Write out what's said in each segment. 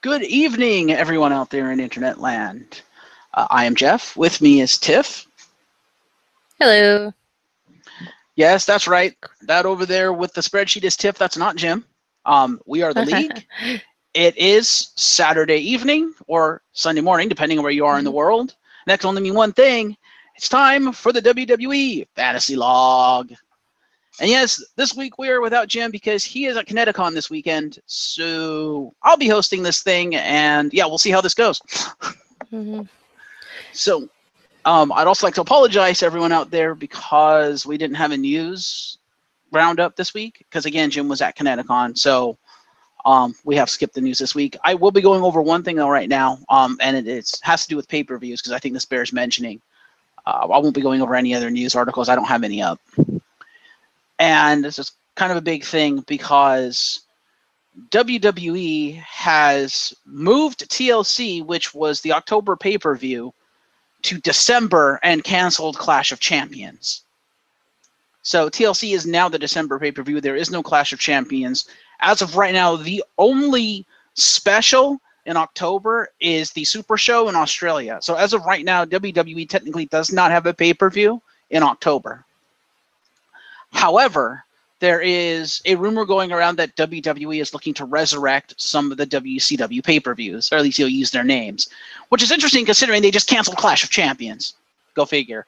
Good evening, everyone out there in internet land. I am Geoff. With me is Tiff. Hello. Yes, that's right. That over there with the spreadsheet is Tiff. That's not Jim. We are the League. It is Saturday evening or Sunday morning, depending on where you are in the world. And that can only mean one thing. It's time for the WWE Fantasy LoG. And yes, this week we are without Jim because he is at Kineticon this weekend. So I'll be hosting this thing, and yeah, we'll see how this goes. So I'd also like to apologize to everyone out there because we didn't have a news roundup this week because, again, Jim was at Kineticon. So we have skipped the news this week. I will be going over one thing, though, right now, and it has to do with pay-per-views because I think this bears mentioning. I won't be going over any other news articles. I don't have any up. And this is kind of a big thing because WWE has moved TLC, which was the October pay-per-view, to December and canceled Clash of Champions. So TLC is now the December pay-per-view. There is no Clash of Champions. As of right now, the only special in October is the Super Show in Australia. So as of right now, WWE technically does not have a pay-per-view in October. However, there is a rumor going around that WWE is looking to resurrect some of the WCW pay-per-views, or at least you'll use their names, which is interesting considering they just canceled Clash of Champions. Go figure.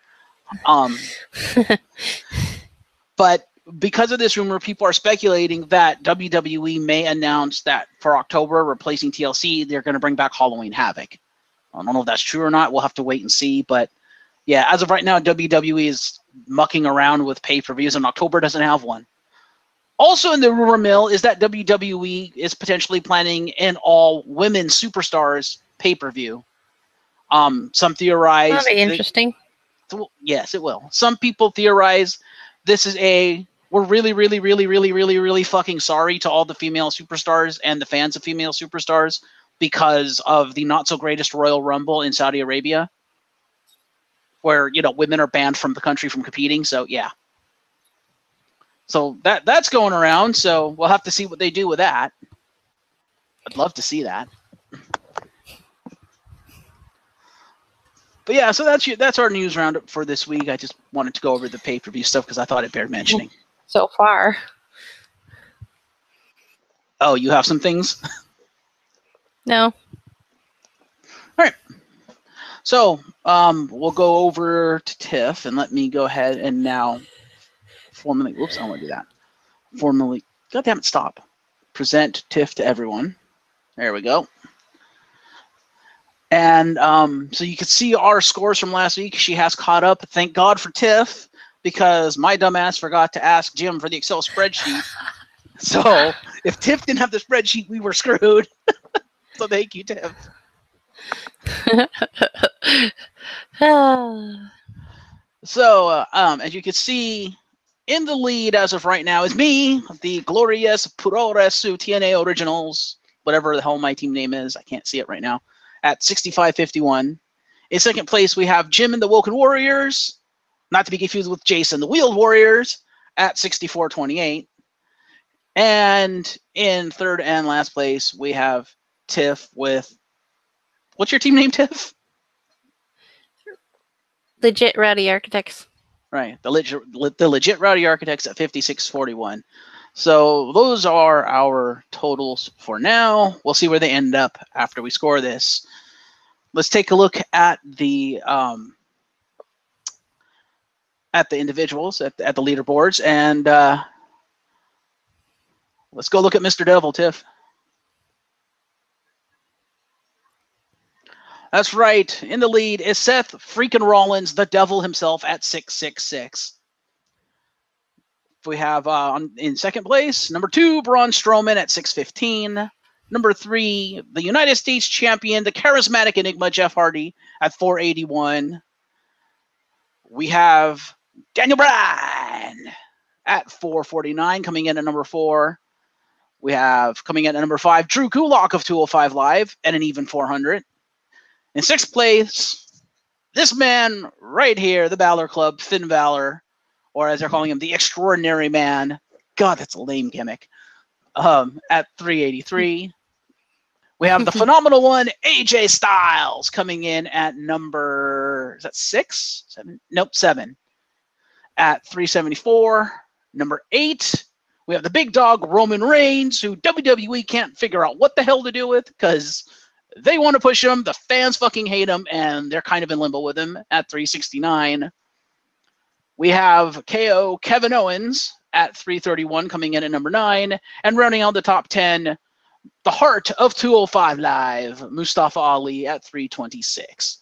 But because of this rumor, people are speculating that WWE may announce that for October, replacing TLC, they're going to bring back Halloween Havoc. I don't know if that's true or not. We'll have to wait and see. But yeah, as of right now, WWE is mucking around with pay-per-views, and October doesn't have one. Also in the rumor mill is that WWE is potentially planning an all-women superstars pay-per-view. Some theorize... That'll be interesting. Yes, it will. Some people theorize this is we're really fucking sorry to all the female superstars and the fans of female superstars because of the not-so-greatest Royal Rumble in Saudi Arabia, where, women are banned from the country from competing, so yeah. So that's going around, so we'll have to see what they do with that. I'd love to see that. But yeah, so that's our news roundup for this week. I just wanted to go over the pay-per-view stuff because I thought it bared mentioning. So far. Oh, you have some things? No. All right. So we'll go over to Tiff, and let me go ahead and now formally, whoops, I don't want to do that. Formally, God damn it, stop. Present Tiff to everyone. There we go. And so you can see our scores from last week. She has caught up. Thank God for Tiff, because my dumbass forgot to ask Jim for the Excel spreadsheet. So if Tiff didn't have the spreadsheet, we were screwed. So thank you, Tiff. So as you can see, in the lead as of right now is me, the glorious Puroresu TNA Originals, whatever the hell my team name is. I can't see it right now. At 65.51. In second place, we have Jim and the Woken Warriors, not to be confused with Jason the Wheeled Warriors, at 64.28. And in third and last place, we have Tiff with, what's your team name, Tiff? Legit Rowdy Architects. Right, the legit Rowdy Architects at 56.41. So those are our totals for now. We'll see where they end up after we score this. Let's take a look at the individuals, at the leaderboards, and let's go look at Mr. Devil, Tiff. That's right. In the lead is Seth freaking Rollins, the Devil himself, at 666. We have in second place, number 2, Braun Strowman at 615. Number 3, the United States champion, the charismatic enigma, Jeff Hardy, at 481. We have Daniel Bryan at 449, coming in at number 4. We have coming in at number 5, Drew Gulak of 205 Live at an even 400. In sixth place, this man right here, the Balor Club, Finn Balor, or as they're calling him, the Extraordinary Man. God, that's a lame gimmick. At 383. We have the phenomenal one, AJ Styles, coming in at number, is that 6? 7? Nope, 7. At 374. Number 8, we have the big dog, Roman Reigns, who WWE can't figure out what the hell to do with because they want to push him, the fans fucking hate him, and they're kind of in limbo with him at 369. We have KO Kevin Owens at 331, coming in at number 9, and rounding out the top 10, the heart of 205 Live, Mustafa Ali at 326.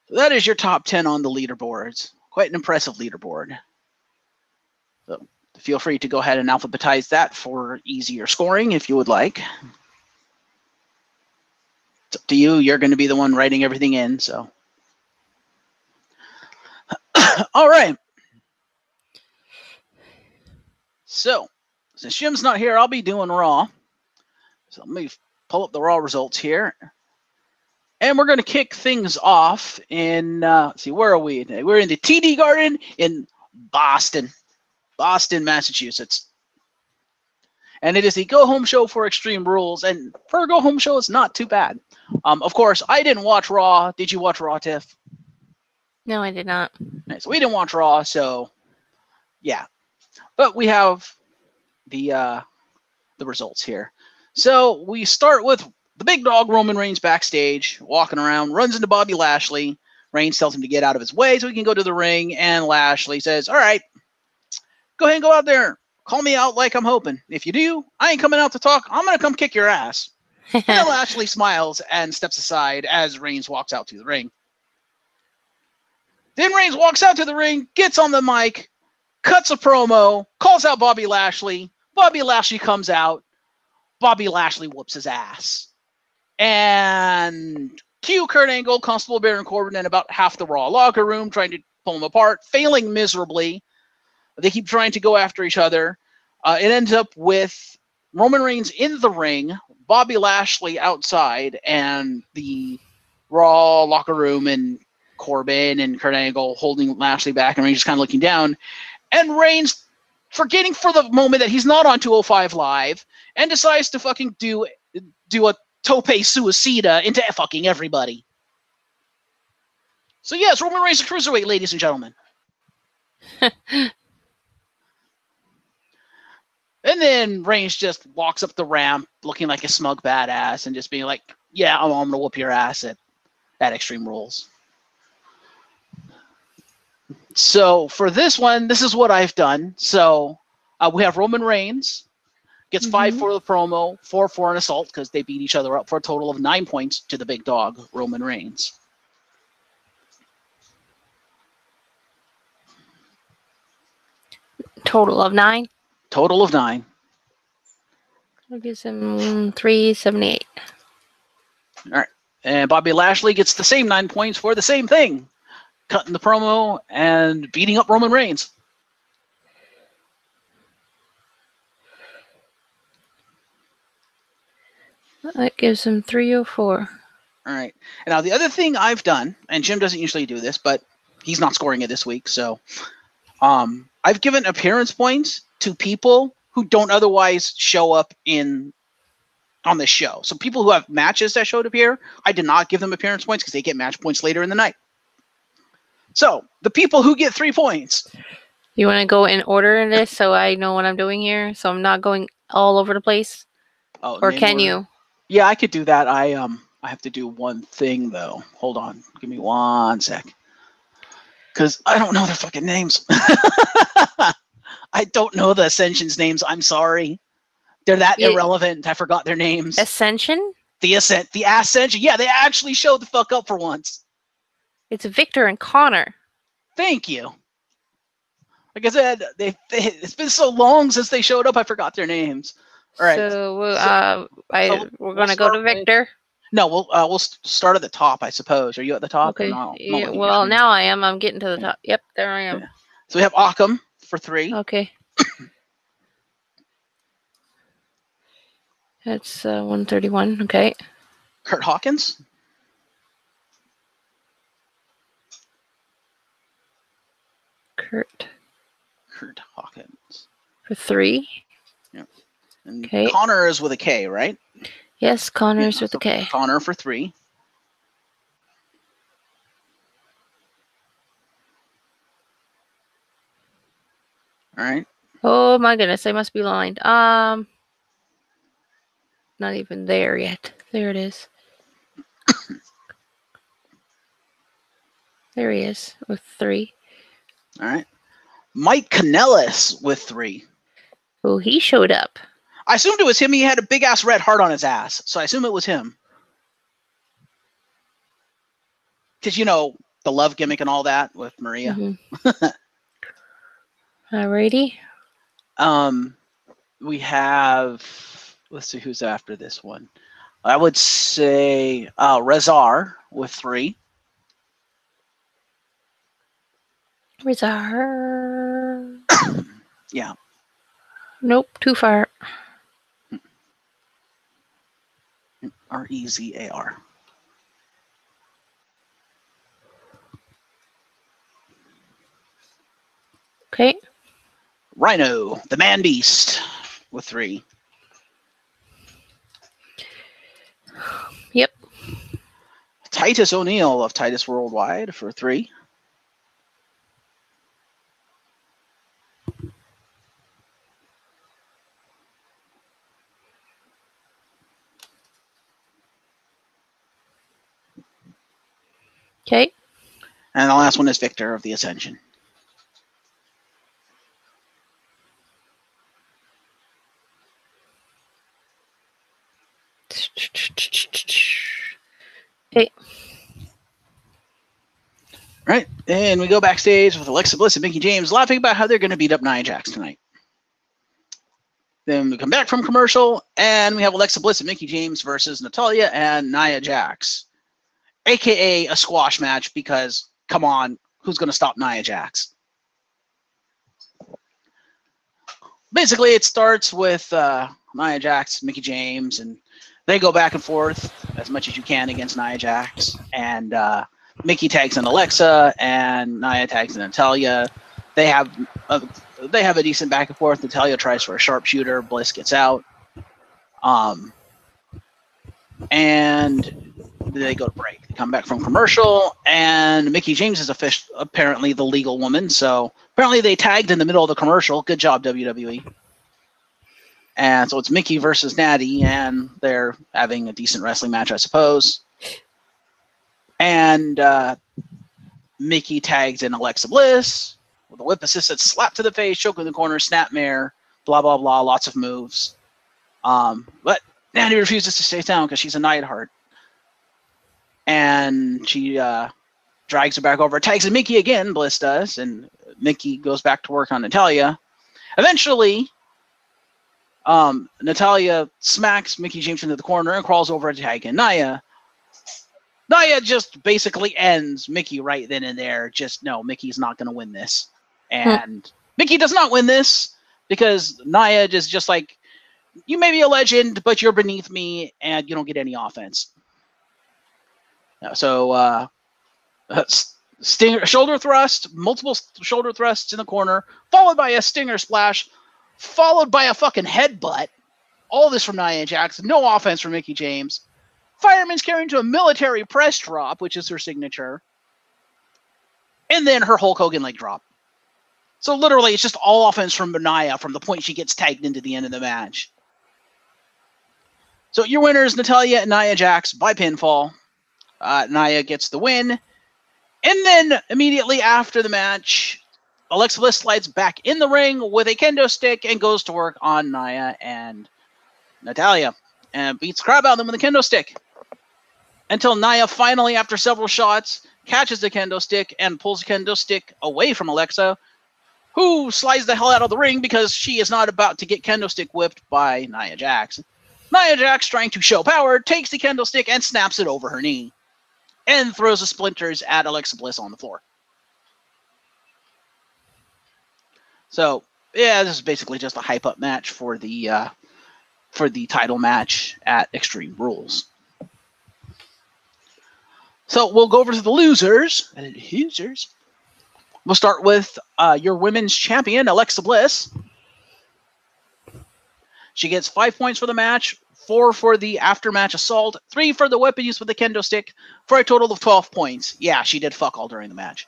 So that is your top 10 on the leaderboards. Quite an impressive leaderboard. So feel free to go ahead and alphabetize that for easier scoring if you would like. It's up to you. You're going to be the one writing everything in, so. All right. So, since Jim's not here, I'll be doing Raw. So let me pull up the Raw results here. And we're going to kick things off in, let's see, where are we? We're in the TD Garden in Boston, Massachusetts. And it is the go-home show for Extreme Rules. And for a go-home show, it's not too bad. Of course, I didn't watch Raw. Did you watch Raw, Tiff? No, I did not. Nice. We didn't watch Raw, so yeah. But we have the results here. So we start with the big dog Roman Reigns backstage, walking around, runs into Bobby Lashley. Reigns tells him to get out of his way so he can go to the ring, and Lashley says, all right, go ahead and go out there. Call me out like I'm hoping. If you do, I ain't coming out to talk. I'm going to come kick your ass. And then Lashley smiles and steps aside as Reigns walks out to the ring. Then Reigns walks out to the ring, gets on the mic, cuts a promo, calls out Bobby Lashley. Bobby Lashley comes out. Bobby Lashley whoops his ass. And cue Kurt Angle, Constable Baron Corbin, and about half the Raw locker room trying to pull him apart, failing miserably. They keep trying to go after each other. It ends up with Roman Reigns in the ring, Bobby Lashley outside, and the Raw locker room and Corbin and Kurt Angle holding Lashley back, and Reigns just kind of looking down. And Reigns, forgetting for the moment that he's not on 205 Live, and decides to fucking do a tope suicida into fucking everybody. So yes, Roman Reigns is a cruiserweight, ladies and gentlemen. And then Reigns just walks up the ramp looking like a smug badass and just being like, yeah, I'm going to whoop your ass at Extreme Rules. So for this one, this is what I've done. So we have Roman Reigns. Gets 5 for the promo, 4 for an assault because they beat each other up for a total of 9 points to the big dog, Roman Reigns. Total of 9? Total of 9. I'll give him 378. All right. And Bobby Lashley gets the same 9 points for the same thing. Cutting the promo and beating up Roman Reigns. That gives him 304. All right. And now the other thing I've done, and Jim doesn't usually do this, but he's not scoring it this week, so I've given appearance points to people who don't otherwise show up on this show. So people who have matches that showed up here, I did not give them appearance points because they get match points later in the night. So the people who get 3 points. You want to go in order in this so I know what I'm doing here, so I'm not going all over the place? Oh, or can order. You? Yeah, I could do that. I have to do one thing though. Hold on, give me 1 sec, because I don't know their fucking names. I don't know the Ascension's names. I'm sorry. They're that irrelevant. I forgot their names. Ascension? The Ascension. Yeah, they actually showed the fuck up for once. It's Victor and Connor. Thank you. Like I said, it's been so long since they showed up, I forgot their names. All right. So we're going to go to Victor. No, we'll start at the top, I suppose. Are you at the top? Okay. Yeah, well, now I am. I'm getting to the top. Yep, there I am. Yeah. So we have Occam for 3. Okay. That's 131. Okay. Kurt Hawkins. Kurt Hawkins. For 3. Yeah. And Okay. Connor is with a K, right? Yes, Connor's with a K. Connor for 3. All right. Oh my goodness, I must be blind. Not even there yet. There it is. There he is with 3. All right. Mike Kanellis with 3. Oh, he showed up. I assumed it was him. He had a big ass red heart on his ass, so I assume it was him. Because the love gimmick and all that with Maria. Mm-hmm. Alrighty. We have. Let's see who's after this one. I would say Rezar with 3. Rezar. Yeah. Nope, too far. Rezar. Okay. Rhino, the Man Beast, with 3. Yep. Titus O'Neil of Titus Worldwide for 3. Okay. And the last one is Victor of the Ascension. Okay. Right, and we go backstage with Alexa Bliss and Mickie James laughing about how they're going to beat up Nia Jax tonight. Then we come back from commercial, and we have Alexa Bliss and Mickie James versus Natalya and Nia Jax, a.k.a. a squash match, because, come on, who's going to stop Nia Jax? Basically, it starts with Nia Jax, Mickie James, and they go back and forth as much as you can against Nia Jax, and Mickie tags in Alexa, and Nia tags in Natalya. They have a decent back and forth. Natalya tries for a sharpshooter. Bliss gets out. And they go to break. They come back from commercial, and Mickie James is apparently the legal woman. So apparently they tagged in the middle of the commercial. Good job, WWE. And so it's Mickie versus Natty, and they're having a decent wrestling match, I suppose. And Mickie tags in Alexa Bliss with a whip assisted slap to the face, choke in the corner, snapmare, blah, blah, blah, lots of moves. But Natty refuses to stay down because she's a Neidhart. And she drags her back over, tags in Mickie again, Bliss does, and Mickie goes back to work on Natalya. Eventually, Natalya smacks Mickie James into the corner and crawls over to tag in Nia. Nia just basically ends Mickie right then and there. Just, no, Mickey's not going to win this. And Mickie does not win this because Nia is just like, you may be a legend, but you're beneath me, and you don't get any offense. So, shoulder thrust, multiple shoulder thrusts in the corner, followed by a stinger splash, followed by a fucking headbutt. All this from Nia Jax. No offense from Mickie James. Fireman's carry into a military press drop, which is her signature. And then her Hulk Hogan leg drop. So literally, it's just all offense from Nia from the point she gets tagged into the end of the match. So your winners, Natalya and Nia Jax by pinfall. Nia gets the win. And then immediately after the match, Alexa Bliss slides back in the ring with a kendo stick and goes to work on Nia and Natalya. And beats the crap out of them with a kendo stick. Until Nia finally, after several shots, catches the kendo stick and pulls the kendo stick away from Alexa, who slides the hell out of the ring because she is not about to get kendo stick whipped by Nia Jax. Nia Jax, trying to show power, takes the kendo stick and snaps it over her knee and throws the splinters at Alexa Bliss on the floor. So, yeah, this is basically just a hype-up match for the title match at Extreme Rules. So we'll go over to the losers. We'll start with your women's champion, Alexa Bliss. She gets 5 points for the match, 4 for the after-match assault, 3 for the weapon use with the kendo stick, for a total of 12 points. Yeah, she did fuck all during the match.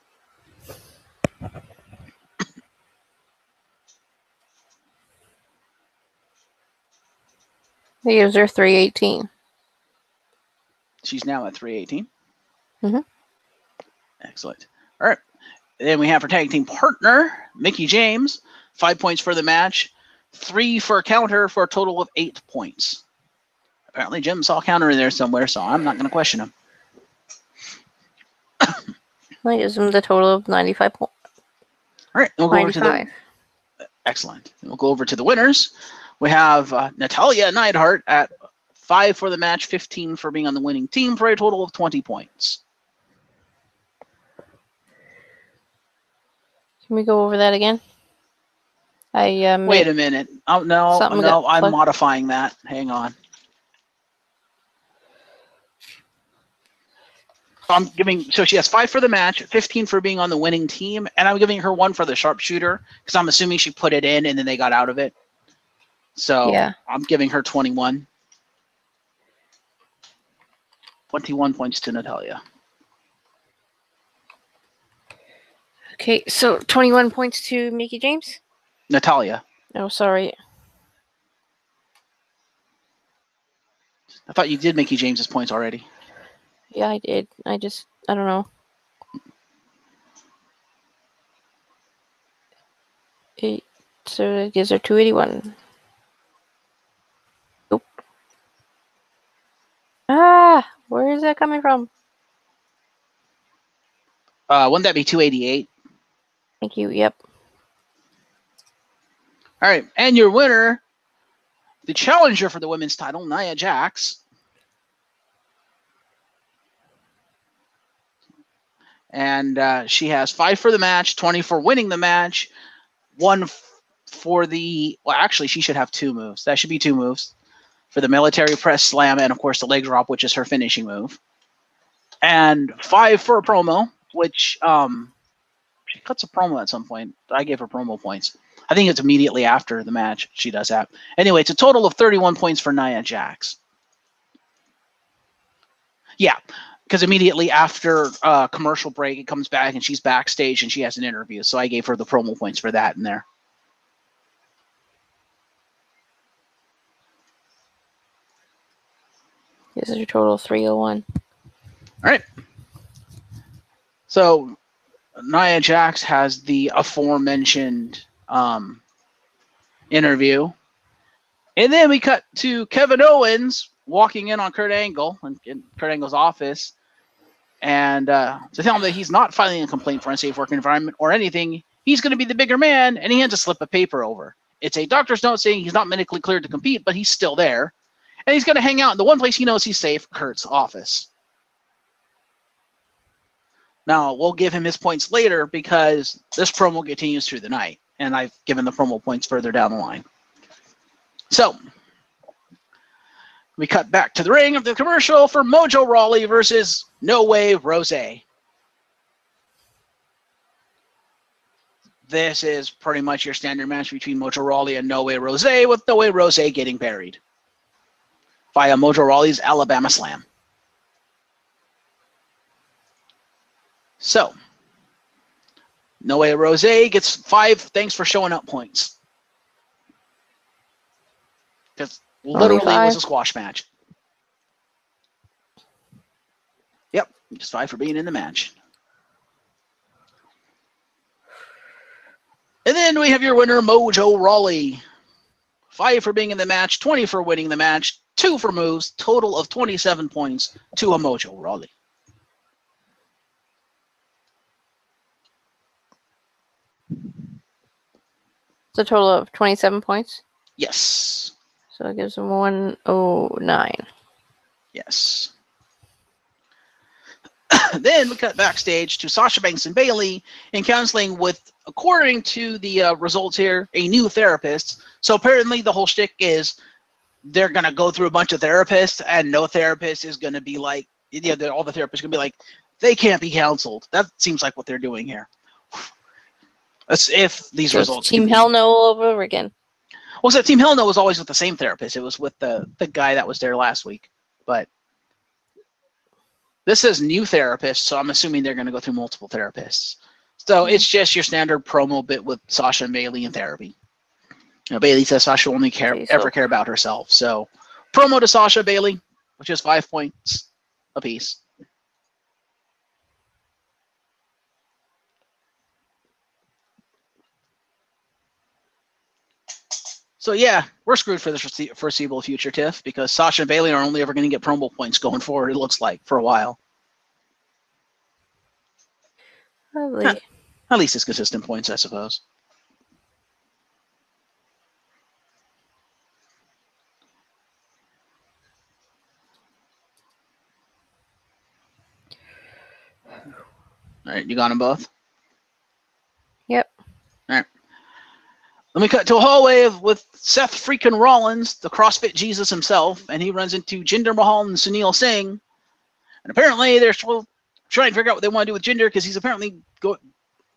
He gives her 318. She's now at 318. Mm-hmm. Excellent. All right. Then we have her tag team partner, Mickie James, 5 points for the match, 3 for a counter for a total of 8 points. Apparently Jim saw a counter in there somewhere, so I'm not going to question him. That gives him the total of 95 points. All right. We'll go over to the... Excellent. We'll go over to the winners. We have Natalya Neidhart at 5 for the match, 15 for being on the winning team for a total of 20 points. Can we go over that again? Wait a minute. Oh, no, I'm modifying that. Hang on. So she has 5 for the match, 15 for being on the winning team, and I'm giving her 1 for the sharpshooter because I'm assuming she put it in and then they got out of it. So yeah. I'm giving her 21. 21 points to Natalya. Okay, so 21 points to Mickie James? Natalya. Oh, sorry. I thought you did Mickie James's points already. Yeah, I did. I don't know. 8, so that gives her 281. Nope. Ah, where is that coming from? Wouldn't that be 288? Thank you, yep. All right, and your winner, the challenger for the women's title, Nia Jax. And she has 5 for the match, 20 for winning the match, 1 for the... Well, actually, she should have 2 moves. That should be 2 moves. For the military press slam and, of course, the leg drop, which is her finishing move. And 5 for a promo, which... she cuts a promo at some point. I gave her promo points. I think it's immediately after the match she does that. Anyway, it's a total of 31 points for Nia Jax. Yeah, because immediately after commercial break, it comes back and she's backstage and she has an interview. So I gave her the promo points for that in there. This is your total of 301. All right. So Nia Jax has the aforementioned interview. And then we cut to Kevin Owens walking in on Kurt Angle in Kurt Angle's office and to tell him that he's not filing a complaint for unsafe work environment or anything. He's going to be the bigger man, and he hands a slip of paper over. It's a doctor's note saying he's not medically cleared to compete, but he's still there. And he's going to hang out in the one place he knows he's safe, Kurt's office. Now, we'll give him his points later because this promo continues through the night, and I've given the promo points further down the line. So, we cut back to the ring of the commercial for Mojo Rawley versus No Way Rose. This is pretty much your standard match between Mojo Rawley and No Way Rose, with No Way Rose getting buried via Mojo Rawley's Alabama Slam. So, No Way Rose gets 5 thanks for showing up points. Because literally it was a squash match. Yep, just 5 for being in the match. And then we have your winner, Mojo Rawley. 5 for being in the match, 20 for winning the match, 2 for moves, total of 27 points to a Mojo Rawley. It's a total of 27 points? Yes. So it gives him 109. Yes. Then we cut backstage to Sasha Banks and Bayley in counseling with, according to the results here, a new therapist. So apparently the whole shtick is they're going to go through a bunch of therapists and no therapist is going to be like, all the therapists are going to be like, they can't be counseled. That seems like what they're doing here. That's if these results. Team Hell No all over again. Well, except Team Hell No was always with the same therapist. It was with the guy that was there last week. But this is new therapist, so I'm assuming they're going to go through multiple therapists. So it's just your standard promo bit with Sasha and Bailey in therapy. You know, Bailey says Sasha will only ever care about herself. So promo to Sasha, Bailey, which is 5 points apiece. So yeah, we're screwed for the foreseeable future, Tiff, because Sasha and Bailey are only ever going to get promo points going forward, it looks like, for a while. Lovely. At least it's consistent points, I suppose. All right, you got them both? Yep. All right. Then we cut to a hallway with Seth freaking Rollins, the CrossFit Jesus himself, and he runs into Jinder Mahal and Sunil Singh. And apparently they're trying to figure out what they want to do with Jinder because he's apparently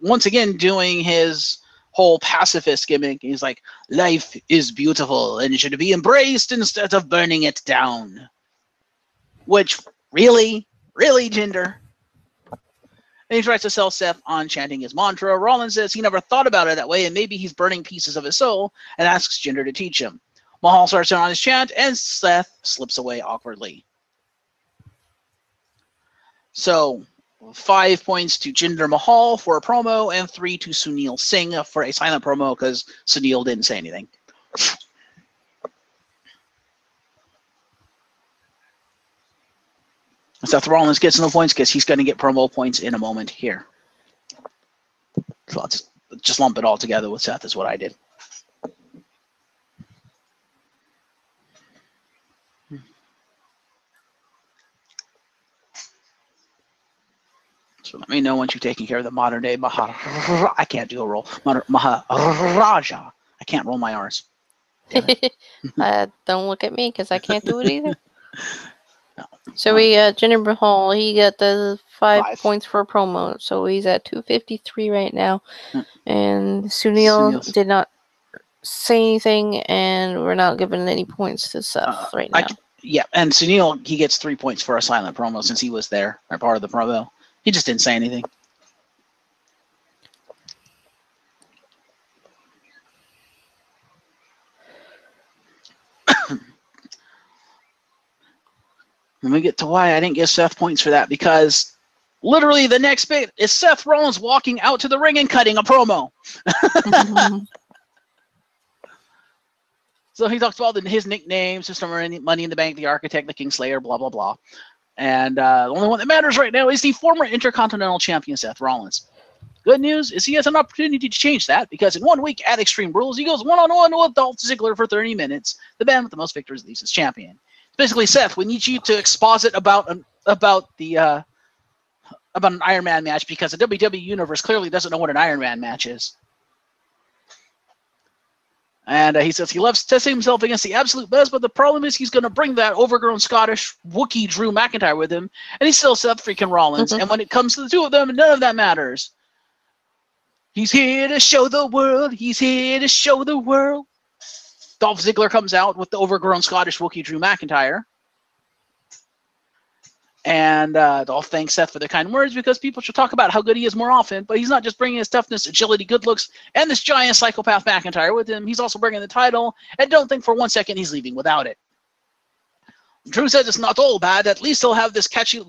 once again doing his whole pacifist gimmick. He's like, life is beautiful and should be embraced instead of burning it down. Which, really, Jinder? And he tries to sell Seth on chanting his mantra. Rollins says he never thought about it that way, and maybe he's burning pieces of his soul, and asks Jinder to teach him. Mahal starts on his chant, and Seth slips away awkwardly. So, 5 points to Jinder Mahal for a promo, and 3 to Sunil Singh for a silent promo, because Sunil didn't say anything. Seth Rollins gets no points because he's going to get promo points in a moment here. So let's just lump it all together with Seth is what I did. So let me know once you've taken care of the modern day Maharaja. I can't do a roll. Maharaja. I can't roll my R's. Don't look at me because I can't do it either. No. So we Jinder Mahal, he got the 5 points for a promo, so he's at 253 right now. And Sunil did not say anything, and we're not giving any points to Seth right now. Yeah, and Sunil, he gets 3 points for a silent promo since he was there, or part of the promo. He just didn't say anything. Let me get to why I didn't give Seth points for that, because literally the next bit is Seth Rollins walking out to the ring and cutting a promo. So he talks about his nicknames, his Money in the Bank, the Architect, the Kingslayer, blah, blah, blah. And the only one that matters right now is the former Intercontinental Champion, Seth Rollins. Good news is he has an opportunity to change that, because in 1 week at Extreme Rules, he goes one-on-one with Dolph Ziggler for 30 minutes. The man with the most victories leaves as champion. Basically, Seth, we need you to exposit about an Iron Man match, because the WWE Universe clearly doesn't know what an Iron Man match is. And he says he loves testing himself against the absolute best, but the problem is he's going to bring that overgrown Scottish Wookiee Drew McIntyre with him, and he's still Seth freaking Rollins. And when it comes to the two of them, none of that matters. He's here to show the world. He's here to show the world. Dolph Ziggler comes out with the overgrown Scottish Wookiee Drew McIntyre. And Dolph thanks Seth for the kind words, because people should talk about how good he is more often, but he's not just bringing his toughness, agility, good looks, and this giant psychopath McIntyre with him. He's also bringing the title, and don't think for 1 second he's leaving without it. Drew says it's not all bad. At least he'll have his catchy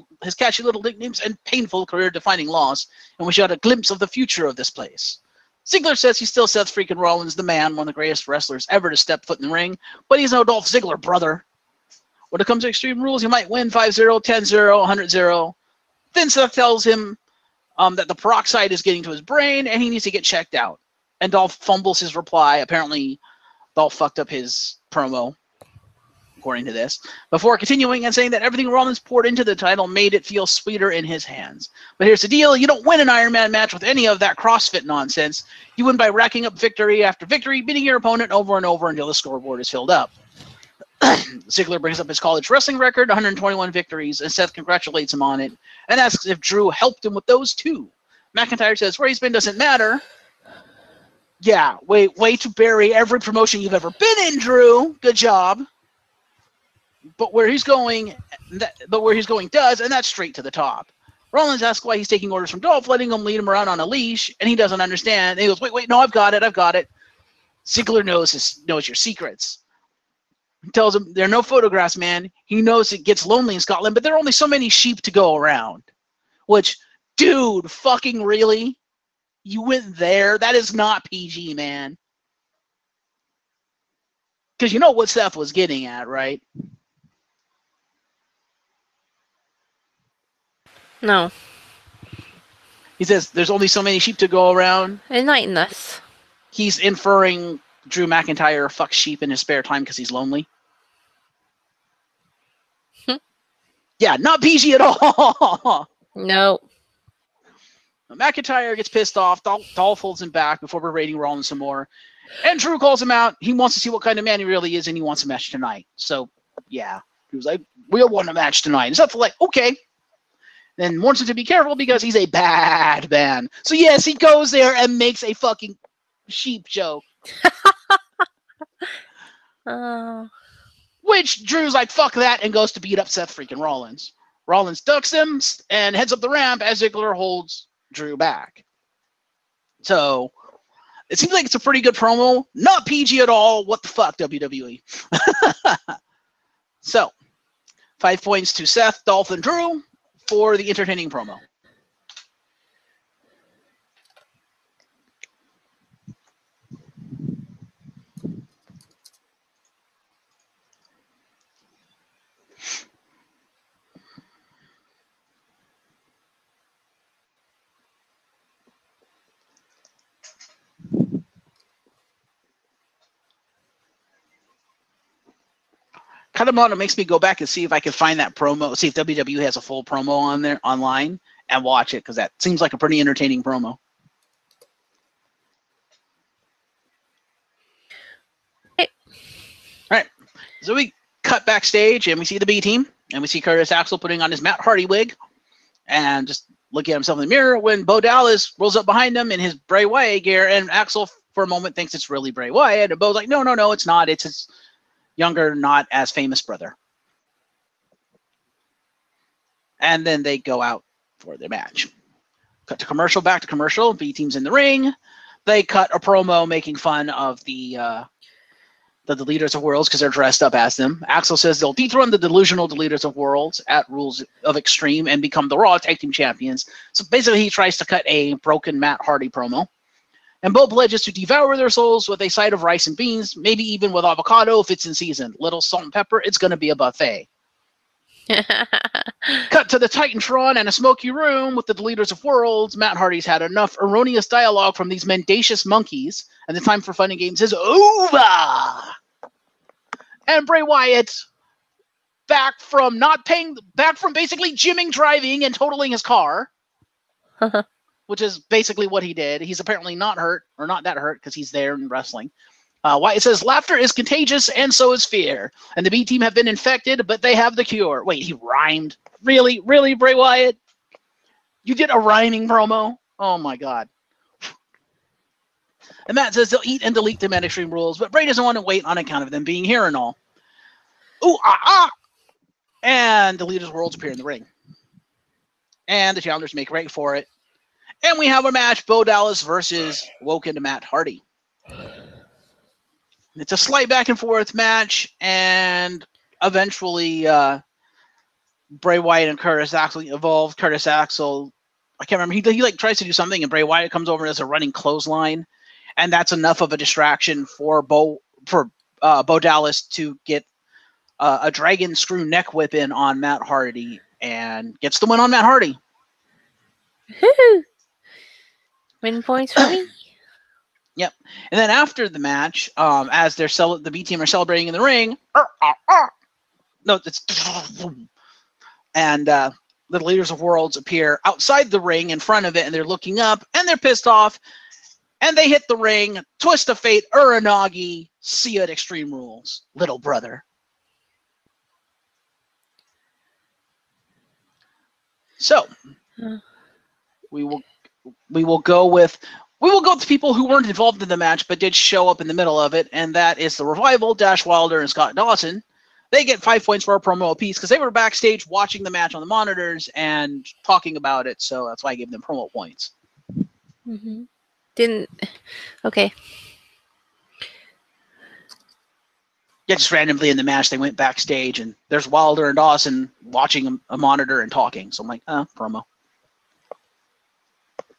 little nicknames and painful career-defining loss, and we should have a glimpse of the future of this place. Ziggler says he's still Seth freaking Rollins, the man, one of the greatest wrestlers ever to step foot in the ring, but he's no Dolph Ziggler, brother. When it comes to Extreme Rules, you might win 5-0, 10-0, 100-0. Then Seth tells him that the peroxide is getting to his brain and he needs to get checked out. And Dolph fumbles his reply. Apparently, Dolph fucked up his promo, according to this, before continuing and saying that everything Rollins poured into the title made it feel sweeter in his hands. But here's the deal. You don't win an Iron Man match with any of that CrossFit nonsense. You win by racking up victory after victory, beating your opponent over and over until the scoreboard is filled up. Ziggler brings up his college wrestling record, 121 victories, and Seth congratulates him on it and asks if Drew helped him with those too. McIntyre says where he's been doesn't matter. Yeah, way to bury every promotion you've ever been in, Drew. Good job. But where he's going does, and that's straight to the top. Rollins asks why he's taking orders from Dolph, letting him lead him around on a leash, and he doesn't understand. And he goes, wait, no, I've got it. Ziggler knows your secrets. He tells him there are no photographs, man. He knows it gets lonely in Scotland, but there are only so many sheep to go around. Which, dude, fucking really? You went there? That is not PG, man. Because you know what Seth was getting at, right? No. He says there's only so many sheep to go around. Enlighten us. He's inferring Drew McIntyre fucks sheep in his spare time because he's lonely. Yeah, not PG at all. No. McIntyre gets pissed off. Dolph holds him back before berating Rollins some more. And Drew calls him out. He wants to see what kind of man he really is, and he wants a match tonight. So, yeah. He was like, we'll want a match tonight. And Seth's like, okay. Then warns him to be careful because he's a bad man. So, yes, he goes there and makes a fucking sheep joke. Which Drew's like, fuck that, and goes to beat up Seth freaking Rollins. Rollins ducks him and heads up the ramp as Ziggler holds Drew back. So, it seems like it's a pretty good promo. Not PG at all. What the fuck, WWE? So, 5 points to Seth, Dolph, and Drew for the entertaining promo. Kind of it makes me go back and see if I can find that promo, see if WWE has a full promo on there online and watch it, because that seems like a pretty entertaining promo. All right. So we cut backstage and we see the B team and we see Curtis Axel putting on his Matt Hardy wig and just looking at himself in the mirror when Bo Dallas rolls up behind him in his Bray Wyatt gear, and Axel for a moment thinks it's really Bray Wyatt, and Bo's like, no, it's not. It's his younger, not as famous brother. And then they go out for their match. Cut to commercial, back to commercial. B team's in the ring. They cut a promo making fun of the Deleters of Worlds because they're dressed up as them. Axel says they'll dethrone the delusional Deleters of Worlds at Rules of Extreme and become the Raw Tag Team Champions. So basically he tries to cut a broken Matt Hardy promo. And Bo pledges to devour their souls with a side of rice and beans, maybe even with avocado if it's in season. Little salt and pepper, it's going to be a buffet. Cut to the Titantron and a smoky room with the Deleters of Worlds. Matt Hardy's had enough erroneous dialogue from these mendacious monkeys, and the time for fun and games is over. And Bray Wyatt, back from basically gymming, driving, and totaling his car. Which is basically what he did. He's apparently not hurt, or not that hurt, because he's there in wrestling. Wyatt says, laughter is contagious, and so is fear. And the B team have been infected, but they have the cure. Wait, he rhymed? Really, Bray Wyatt? You did a rhyming promo? Oh, my God. And Matt says they'll eat and delete them at Extreme Rules, but Bray doesn't want to wait on account of them being here and all. Ooh, And the Leaders Worlds appear in the ring. And the challengers make right for it. And we have a match, Bo Dallas versus Woken Matt Hardy. It's a slight back and forth match, and eventually Bray Wyatt and Curtis Axel evolve. Curtis Axel, I can't remember, he like tries to do something, and Bray Wyatt comes over and does a running clothesline, and that's enough of a distraction for Bo Dallas to get a dragon screw neck whip in on Matt Hardy, and gets the win on Matt Hardy. Win points for me. Yep. And then after the match, as the B team are celebrating in the ring, no, it's and the Leaders of Worlds appear outside the ring in front of it, and they're looking up, and they're pissed off, and they hit the ring, twist of fate, Uranagi, see you at Extreme Rules, little brother. So we will go with We will go to people who weren't involved in the match but did show up in the middle of it, and that is the Revival, Dash Wilder, and Scott Dawson. They get 5 points for a promo apiece because they were backstage watching the match on the monitors and talking about it, so that's why I gave them promo points. Mm-hmm. Okay. Yeah, just randomly in the match, they went backstage, and there's Wilder and Dawson watching a monitor and talking. So I'm like, promo.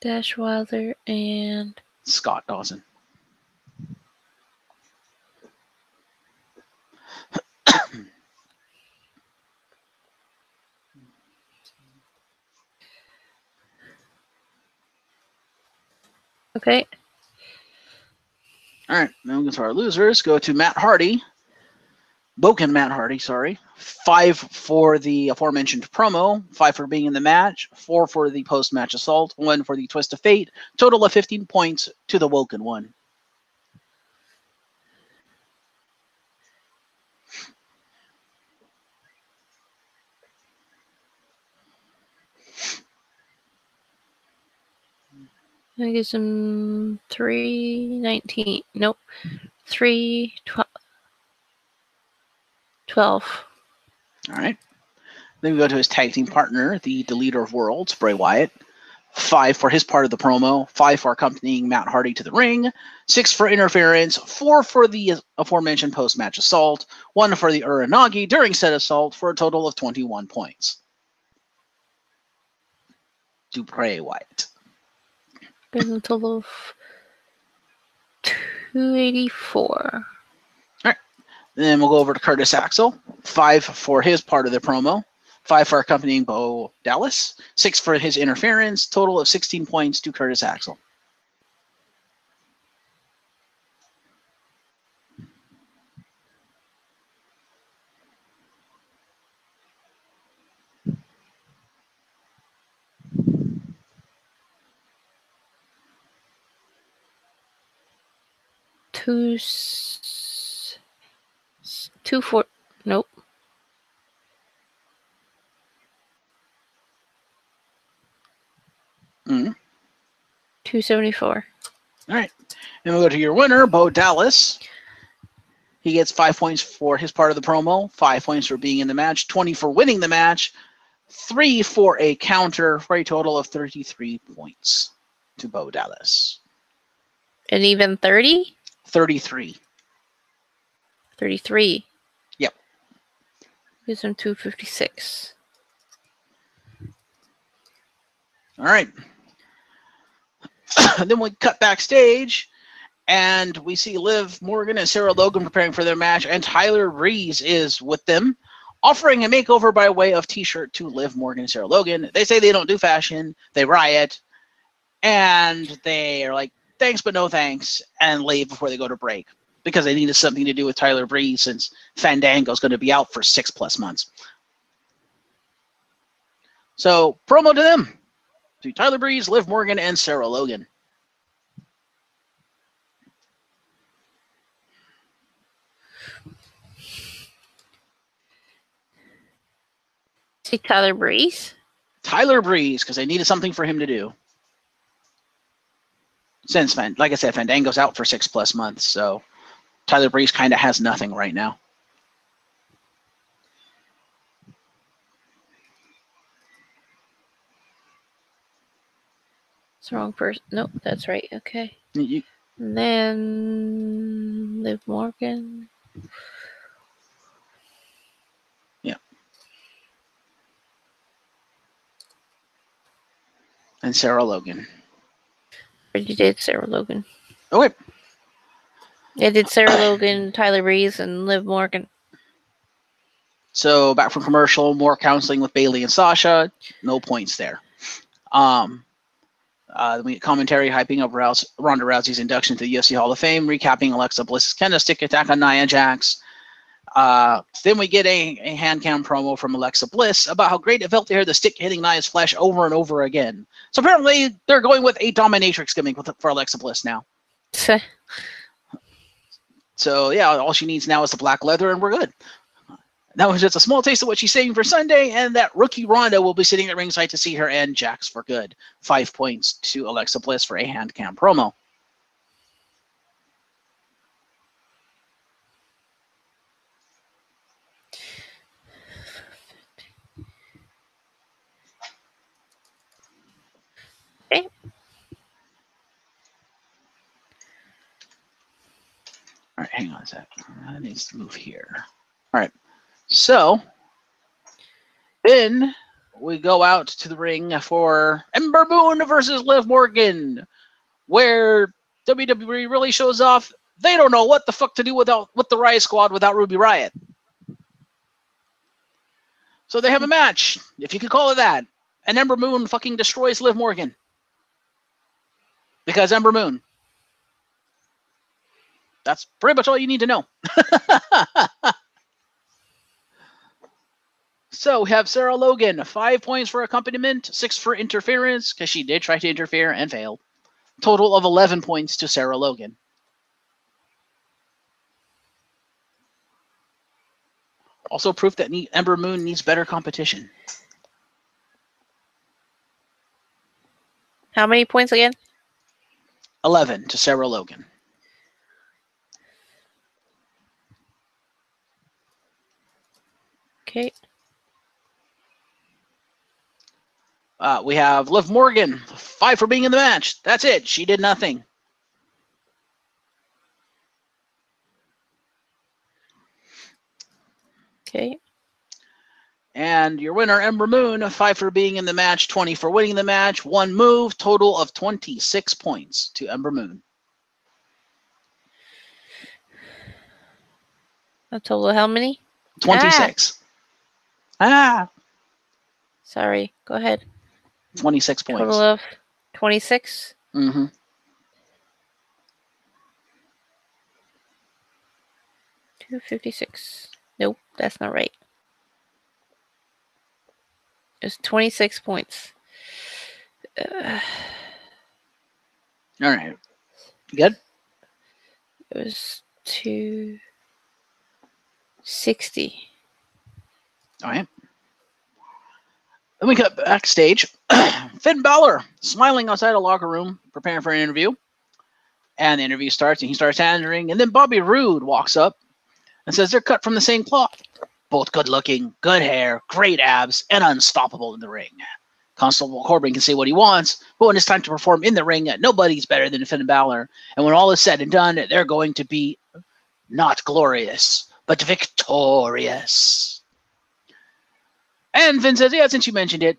Dash Wilder and Scott Dawson. Okay. All right, now we go to our losers. Go to Matt Hardy. Boken Matt Hardy, sorry. 5 for the aforementioned promo, 5 for being in the match, 4 for the post-match assault, 1 for the twist of fate. Total of 15 points to the Woken one. I give some 319. Nope. 312. 12. All right. Then we go to his tag team partner, the Deleter of Worlds, Bray Wyatt. 5 for his part of the promo, 5 for accompanying Matt Hardy to the ring, 6 for interference, 4 for the aforementioned post-match assault, 1 for the Uranagi during said assault for a total of 21 points. To Bray Wyatt. Gives a total of 284. Then we'll go over to Curtis Axel. 5 for his part of the promo, 5 for accompanying Bo Dallas, 6 for his interference, total of 16 points to Curtis Axel. Nope. Mm-hmm. 274. All right. And we'll go to your winner, Bo Dallas. He gets 5 points for his part of the promo, 5 points for being in the match, 20 for winning the match, 3 for a counter, for a total of 33 points to Bo Dallas. And even 30? 33. 33. Yep. Gives him 256. All right. Then we cut backstage, and we see Liv Morgan and Sarah Logan preparing for their match, and Tyler Breeze is with them, offering a makeover by way of T-shirt to Liv Morgan and Sarah Logan. They say they don't do fashion, they riot, and they are like, thanks but no thanks, and leave before they go to break, because they needed something to do with Tyler Breeze since Fandango's going to be out for 6+ months. So, promo to them. To Tyler Breeze, Liv Morgan, and Sarah Logan. See Tyler Breeze? Tyler Breeze, because they needed something for him to do. Since, like I said, Fandango's out for 6+ months, so Tyler Breeze kind of has nothing right now. It's the wrong person. Nope, that's right. Okay. And then Liv Morgan. Yeah. And Sarah Logan. Already did Sarah Logan. Oh, wait. I did Sarah Logan, Tyler Breeze, and Liv Morgan. So, back from commercial, more counseling with Bayley and Sasha. No points there. We get commentary hyping up Ronda Rousey's induction to the UFC Hall of Fame, recapping Alexa Bliss's kendo stick attack on Nia Jax. Then we get a hand cam promo from Alexa Bliss about how great it felt to hear the stick hitting Nia's flesh over and over again. So apparently they're going with a dominatrix gimmick for Alexa Bliss now. So yeah, all she needs now is the black leather and we're good. That was just a small taste of what she's saying for Sunday, and that rookie Ronda will be sitting at ringside to see her end Jax for good. 5 points to Alexa Bliss for a hand cam promo. Okay. All right, hang on a sec. I need to move here. All right. So then we go out to the ring for Ember Moon versus Liv Morgan, where WWE really shows off they don't know what the fuck to do with the Riot Squad without Ruby Riott. So they have a match, if you could call it that. And Ember Moon fucking destroys Liv Morgan. Because Ember Moon. That's pretty much all you need to know. So we have Sarah Logan, 5 points for accompaniment, 6 for interference, because she did try to interfere and failed. Total of 11 points to Sarah Logan. Also proof that Ember Moon needs better competition. How many points again? 11 to Sarah Logan. Okay. We have Liv Morgan, 5 for being in the match. That's it. She did nothing. Okay. And your winner, Ember Moon, 5 for being in the match, 20 for winning the match, 1 move, total of 26 points to Ember Moon. A total of how many? 26. Sorry. Go ahead. 26 points. Total of 26? Mm-hmm. $256. Nope, that's not right. It's 26 points. All right. Good? It was 260. All right. Then we got backstage. Finn Balor smiling outside a locker room, preparing for an interview. And the interview starts, and he starts answering. And then Bobby Roode walks up and says they're cut from the same cloth. Both good-looking, good hair, great abs, and unstoppable in the ring. Constable Corbin can say what he wants, but when it's time to perform in the ring, nobody's better than Finn Balor. And when all is said and done, they're going to be not glorious, but victorious. And Finn says, yeah, since you mentioned it,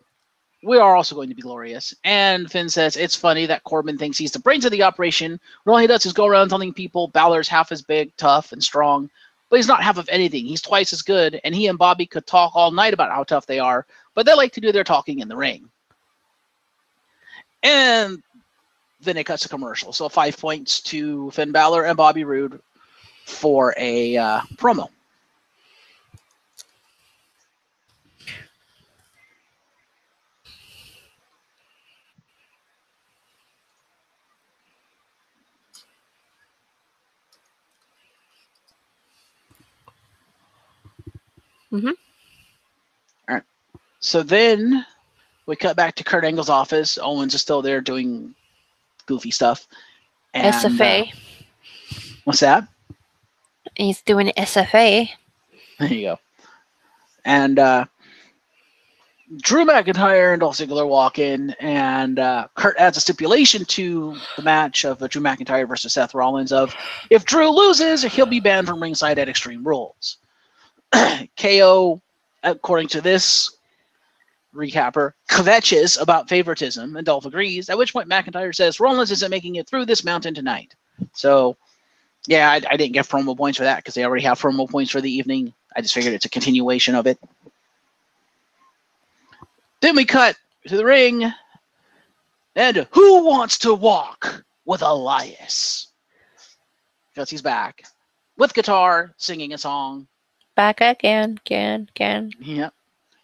we are also going to be glorious. And Finn says, it's funny that Corbin thinks he's the brains of the operation, when all he does is go around telling people Balor's half as big, tough, and strong, but he's not half of anything. He's twice as good, and he and Bobby could talk all night about how tough they are, but they like to do their talking in the ring. And then it cuts to commercial. So 5 points to Finn Balor and Bobby Roode for a promo. Mm-hmm. All right. So then we cut back to Kurt Angle's office. Owens is still there doing goofy stuff. And, SFA. What's that? He's doing SFA. There you go. And Drew McIntyre and Dolph Ziggler walk in, and Kurt adds a stipulation to the match of Drew McIntyre versus Seth Rollins of, if Drew loses, he'll be banned from ringside at Extreme Rules. KO, according to this recapper, kvetches about favoritism, and Dolph agrees, at which point McIntyre says Rollins isn't making it through this mountain tonight. So, yeah, I didn't get promo points for that because they already have promo points for the evening. I just figured it's a continuation of it. Then we cut to the ring, and who wants to walk with Elias? Because he's back with guitar, singing a song. Back again, can. Yep.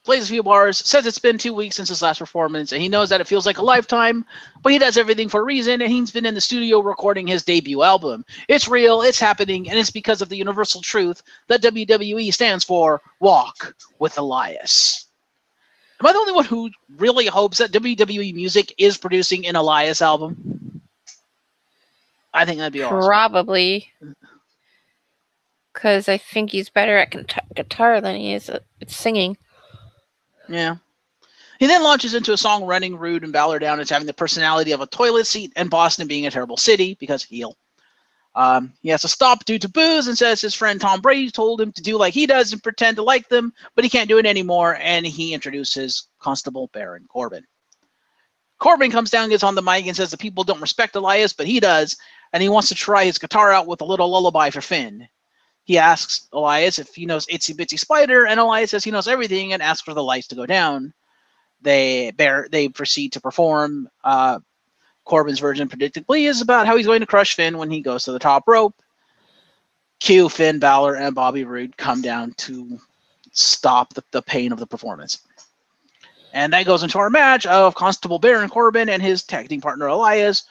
plays a few bars, says it's been 2 weeks since his last performance, and he knows that it feels like a lifetime, but he does everything for a reason, and he's been in the studio recording his debut album. It's real, it's happening, and it's because of the universal truth that WWE stands for Walk with Elias. Am I the only one who really hopes that WWE Music is producing an Elias album? I think that'd be awesome. Probably. Because I think he's better at guitar than he is at singing. Yeah. He then launches into a song running Rude and Balor down as having the personality of a toilet seat and Boston being a terrible city because heel. He has to stop due to booze and says his friend Tom Brady told him to do like he does and pretend to like them, but he can't do it anymore, and he introduces Constable Baron Corbin. Corbin comes down, gets on the mic, and says the people don't respect Elias, but he does, and he wants to try his guitar out with a little lullaby for Finn. He asks Elias if he knows Itsy Bitsy Spider, and Elias says he knows everything and asks for the lights to go down. They proceed to perform. Corbin's version, predictably, is about how he's going to crush Finn when he goes to the top rope. Cue Finn Balor and Bobby Roode come down to stop the pain of the performance. And that goes into our match of Constable Baron Corbin and his tag team partner Elias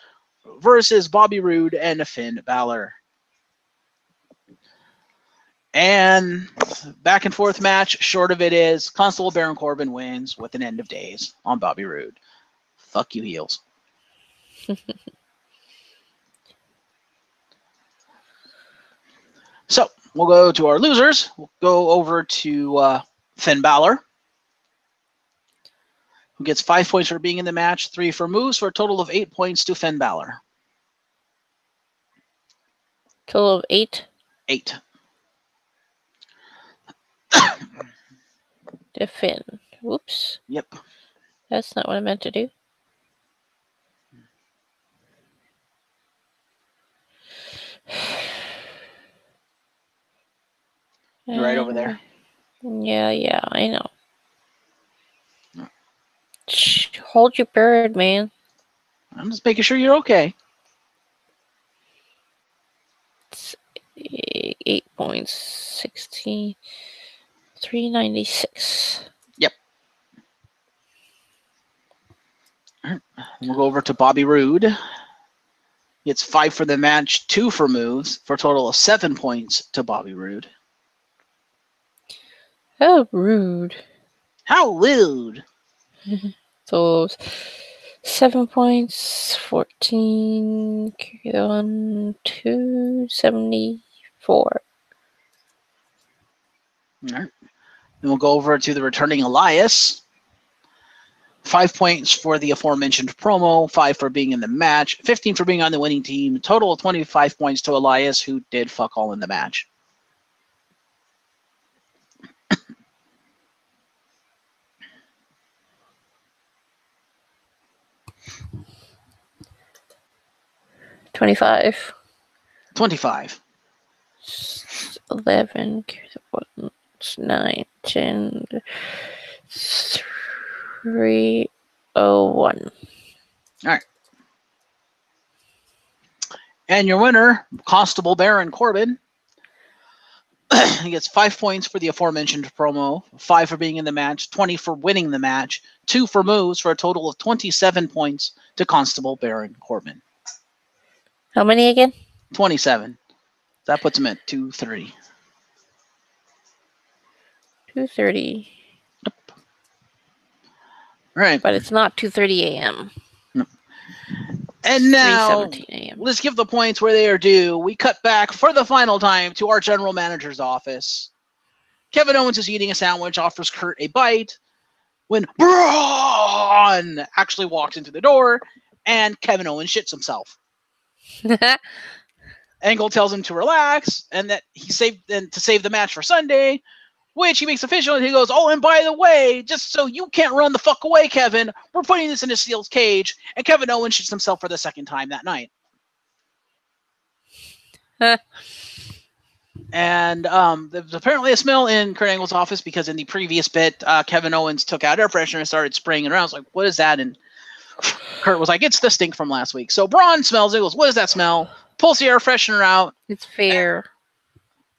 versus Bobby Roode and Finn Balor. And back and forth match, short of it is Constable Baron Corbin wins with an end of days on Bobby Roode. Fuck you, heels. So we'll go to our losers. We'll go over to Finn Balor, who gets 5 points for being in the match, 3 for moves, for a total of 8 points to Finn Balor. Total of 8? 8. To Finn. Whoops. Yep. That's not what I meant to do. You're right over there. Yeah, I know. Shh, hold your bird, man. I'm just making sure you're okay. It's 8 points. 16. 396. Yep. All right. We'll go over to Bobby Roode. He gets 5 for the match, 2 for moves, for a total of 7 points to Bobby Roode. How rude. How rude. So 7 points, 14, carry on, 274. All right. Then we'll go over to the returning Elias. 5 points for the aforementioned promo, 5 for being in the match, 15 for being on the winning team, total of 25 points to Elias, who did fuck all in the match. $25. 25. 11, 9, 10, 301. All right. And your winner, Constable Baron Corbin. He gets 5 points for the aforementioned promo, 5 for being in the match, 20 for winning the match, 2 for moves, for a total of 27 points to Constable Baron Corbin. How many again? 27. That puts him at 230. 230. Yep. Right. But it's not 2:30 a.m. No. And now, 3:17 a.m. let's give the points where they are due. We cut back for the final time to our general manager's office. Kevin Owens is eating a sandwich, offers Kurt a bite, when Braun actually walks into the door, and Kevin Owens shits himself. Angle tells him to relax and that to save the match for Sunday, which he makes official, and he goes, "Oh, and by the way, just so you can't run the fuck away, Kevin, we're putting this in a steel cage." And Kevin Owens shits himself for the second time that night. And there's apparently a smell in Kurt Angle's office because in the previous bit, Kevin Owens took out air freshener and started spraying it around. I was like, "What is that?" And Kurt was like, "It's the stink from last week." So Braun smells it, goes, "What is that smell?" Pulls the air freshener out. It's fair.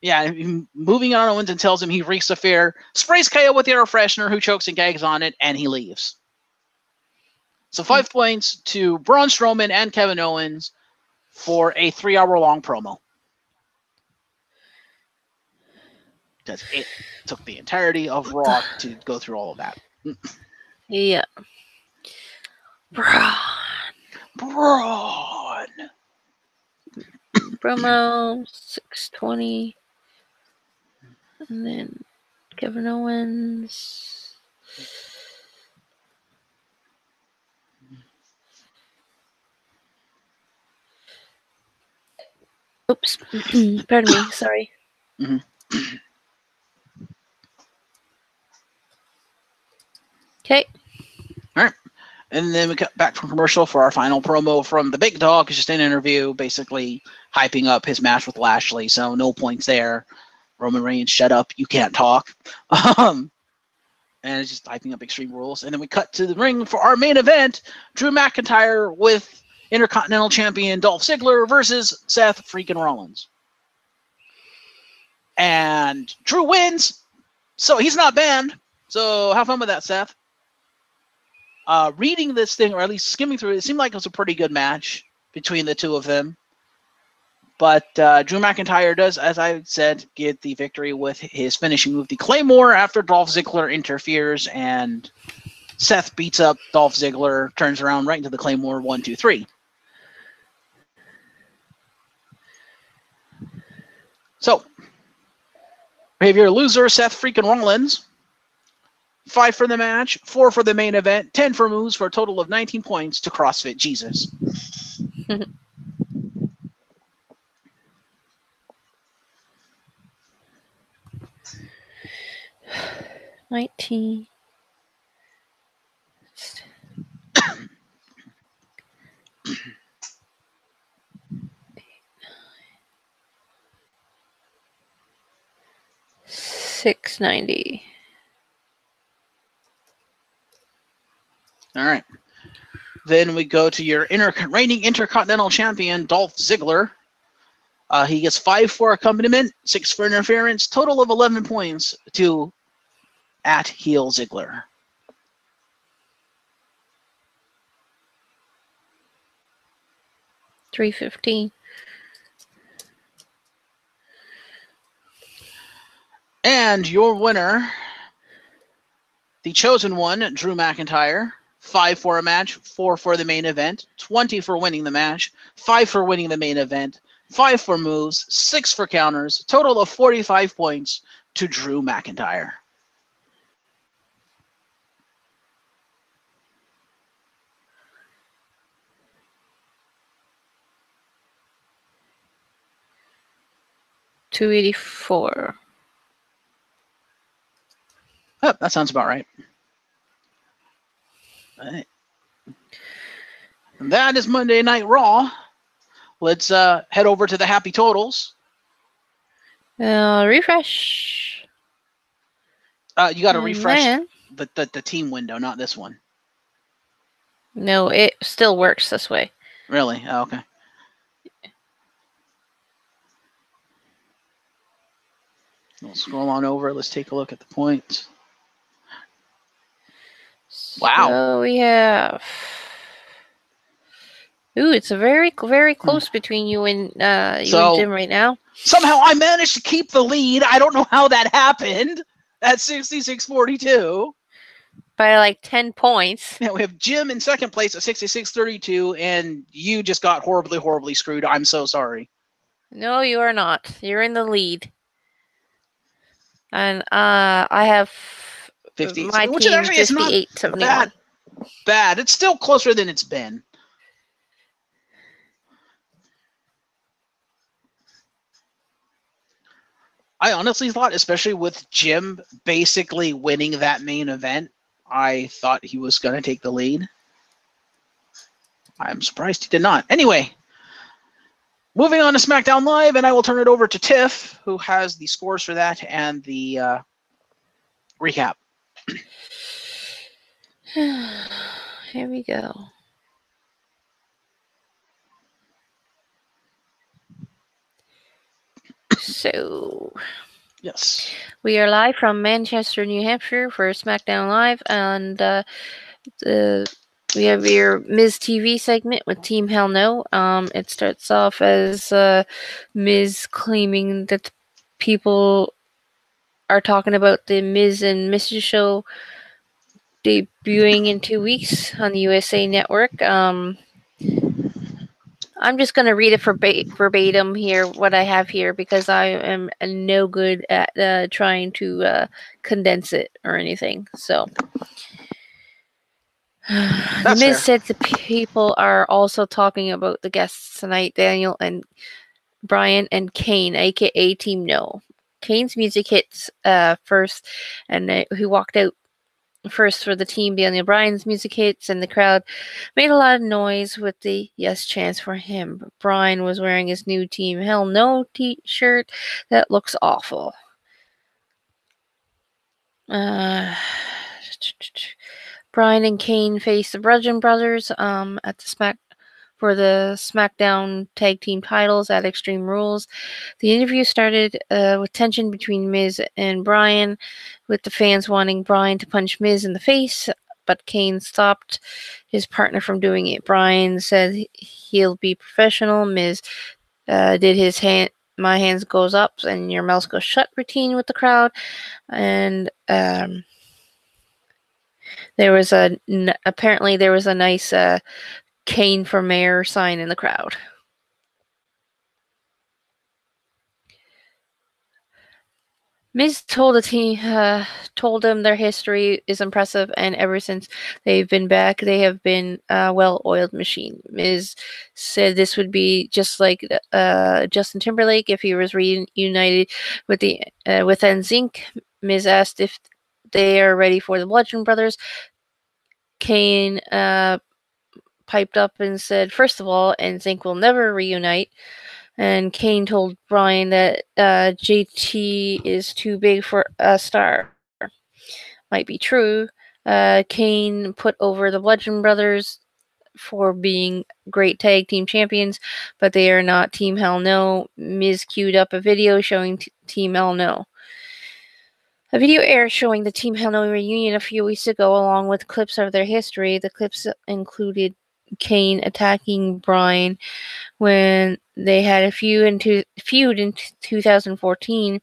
Yeah, moving on Owens and tells him he reeks of fear, sprays KO with the air freshener, who chokes and gags on it, and he leaves. So 5 points to Braun Strowman and Kevin Owens for a 3-hour-long promo. Because it took the entirety of Raw to go through all of that. Yeah. Braun. Promo 6:20. And then Kevin Owens. Oops. Pardon me. Sorry. Okay. All right. And then we got back from commercial for our final promo from the Big Dog. It's just an interview basically hyping up his match with Lashley, so no points there. Roman Reigns, shut up, you can't talk. And it's just hyping up Extreme Rules. And then we cut to the ring for our main event, Drew McIntyre with Intercontinental Champion Dolph Ziggler versus Seth freaking Rollins. And Drew wins, so he's not banned. So have fun with that, Seth. Reading this thing, or at least skimming through it, seemed like it was a pretty good match between the two of them. But Drew McIntyre does, as I said, get the victory with his finishing move, the Claymore, after Dolph Ziggler interferes, and Seth beats up Dolph Ziggler, turns around right into the Claymore, 1, 2, 3. So, we have your loser, Seth freaking Rollins. 5 for the match, 4 for the main event, 10 for moves, for a total of 19 points to CrossFit Jesus. 19. $690. All right. Then we go to your reigning Intercontinental Champion, Dolph Ziggler. He gets 5 for accompaniment, 6 for interference, total of 11 points to @heel Ziggler. $315. And your winner, the chosen one, Drew McIntyre. 5 for a match, 4 for the main event, 20 for winning the match, 5 for winning the main event, 5 for moves, 6 for counters, total of 45 points to Drew McIntyre. $284. Oh, that sounds about right. All right. And that is Monday Night Raw. Let's head over to the happy totals. Refresh. You got to refresh Man. the team window, not this one. No, it still works this way. Really? Oh, okay. We'll scroll on over. Let's take a look at the points. Wow. So we have... Ooh, it's a very, very close between you and Jim right now. Somehow I managed to keep the lead. I don't know how that happened at 66-42. By like 10 points. Yeah, we have Jim in second place at 66-32, and you just got horribly, horribly screwed. I'm so sorry. No, you are not. You're in the lead. And I have 50, my which team actually is not 58-71. Bad. It's still closer than it's been. I honestly thought, especially with Jim basically winning that main event, I thought he was going to take the lead. I'm surprised he did not. Anyway, moving on to SmackDown Live, and I will turn it over to Tiff, who has the scores for that and the recap. Here we go. So, yes, we are live from Manchester, New Hampshire for SmackDown Live, and we have your Miz TV segment with Team Hell No. It starts off as Miz claiming that people are talking about the Miz and Mrs. show debuting in 2 weeks on the USA Network. I'm just going to read it verbatim here, what I have here, because I am no good at trying to condense it or anything. So, The Miz said the people are also talking about the guests tonight, Daniel and Brian and Kane, aka Team No. Kane's music hits first, and he walked out first for the team. Daniel Bryan's music hits, and the crowd made a lot of noise with the yes chants for him. Bryan was wearing his new Team Hell No t-shirt that looks awful. Bryan and Kane faced the Bludgeon Brothers at the SmackDown Tag Team titles at Extreme Rules. The interview started with tension between Miz and Bryan, with the fans wanting Bryan to punch Miz in the face, but Kane stopped his partner from doing it. Bryan said he'll be professional. Miz did his my hands goes up and your mouth goes shut routine with the crowd, and apparently there was a nice Kane for mayor sign in the crowd. Miz told the team, told them their history is impressive, and ever since they've been back, they have been a well-oiled machine. Miz said this would be just like Justin Timberlake if he was reunited with NSYNC. Miz asked if they are ready for the Bludgeon Brothers. Kane piped up and said, first of all, NSYNC will never reunite. And Kane told Bryan that JT is too big for a star. Might be true. Kane put over the Bludgeon Brothers for being great tag team champions, but they are not Team Hell No. Miz queued up a video showing Team Hell No. A video aired showing the Team Hell No reunion a few weeks ago, along with clips of their history. The clips included Kane attacking Bryan when they had a feud in 2014,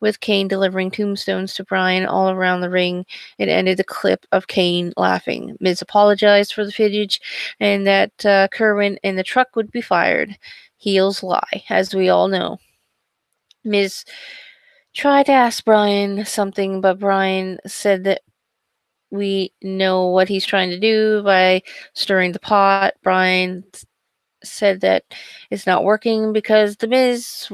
with Kane delivering tombstones to Bryan all around the ring. It ended the clip of Kane laughing. Miz apologized for the footage and that Kerwin and the truck would be fired. Heels lie, as we all know. Miz tried to ask Bryan something, but Bryan said that we know what he's trying to do by stirring the pot. Bryan said that it's not working because he's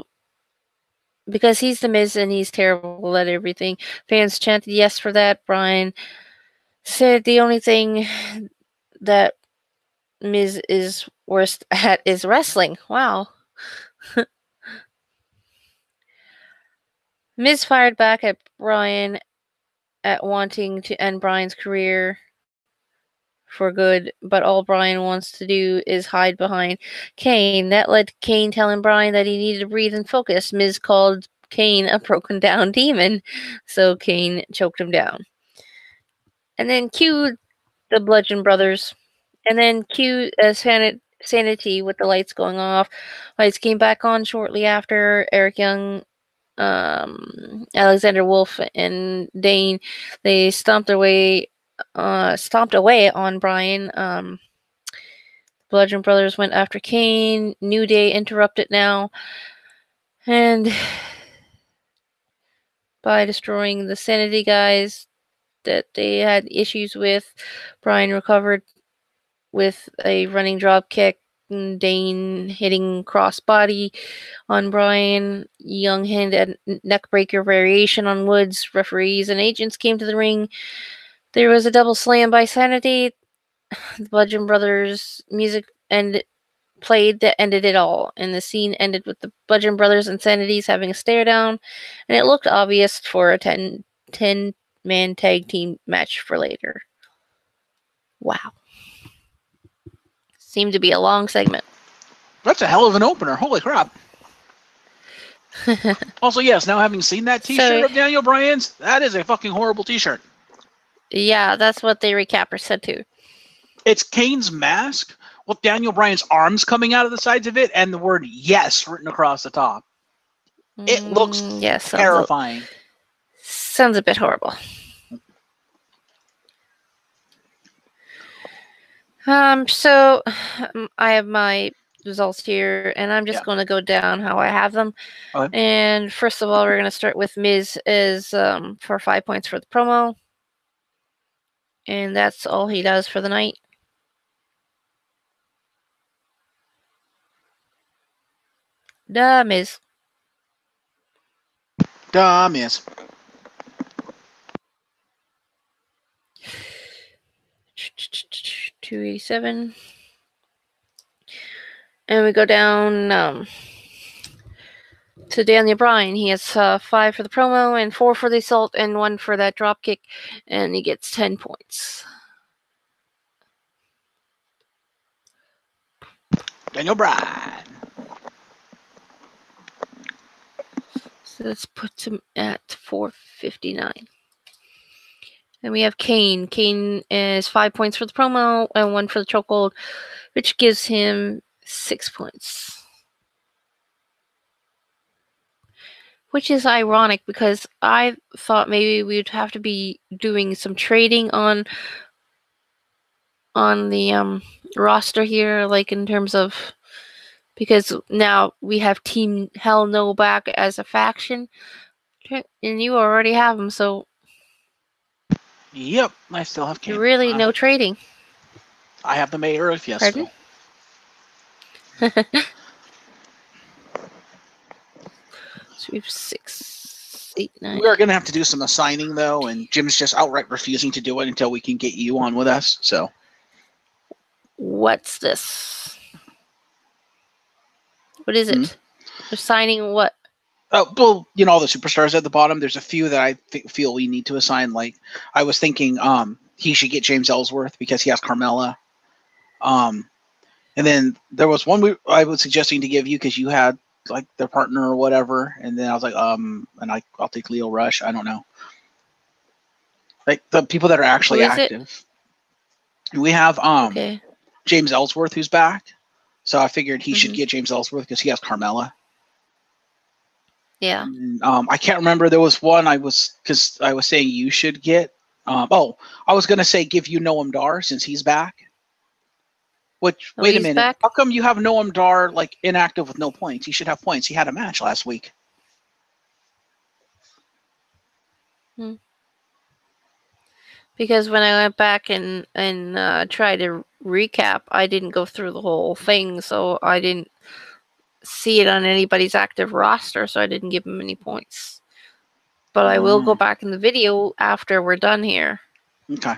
the Miz and he's terrible at everything. Fans chanted yes for that. Bryan said the only thing that Miz is worst at is wrestling. Wow. Miz fired back at Bryan at wanting to end Bryan's career for good, but all Bryan wants to do is hide behind Kane. That led to Kane telling Bryan that he needed to breathe and focus. Miz called Kane a broken down demon, so Kane choked him down. And then cue the Bludgeon Brothers, and then cue Sanity with the lights going off. Lights came back on shortly after. Eric Young, Alexander Wolf, and Dane, they stomped away on Bryan. Bludgeon Brothers went after Kane. New Day interrupted now, and by destroying the Sanity guys that they had issues with, Bryan recovered with a running drop kick. Dane hitting crossbody on Bryan. Young handed neckbreaker variation on Woods. Referees and agents came to the ring. There was a double slam by Sanity. The Bludgeon Brothers music played that ended it all, and the scene ended with the Bludgeon Brothers and Sanities having a stare down, and it looked obvious for a 10-man tag team match for later. Wow. Seemed to be a long segment. That's a hell of an opener. Holy crap. Also, yes, now having seen that T-shirt of Daniel Bryan's, that is a fucking horrible T-shirt. Yeah, that's what the recapper said too. It's Kane's mask with Daniel Bryan's arms coming out of the sides of it and the word "yes" written across the top. It looks terrifying. Sounds a bit horrible. So I have my results here, and I'm just going to go down how I have them. Okay. And first of all, we're going to start with Miz is for 5 points for the promo. And that's all he does for the night. Duh, Miz. 287. And we go down to Daniel Bryan. He has 5 for the promo and 4 for the assault and 1 for that drop kick. And he gets 10 points. Daniel Bryan. So this puts him at 459. And we have Kane. Kane is 5 points for the promo and 1 for the chokehold, which gives him 6 points. Which is ironic because I thought maybe we'd have to be doing some trading on the roster here, like in terms of, because now we have Team Hell No back as a faction, and you already have them, so yep, I still have Kane. Really, no trading. I have the Mayor of Fiasco. So we have 6, 8, 9. We're going to have to do some assigning, though, and Jim's just outright refusing to do it until we can get you on with us, so. What's this? What is it? Assigning what? Oh, well, you know, all the superstars at the bottom, there's a few that I feel we need to assign. Like, I was thinking he should get James Ellsworth because he has Carmella. And then there was one I was suggesting to give you because you had like their partner or whatever, and then I was like, and I'll take Leo Rush. I don't know, like the people that are actually active. We have James Ellsworth who's back, so I figured he should get James Ellsworth because he has Carmella. Yeah. And, I can't remember. There was one I was saying you should get. I was gonna say give you Noam Dar since he's back. Which, wait a minute. Back? How come you have Noam Dar like inactive with no points? He should have points. He had a match last week. Because when I went back and tried to recap, I didn't go through the whole thing, so I didn't see it on anybody's active roster, so I didn't give him any points. But I will go back in the video after we're done here. Okay.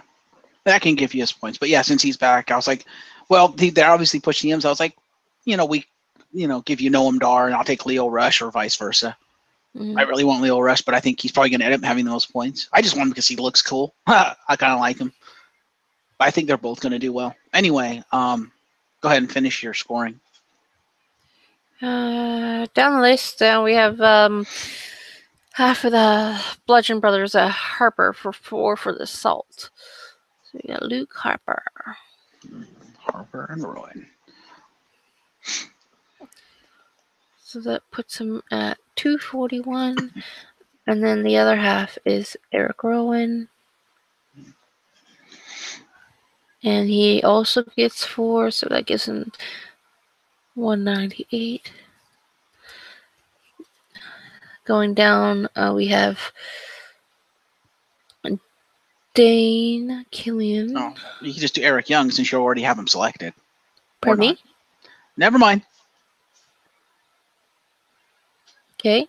That can give you his points. But yeah, since he's back, I was like, well, they're obviously pushing him, so I was like, give you Noam Dar, and I'll take Leo Rush or vice versa. I really want Leo Rush, but I think he's probably going to end up having the most points. I just want him because he looks cool. I kind of like him. But I think they're both going to do well. Anyway, go ahead and finish your scoring. Down the list, we have half of the Bludgeon Brothers, Harper for 4 for the Salt. So we got Luke Harper. Harper and Rowan. So that puts him at 241. And then the other half is Eric Rowan. And he also gets 4, so that gives him 198. Going down, we have Dane Killian. Oh, you can just do Eric Young since you already have him selected. Pardon me? Never mind. Okay.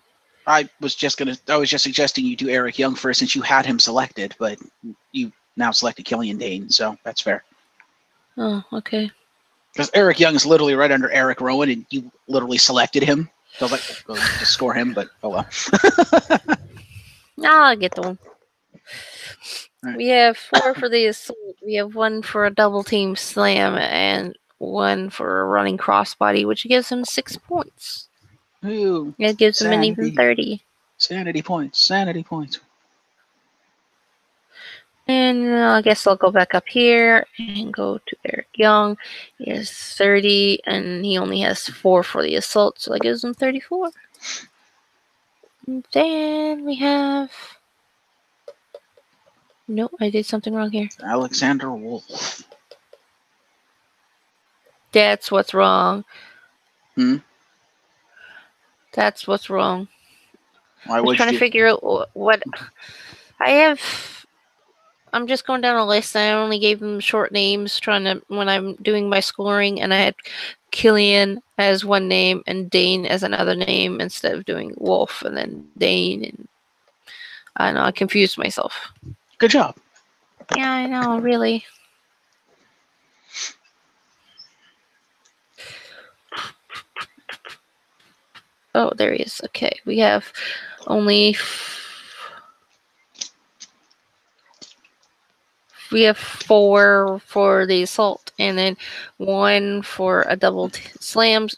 I was just suggesting you do Eric Young first since you had him selected, but you now selected Killian Dane, so that's fair. Oh, okay. Because Eric Young is literally right under Eric Rowan, and you literally selected him. So I was like, go to score him, but oh well. I'll get the one. Right. We have 4 for the assault. We have 1 for a double team slam and 1 for a running crossbody, which gives him 6 points. Ooh, It gives him an even 30. Sanity points. Sanity points. And I guess I'll go back up here and go to Eric Young. He has 30, and he only has 4 for the assault, so that gives him 34. And then we have... No, I did something wrong here. Alexander Wolf. That's what's wrong. That's what's wrong. I was trying to figure out what... I'm just going down a list, and I only gave them short names when I'm doing my scoring, and I had Killian as one name and Dane as another name instead of doing Wolf and then Dane. And I don't know, I confused myself. Good job. Yeah, I know, really. Oh, there he is. Okay, we have only... We have 4 for the assault, and then 1 for a double slam,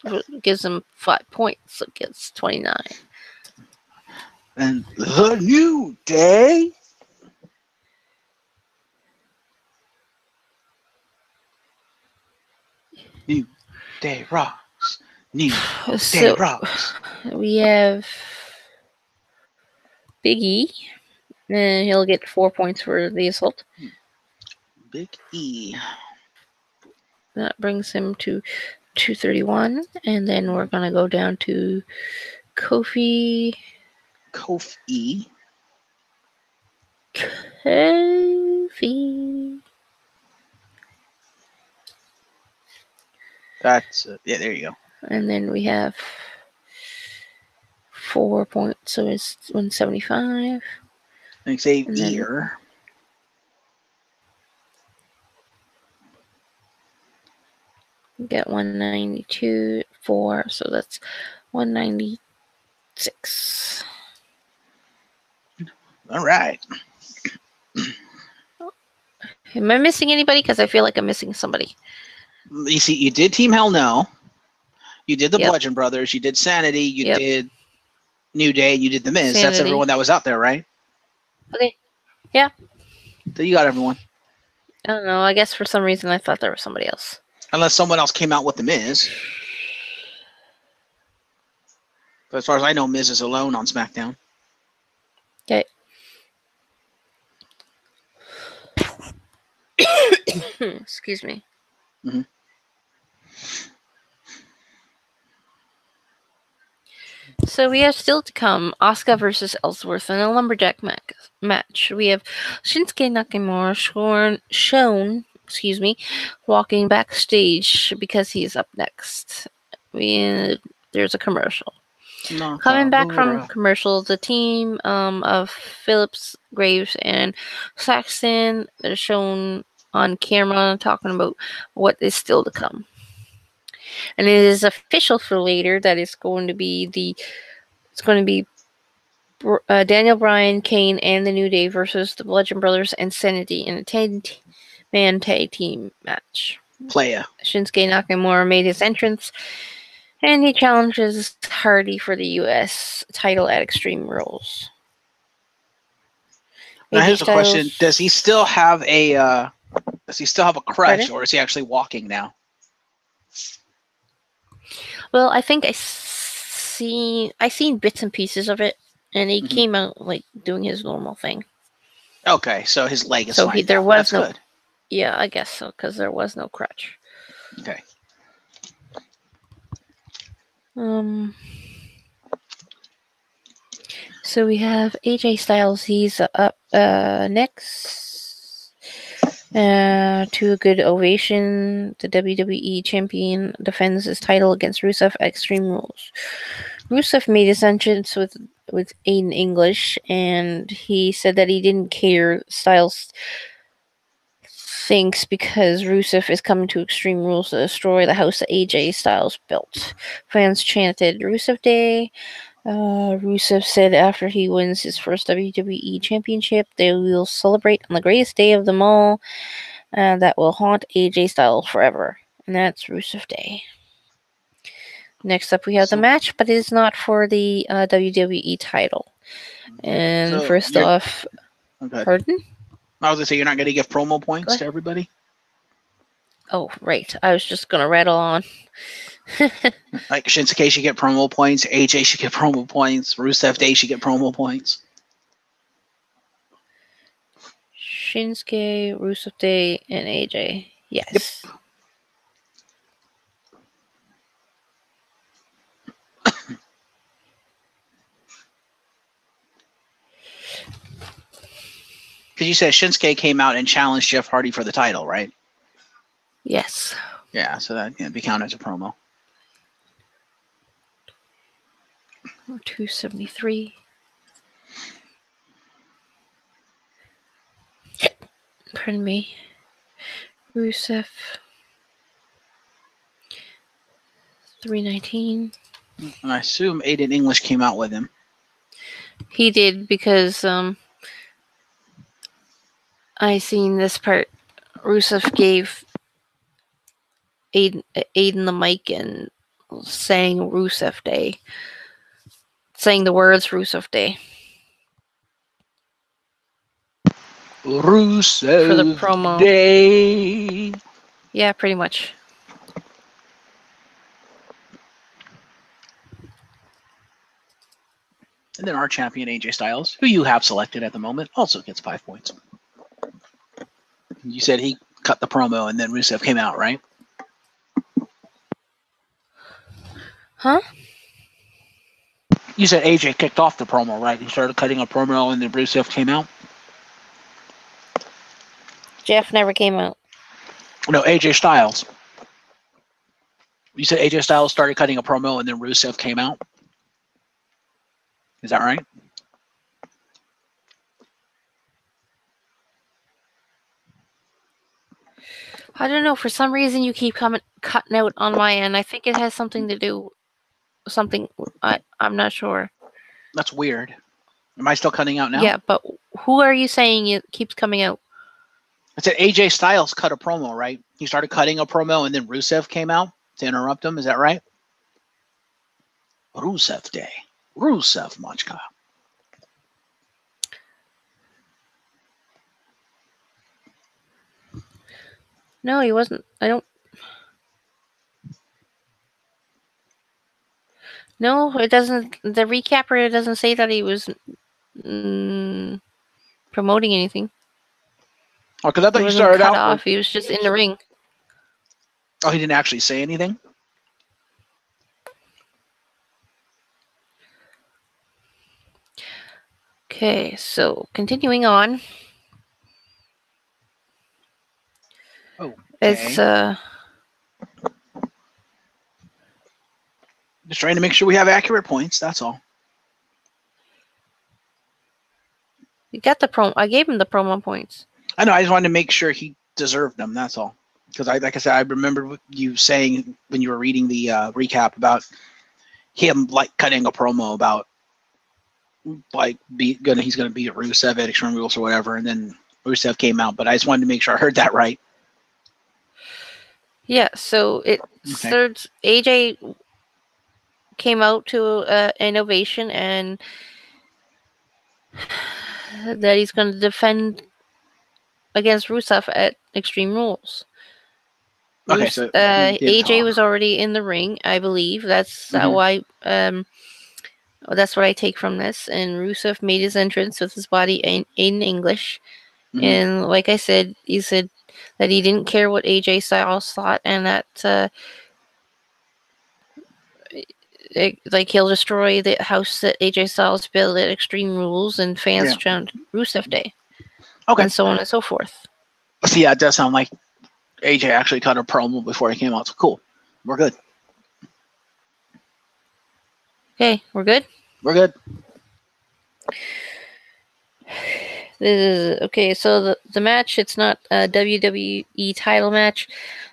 gives him 5 points, so it gets 29. And the New Day. New Day rocks. New Day rocks. We have Big E, and he'll get 4 points for the assault. Big E. That brings him to 231, and then we're going to go down to Kofi. Kofi. That's it. Yeah, there you go. And then we have 4 points, so it's 175. Xavier. Get 192, 4, so that's 196. All right. Am I missing anybody? Because I feel like I'm missing somebody. You see, you did Team Hell No. You did the Bludgeon Brothers. You did Sanity. You did New Day. You did The Miz. Sanity. That's everyone that was out there, right? Okay. Yeah. So you got everyone. I don't know. I guess for some reason I thought there was somebody else. Unless someone else came out with The Miz. But as far as I know, Miz is alone on SmackDown. Okay. Excuse me. Mm-hmm. So we have still to come Asuka versus Ellsworth in a lumberjack match. We have Shinsuke Nakamura shown, walking backstage because he's up next. There's a commercial. Coming back from commercial, the team of Phillips, Graves, and Saxton are shown on camera talking about what is still to come. And it is official for later that it's going to be Daniel Bryan, Kane, and the New Day versus the Bludgeon Brothers and Sanity in a 10-man tag team match. Shinsuke Nakamura made his entrance, and he challenges Hardy for the U.S. title at Extreme Rules. Now here's a question: does he still have a crutch, or is he actually walking now? Well, I think I seen bits and pieces of it, and he came out like doing his normal thing. Okay, so his leg is fine. That's good. Yeah, I guess so, because there was no crutch. Okay. So we have AJ Styles. He's up next. To a good ovation, the WWE champion defends his title against Rusev at Extreme Rules. Rusev made his entrance with Aiden English, and he said that he didn't care. Styles thinks because Rusev is coming to Extreme Rules to destroy the house that AJ Styles built. Fans chanted Rusev Day. Rusev said after he wins his first WWE Championship, they will celebrate on the greatest day of them all, that will haunt AJ Styles forever, and that's Rusev Day. Next up, we have the match, but it is not for the WWE title. And so first off, pardon? I was going to say, you're not going to give promo points to everybody? Oh, right. I was just going to rattle on. Like Shinsuke should get promo points, AJ should get promo points, Rusev Day should get promo points. Shinsuke, Rusev Day, and AJ. Yes. Yep. Because you said Shinsuke came out and challenged Jeff Hardy for the title, right? Yes. Yeah, so that can be counted as a promo. 273. Pardon me. Rusev. 319. And I assume Aiden English came out with him. He did because I seen this part. Rusev gave Aiden the mic and sang Rusev Day. Saying the words Rusev Day. Rusev for the promo. Day. Yeah, pretty much. And then our champion, AJ Styles, who you have selected at the moment, also gets 5 points. You said he cut the promo and then Rusev came out, right? Huh? You said AJ kicked off the promo, right? He started cutting a promo and then Rusev came out? Geoff never came out. No, AJ Styles. You said AJ Styles started cutting a promo and then Rusev came out? Is that right? I don't know. For some reason, you keep cutting out on my end. I think it has something to do something. I'm not sure. That's weird. Am I still cutting out now? Yeah, but who are you saying it keeps coming out? I said AJ Styles cut a promo, right? He started cutting a promo and then Rusev came out to interrupt him. Is that right? Rusev Day. Rusev Machka. No, he wasn't. I don't. No, it doesn't. The recapper doesn't say that he was promoting anything. Oh, because I thought you started cut out. Off. He was just in the ring. Oh, he didn't actually say anything? Okay, so continuing on. Oh, it's just trying to make sure we have accurate points. That's all. You got the promo. I gave him the promo points. I know. I just wanted to make sure he deserved them. That's all. Because like I said, I remember you saying when you were reading the recap about him like cutting a promo about like he's gonna beat Rusev at Extreme Rules or whatever, and then Rusev came out. But I just wanted to make sure I heard that right. Yeah. So it starts. AJ came out to an ovation and that he's going to defend against Rusev at Extreme Rules. Okay, so AJ was already in the ring, I believe. That's how that's what I take from this. And Rusev made his entrance with his body in English. And like I said, he said that he didn't care what AJ Styles thought, and that he'll destroy the house that AJ Styles built at Extreme Rules, and fans chant Rusev Day. Okay. And so on and so forth. So yeah, it does sound like AJ actually cut a promo before he came out. So cool. We're good. Okay, we're good? We're good. Okay, so the match, it's not a WWE title match.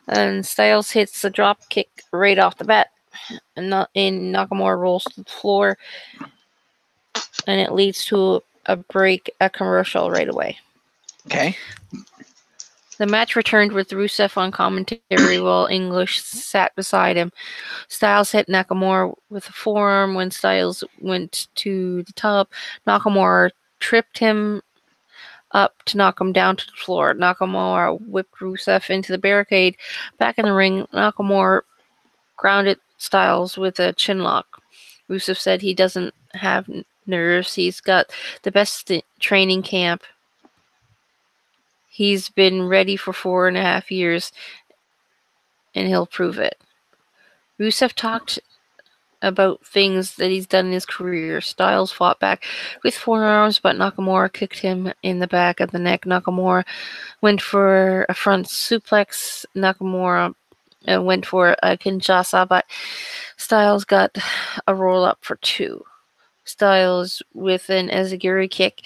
And Styles hits the drop kick right off the bat. And Nakamura rolls to the floor. And it leads to a commercial right away. Okay. The match returned with Rusev on commentary while English sat beside him. Styles hit Nakamura with a forearm when Styles went to the top. Nakamura tripped him up to knock him down to the floor. Nakamura whipped Rusev into the barricade. Back in the ring, Nakamura grounded Styles with a chinlock. Rusev said he doesn't have nerves. He's got the best training camp. He's been ready for 4.5 years, and he'll prove it. Rusev talked about things that he's done in his career. Styles fought back with forearms, but Nakamura kicked him in the back of the neck. Nakamura went for a front suplex. Nakamura went for a Kinshasa, but Styles got a roll-up for 2. Styles with an Enziguri kick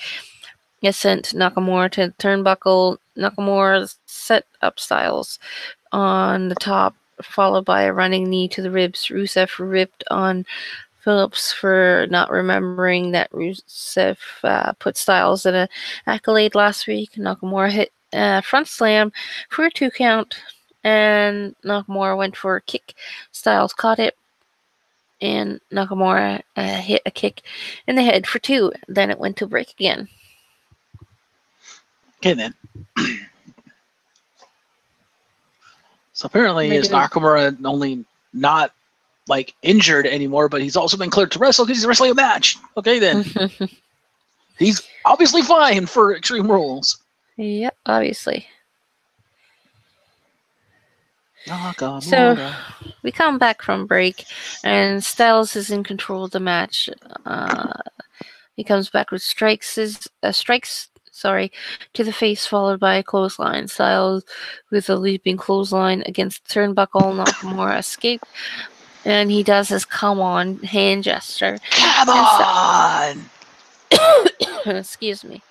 sent Nakamura to the turnbuckle. Nakamura set up Styles on the top, followed by a running knee to the ribs. Rusev ripped on Phillips for not remembering that Rusev put Styles in an accolade last week. Nakamura hit a front slam for a 2 count, and Nakamura went for a kick. Styles caught it, and Nakamura hit a kick in the head for 2. Then it went to break again. Okay, then. So apparently, is Nakamura only not like injured anymore, but he's also been cleared to wrestle because he's wrestling a match. Okay, then. He's obviously fine for Extreme Rules. Yep, obviously. Nakamura. So we come back from break, and Styles is in control of the match. He comes back with strikes to the face, followed by a clothesline. Styles with a leaping clothesline against the turnbuckle. Nakamura escaped, and he does his "come on" hand gesture. Come on! Excuse me.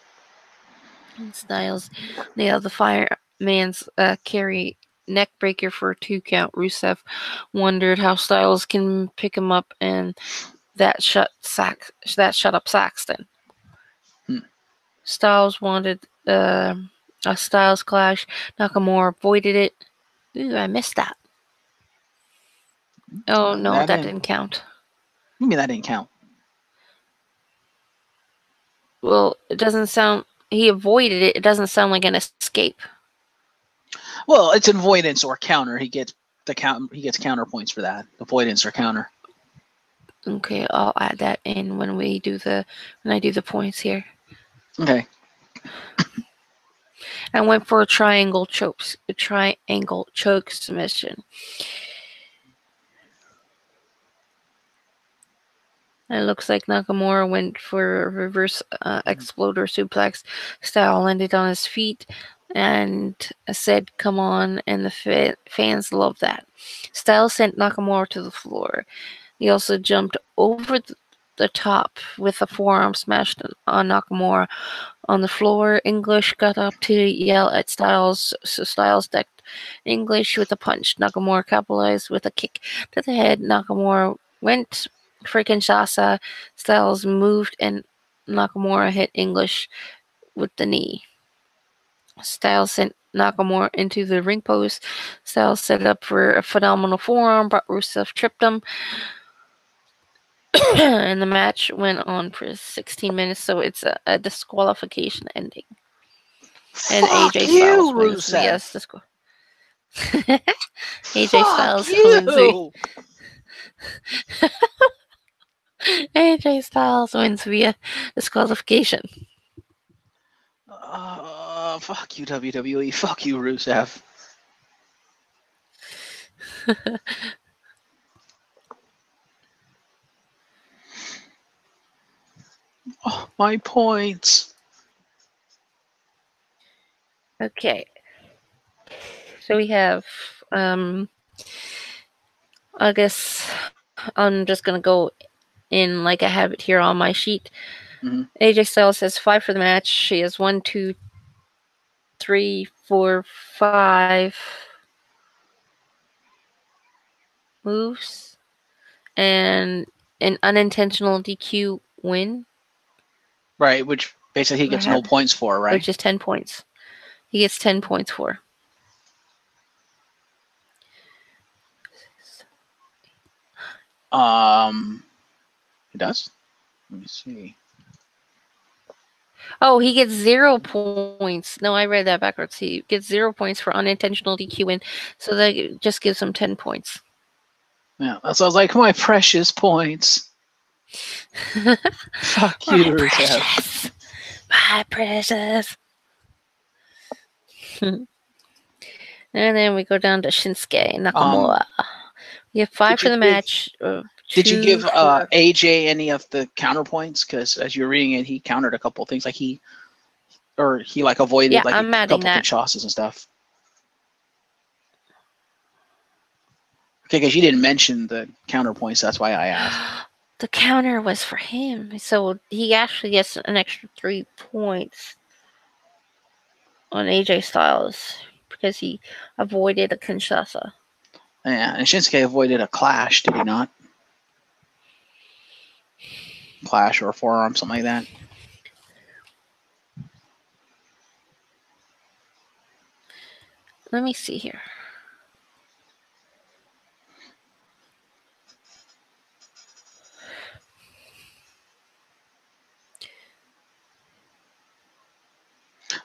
And Styles nailed the fireman's carry neck breaker for a 2 count. Rusev wondered how Styles can pick him up, and that shut up Saxton. Styles wanted a Styles clash. Nakamura avoided it. Ooh, I missed that. Oh, no, that didn't count. You mean that didn't count? Well, it doesn't sound... He avoided it. It doesn't sound like an escape. Well, it's avoidance or counter. He gets counter points for that. Avoidance or counter. Okay, I'll add that in when I do the points here. Okay. I went for a triangle choke submission. It looks like Nakamura went for a reverse exploder suplex. Styles landed on his feet and said, "Come on," and the fans loved that. Styles sent Nakamura to the floor. He also jumped over the top with a forearm smashed on Nakamura on the floor. English got up to yell at Styles, so Styles decked English with a punch. Nakamura capitalized with a kick to the head. Nakamura went for Kinshasa. Styles moved, and Nakamura hit English with the knee. Styles sent Nakamura into the ring post. Styles set up for a phenomenal forearm, but Rusev tripped him. And the match went on for 16 minutes, so it's a disqualification ending. And Fuck AJ you, Styles wins. Rusev. Yes, AJ Styles wins. AJ Styles wins via disqualification. Fuck you, WWE. Fuck you, Rusev. Oh, my points. Okay. So we have, I guess I'm just going to go in like I have it here on my sheet. Mm-hmm. AJ Styles has 5 for the match. She has 1, 2, 3, 4, 5 moves and an unintentional DQ win. Right, which basically he gets no points for, right? Which is 10 points. He gets 10 points for. It does. Let me see. Oh, he gets 0 points. No, I read that backwards. He gets 0 points for unintentional DQ win, so that just gives him 10 points. Yeah, so I was like, my precious points. Fuck you, Rusev. My precious. And then we go down to Shinsuke Nakamura. We have 5 for the match. Did you give AJ any of the counterpoints? Because as you're reading it, he countered a couple things, like he like avoided like a couple Kinshasas and stuff. Okay, because you didn't mention the counterpoints, that's why I asked. The counter was for him, so he actually gets an extra 3 points on AJ Styles because he avoided a Kinshasa. Yeah, and Shinsuke avoided a clash, did he not? Clash or a forearm, something like that. Let me see here.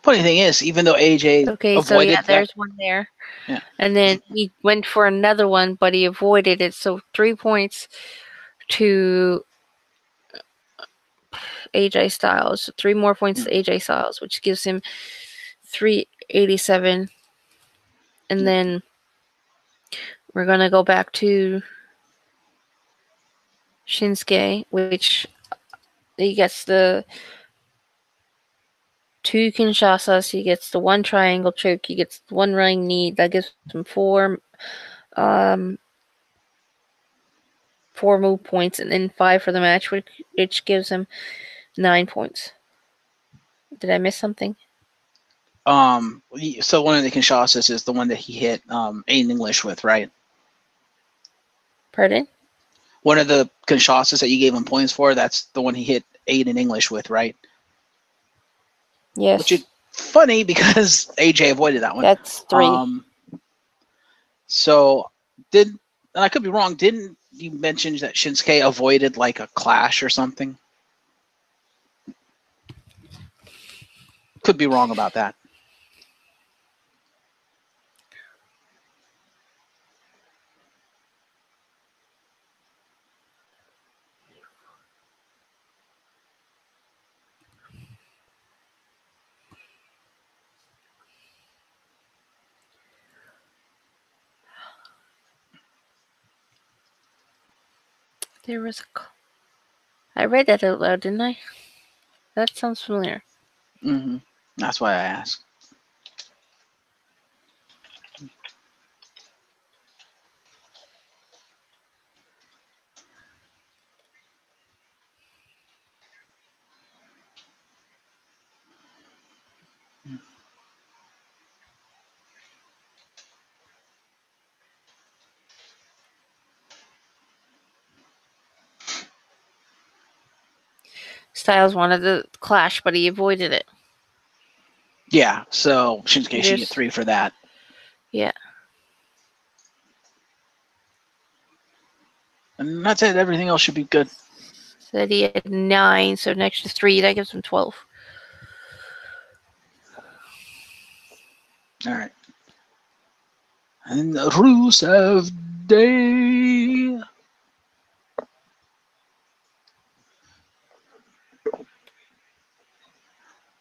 Funny thing is, even though AJ avoided that, there's one there. Yeah. And then he went for another one, but he avoided it. So 3 points to AJ Styles. 3 more points to AJ Styles, which gives him 387. And then we're going to go back to Shinsuke, which he gets the 2 Kinshasas, he gets the 1 triangle choke, he gets the 1 running knee. That gives him 4 move points, and then 5 for the match, which gives him 9 points. Did I miss something? So one of the Kinshasas is the one that he hit Aiden English with, right? Pardon? One of the Kinshasas that you gave him points for, that's the one he hit Aiden English with, right? Yes. Which is funny because AJ avoided that one. That's 3. So and I could be wrong, didn't you mention that Shinsuke avoided like a clash or something? Could be wrong about that. There was I read that out loud, didn't I? That sounds familiar. Mm-hmm. That's why I asked. Styles wanted the clash, but he avoided it. Yeah, so Shinsuke should get 3 for that. Yeah. And that's it. Everything else should be good. Said he had 9, so an extra 3, that gives him 12. All right. And the Rusev Day.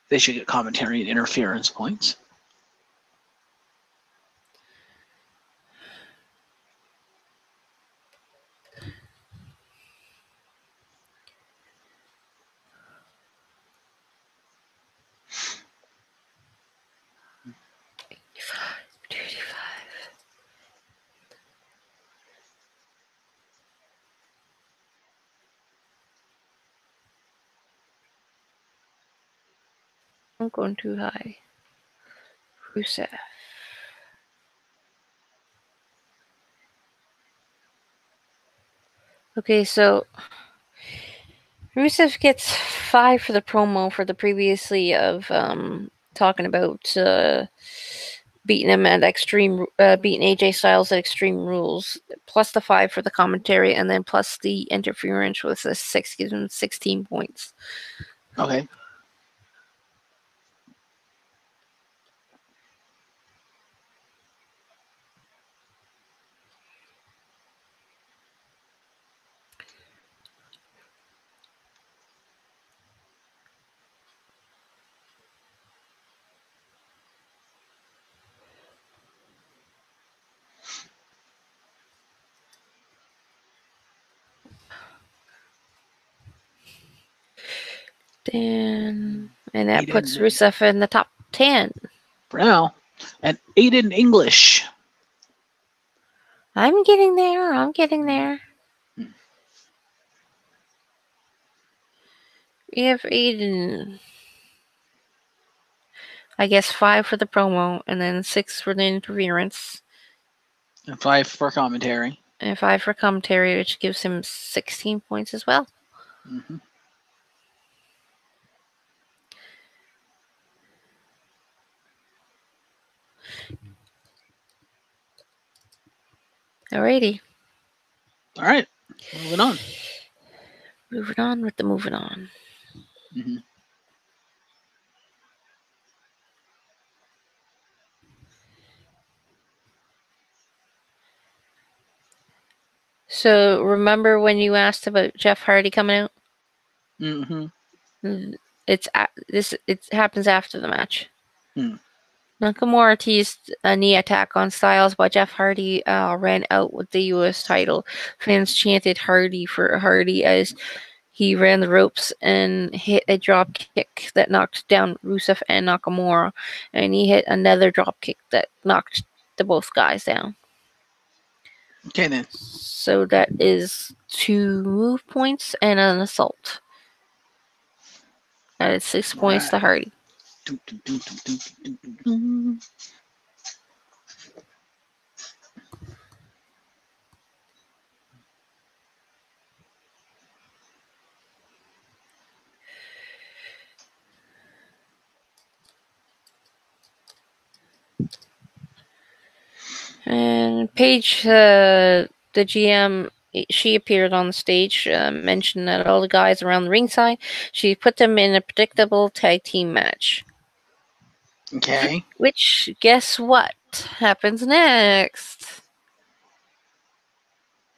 They should get commentary and interference points. I'm going too high. Rusev. Okay, so Rusev gets 5 for the promo for the previously of talking about beating him at beating AJ Styles at Extreme Rules, plus the 5 for the commentary, and then plus the interference with the 6 gives him 16 points. Okay. And that puts Rusev in the top 10. For now. And Aiden English. I'm getting there. We have Aiden. I guess 5 for the promo, and then 6 for the interference. And 5 for commentary. And 5 for commentary, which gives him 16 points as well. Mm-hmm. Alrighty. All right. Moving on. Moving on with the moving on. Mm-hmm. So remember when you asked about Jeff Hardy coming out? Mm-hmm. It happens after the match. Hmm. Nakamura teased a knee attack on Styles, but Jeff Hardy ran out with the U.S. title. Fans chanted Hardy for Hardy as he ran the ropes and hit a drop kick that knocked down Rusev and Nakamura, and he hit another drop kick that knocked the both guys down. Okay, then. So that is 2 move points and an assault. That is 6 points to Hardy. And Paige, the GM, she appeared on the stage, mentioned that all the guys around the ringside, she put them in a predictable tag team match. Okay. Which, guess what happens next?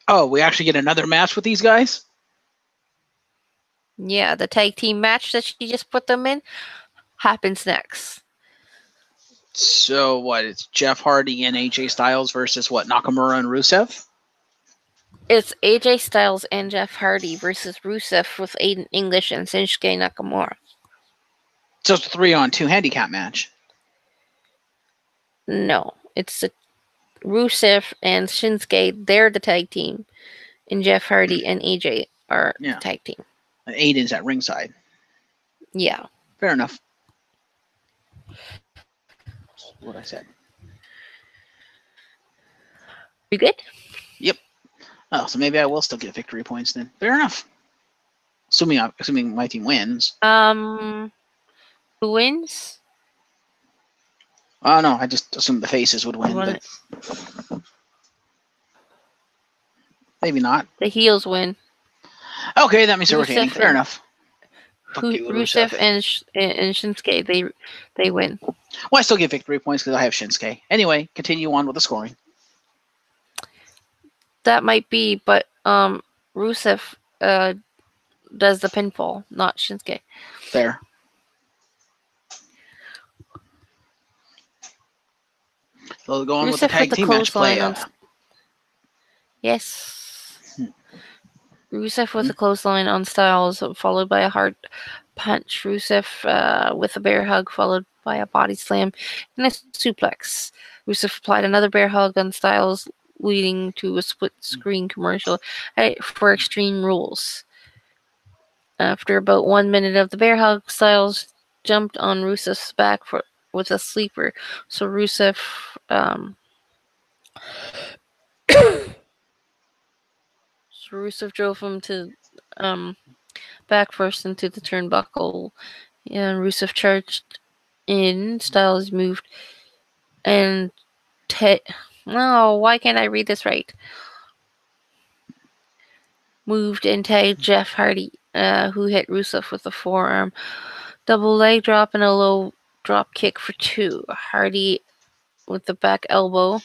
Oh, we actually get another match with these guys? Yeah, the tag team match that she just put them in happens next. So what? It's Jeff Hardy and AJ Styles versus what? Nakamura and Rusev? It's AJ Styles and Jeff Hardy versus Rusev with Aiden English and Shinsuke Nakamura. So it's a 3-on-2 handicap match. No, it's a Rusev and Shinsuke. They're the tag team, and Jeff Hardy and AJ are the tag team. And Aiden's at ringside. Yeah. Fair enough. That's what I said. You good? Yep. Oh, so maybe I will still get victory points then. Fair enough. Assuming my team wins. Who wins? Oh no, I just assumed the faces would win, but maybe not. The heels win. Okay, that means they're retaining. Fair enough. Rusev and Shinsuke, they win. Well, I still get victory points because I have Shinsuke. Anyway, continue on with the scoring. That might be, but Rusev does the pinfall, not Shinsuke. Fair. So going with the tag team match playoff. Yes. Rusev with a clothesline on Styles, followed by a hard punch. Rusev with a bear hug, followed by a body slam and a suplex. Rusev applied another bear hug on Styles, leading to a split-screen commercial for Extreme Rules. After about 1 minute of the bear hug, Styles jumped on Rusev's back with a sleeper. So Rusev drove him to back first into the turnbuckle, and Rusev charged in. Styles moved And why can't I read this right? Moved and tagged Jeff Hardy, who hit Rusev with a forearm double leg drop and a low drop kick for 2. Hardy with the back elbow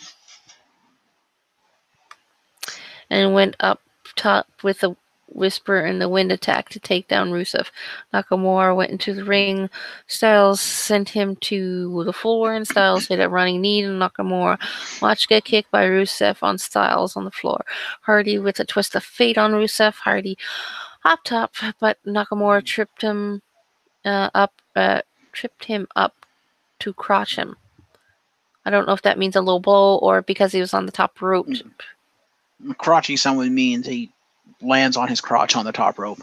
and went up top with a whisper and the wind attack to take down Rusev. Nakamura went into the ring. Styles sent him to the floor, and Styles hit a running knee to Nakamura. Watch get kicked by Rusev on Styles on the floor. Hardy with a twist of fate on Rusev. Hardy up top, but Nakamura tripped him up to crotch him. I don't know if that means a low blow or because he was on the top rope. Crotching someone means he lands on his crotch on the top rope.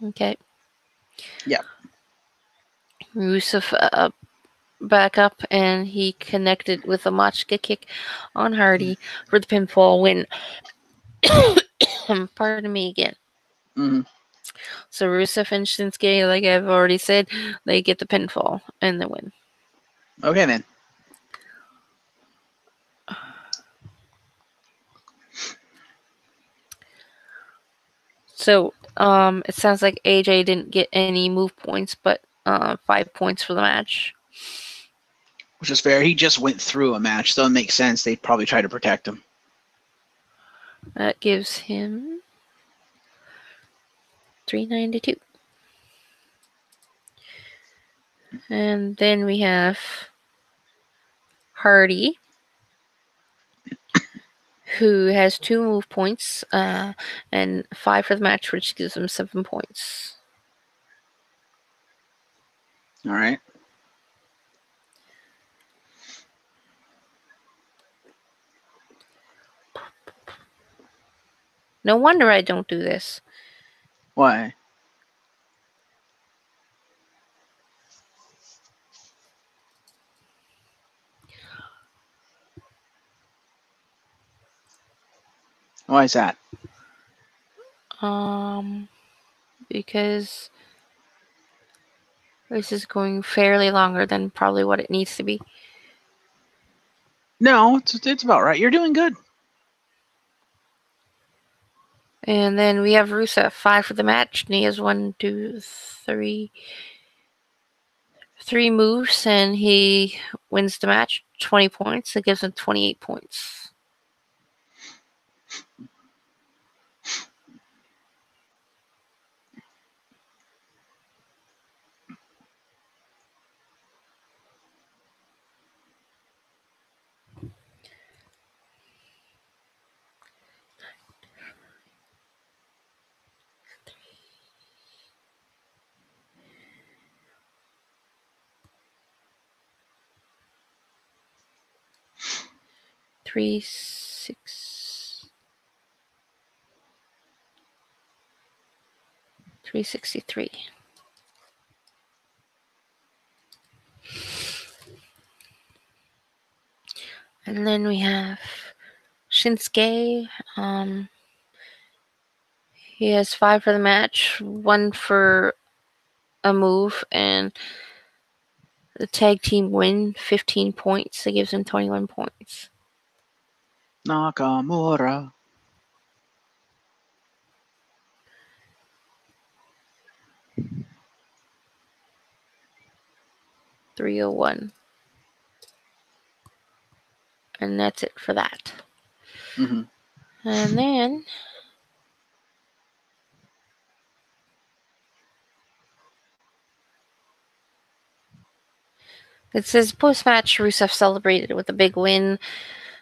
Okay. Yeah. Rusev back up, and he connected with a Machka kick on Hardy for the pinfall win. Pardon me again. Mm-hmm. So Rusev and Shinsuke, like I've already said, they get the pinfall and the win. Okay, then. So, it sounds like AJ didn't get any move points, but 5 points for the match. Which is fair. He just went through a match, so it makes sense. They'd probably try to protect him. That gives him 392. And then we have Hardy, who has 2 move points and 5 for the match, which gives him 7 points. All right. No wonder I don't do this. Why? Why is that? Because this is going fairly longer than probably what it needs to be. No, it's about right. You're doing good. And then we have Rusev, 5 for the match, and he has 3 moves, and he wins the match, 20 points. It gives him 28 points. $363. And then we have Shinsuke. He has 5 for the match, 1 for a move, and the tag team win, 15 points. That gives him 21 points. Nakamura. $301. And that's it for that. Mm-hmm. And then it says post-match, Rusev celebrated with a big win,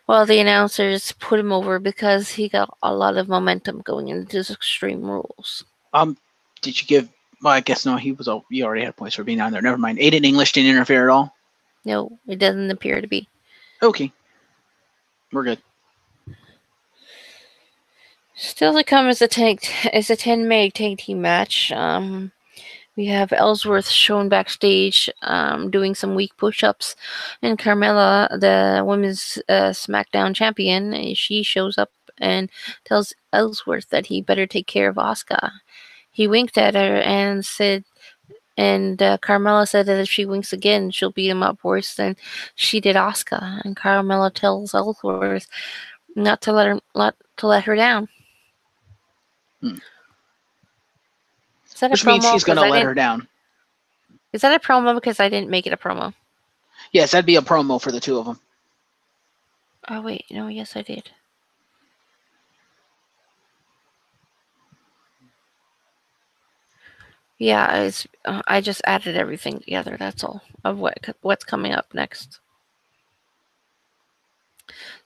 while the announcers put him over because he got a lot of momentum going into his Extreme Rules. Did you give? Well, I guess no. He already had points for being on there. Never mind. Aiden English didn't interfere at all. No, it doesn't appear to be. Okay, we're good. Still to come is a 10-man tag team match. We have Ellsworth shown backstage doing some weak push-ups, and Carmella, the women's SmackDown champion, she shows up and tells Ellsworth that he better take care of Asuka. He winked at her and said And Carmella said that if she winks again, she'll beat him up worse than she did Asuka. And Carmella tells Ellsworth not to let her down. Is that Which a promo? means he's going to let her down. Is that a promo because I didn't make it a promo? Yes, that'd be a promo for the two of them. Oh, wait. No, yes, I did. Yeah, I just added everything together, that's all, of what's coming up next.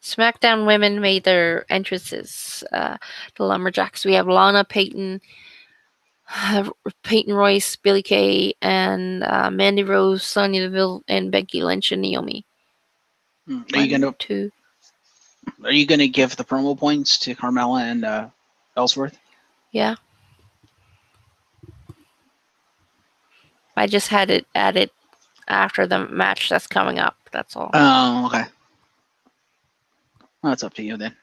SmackDown women made their entrances. The Lumberjacks. We have Lana, Peyton Royce, Billie Kay, and Mandy Rose, Sonya Deville, and Becky Lynch and Naomi. Are you gonna give the promo points to Carmella and Ellsworth? Yeah. I just had it added after the match that's coming up. That's all. Oh, okay. Well, that's up to you then.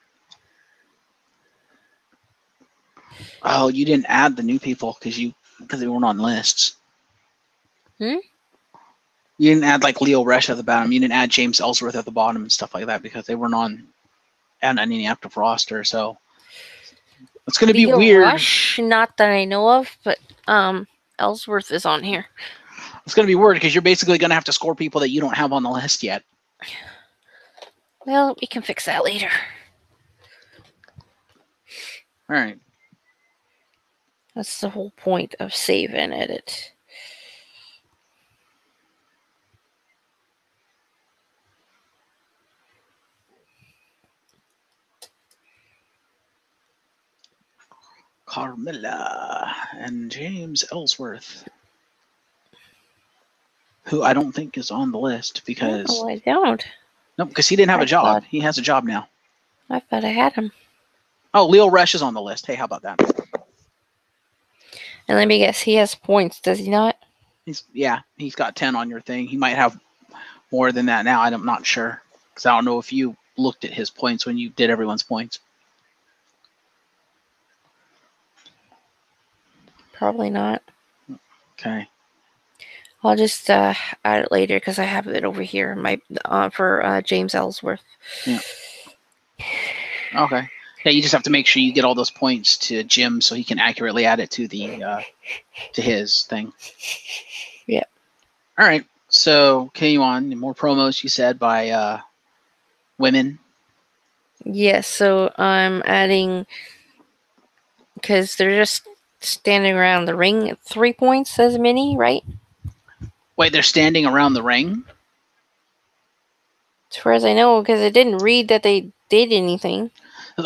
Oh, you didn't add the new people because they weren't on lists. Hmm? You didn't add like Leo Rush at the bottom. You didn't add James Ellsworth at the bottom and stuff like that because they weren't on any active roster. So it's going to be weird. Rush, not that I know of, but Ellsworth is on here. It's going to be weird because you're basically going to have to score people that you don't have on the list yet. Well, we can fix that later. All right. That's the whole point of save and edit. Carmella and James Ellsworth, who I don't think is on the list because... Oh, I don't. No, because he didn't have a job. He has a job now. I thought I had him. Oh, Leo Rush is on the list. Hey, how about that? And let me guess, he has points, does he not? He's got 10 on your thing. He might have more than that now. I'm not sure because I don't know if you looked at his points when you did everyone's points. Probably not. Okay. I'll just add it later because I have it over here. For James Ellsworth. Yeah. Okay. Yeah, you just have to make sure you get all those points to Jim so he can accurately add it to to his thing. Yeah. All right. So continue on. More promos you said by women. Yes. So I'm adding because they're just standing around the ring at 3 points as many, right? Wait, they're standing around the ring? As far as I know, because it didn't read that they did anything.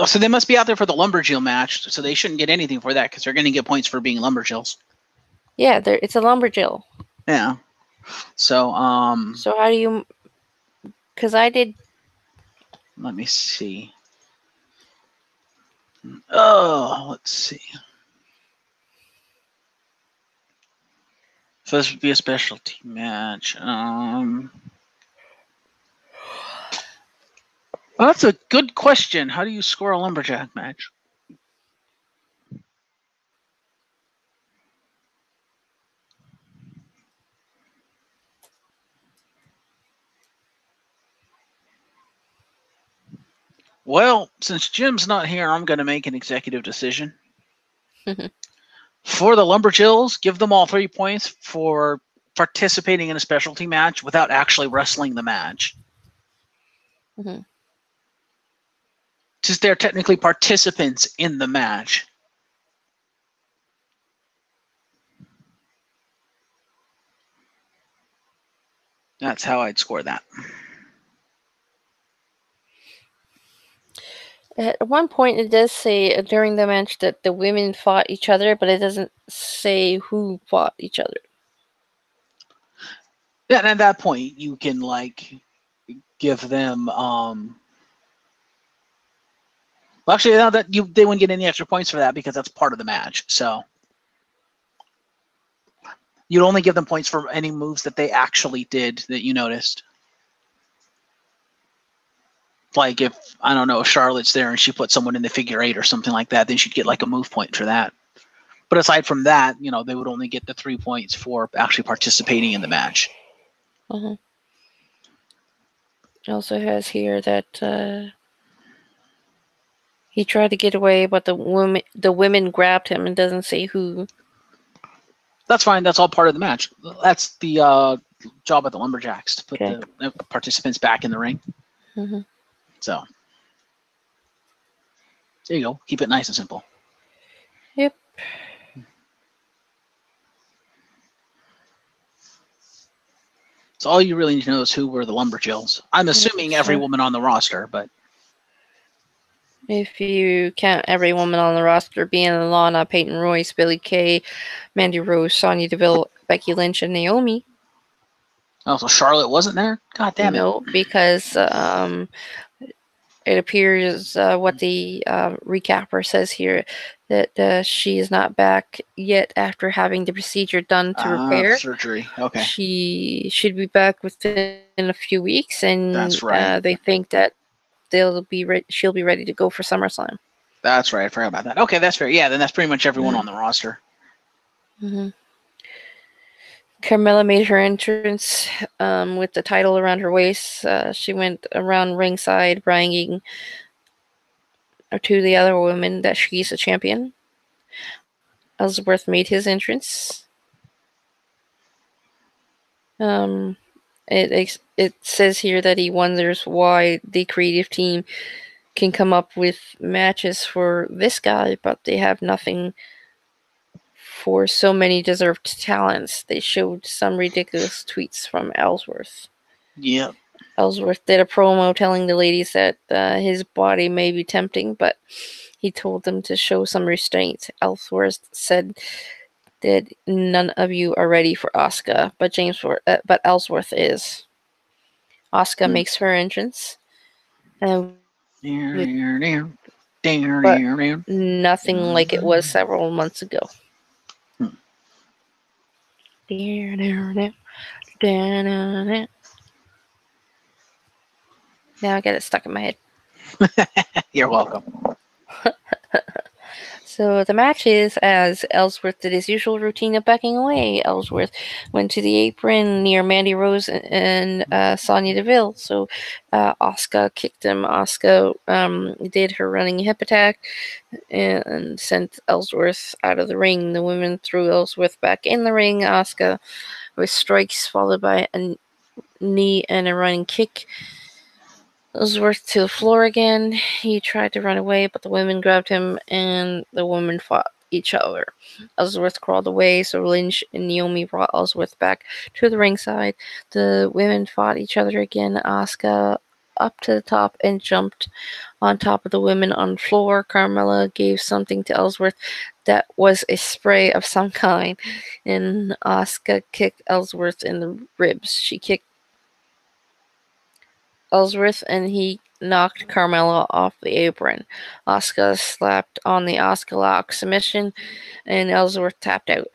So they must be out there for the Lumberjill match, so they shouldn't get anything for that because they're going to get points for being Lumberjills. Yeah, it's a Lumberjill. Yeah. So, So how do you... Because I did... Let me see. Oh, let's see. So this would be a specialty match. Well, that's a good question. How do you score a lumberjack match? Well, since Jim's not here, I'm going to make an executive decision. For the Lumberjills, give them all 3 points for participating in a specialty match without actually wrestling the match. Mm-hmm. Since they're technically participants in the match. That's how I'd score that. At one point, it does say during the match that the women fought each other, but it doesn't say who fought each other. Yeah, and at that point, you can give them. Well, actually, now that they wouldn't get any extra points for that because that's part of the match. So you'd only give them points for any moves that they actually did that you noticed. Like if, I don't know, Charlotte's there and she put someone in the figure 8 or something like that, then she'd get a move point for that. But aside from that, you know, they would only get the 3 points for actually participating in the match. It also has here that he tried to get away, but the women grabbed him, and doesn't say who. That's fine. That's all part of the match. That's the job of the Lumberjacks, to put the participants back in the ring. So there you go. Keep it nice and simple. Yep. So all you really need to know is who were the Lumberjills. I'm assuming every woman on the roster, but if you count every woman on the roster, being Lana, Peyton Royce, Billie Kay, Mandy Rose, Sonya Deville, Becky Lynch, and Naomi. Oh, so Charlotte wasn't there? God damn it. No, because it appears what the recapper says here, that she is not back yet after having the procedure done to repair. Surgery. Okay. She should be back within a few weeks, and that's right. They think that she'll be ready to go for SummerSlam. That's right. I forgot about that. Okay, that's fair. Yeah, then that's pretty much everyone on the roster. Carmella made her entrance with the title around her waist. She went around ringside bragging to the other women that she's a champion. Ellsworth made his entrance. It says here that he wonders why the creative team can come up with matches for this guy, but they have nothing for so many deserved talents. They showed some ridiculous tweets from Ellsworth. Yep. Ellsworth did a promo telling the ladies that his body may be tempting, but he told them to show some restraint. Ellsworth said that none of you are ready for Asuka, but Ellsworth is. Asuka makes her entrance. But nothing like it was several months ago. Now I get it stuck in my head. You're welcome. So the match is as Ellsworth did his usual routine of backing away. Ellsworth went to the apron near Mandy Rose and Sonya Deville. So Asuka kicked him. Asuka did her running hip attack and sent Ellsworth out of the ring. The women threw Ellsworth back in the ring. Asuka with strikes followed by a knee and a running kick. Ellsworth to the floor again. He tried to run away, but the women grabbed him, and the women fought each other. Ellsworth crawled away, so Lynch and Naomi brought Ellsworth back to the ringside. The women fought each other again. Asuka up to the top and jumped on top of the women on the floor. Carmella gave something to Ellsworth that was a spray of some kind, and Asuka kicked Ellsworth in the ribs. She kicked Ellsworth, and he knocked Carmella off the apron. Asuka slapped on the Asuka lock submission, and Ellsworth tapped out,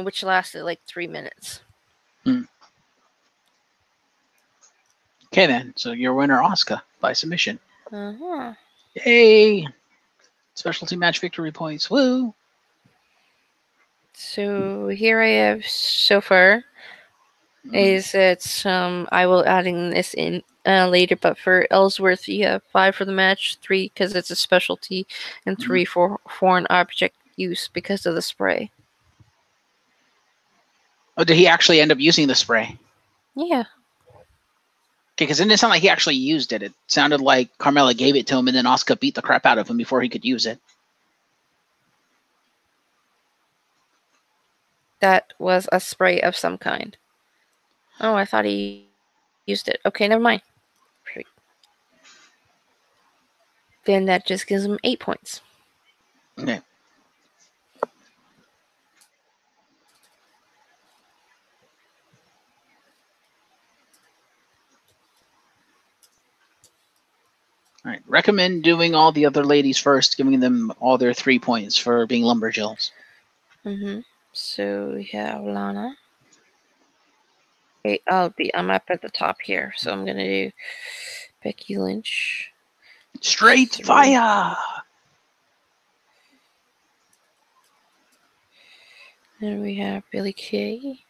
which lasted like 3 minutes. Okay, then. So your winner, Asuka, by submission. Uh-huh. Yay! Specialty match victory points. Woo! So here I have so far is that I will adding this in later, but for Ellsworth you have 5 for the match, 3 because it's a specialty, and 3 for foreign object use because of the spray. Oh, did he actually end up using the spray? Yeah. Okay, because it didn't sound like he actually used it. It sounded like Carmella gave it to him, and then Asuka beat the crap out of him before he could use it. That was a spray of some kind. Oh, I thought he used it. Okay, never mind. Then that just gives him 8 points. Okay. All right. Recommend doing all the other ladies first, giving them all their 3 points for being Lumberjills. So we have Lana. Okay, I'm up at the top here, so I'm gonna do Becky Lynch. Straight fire! Then we have Billy Kay.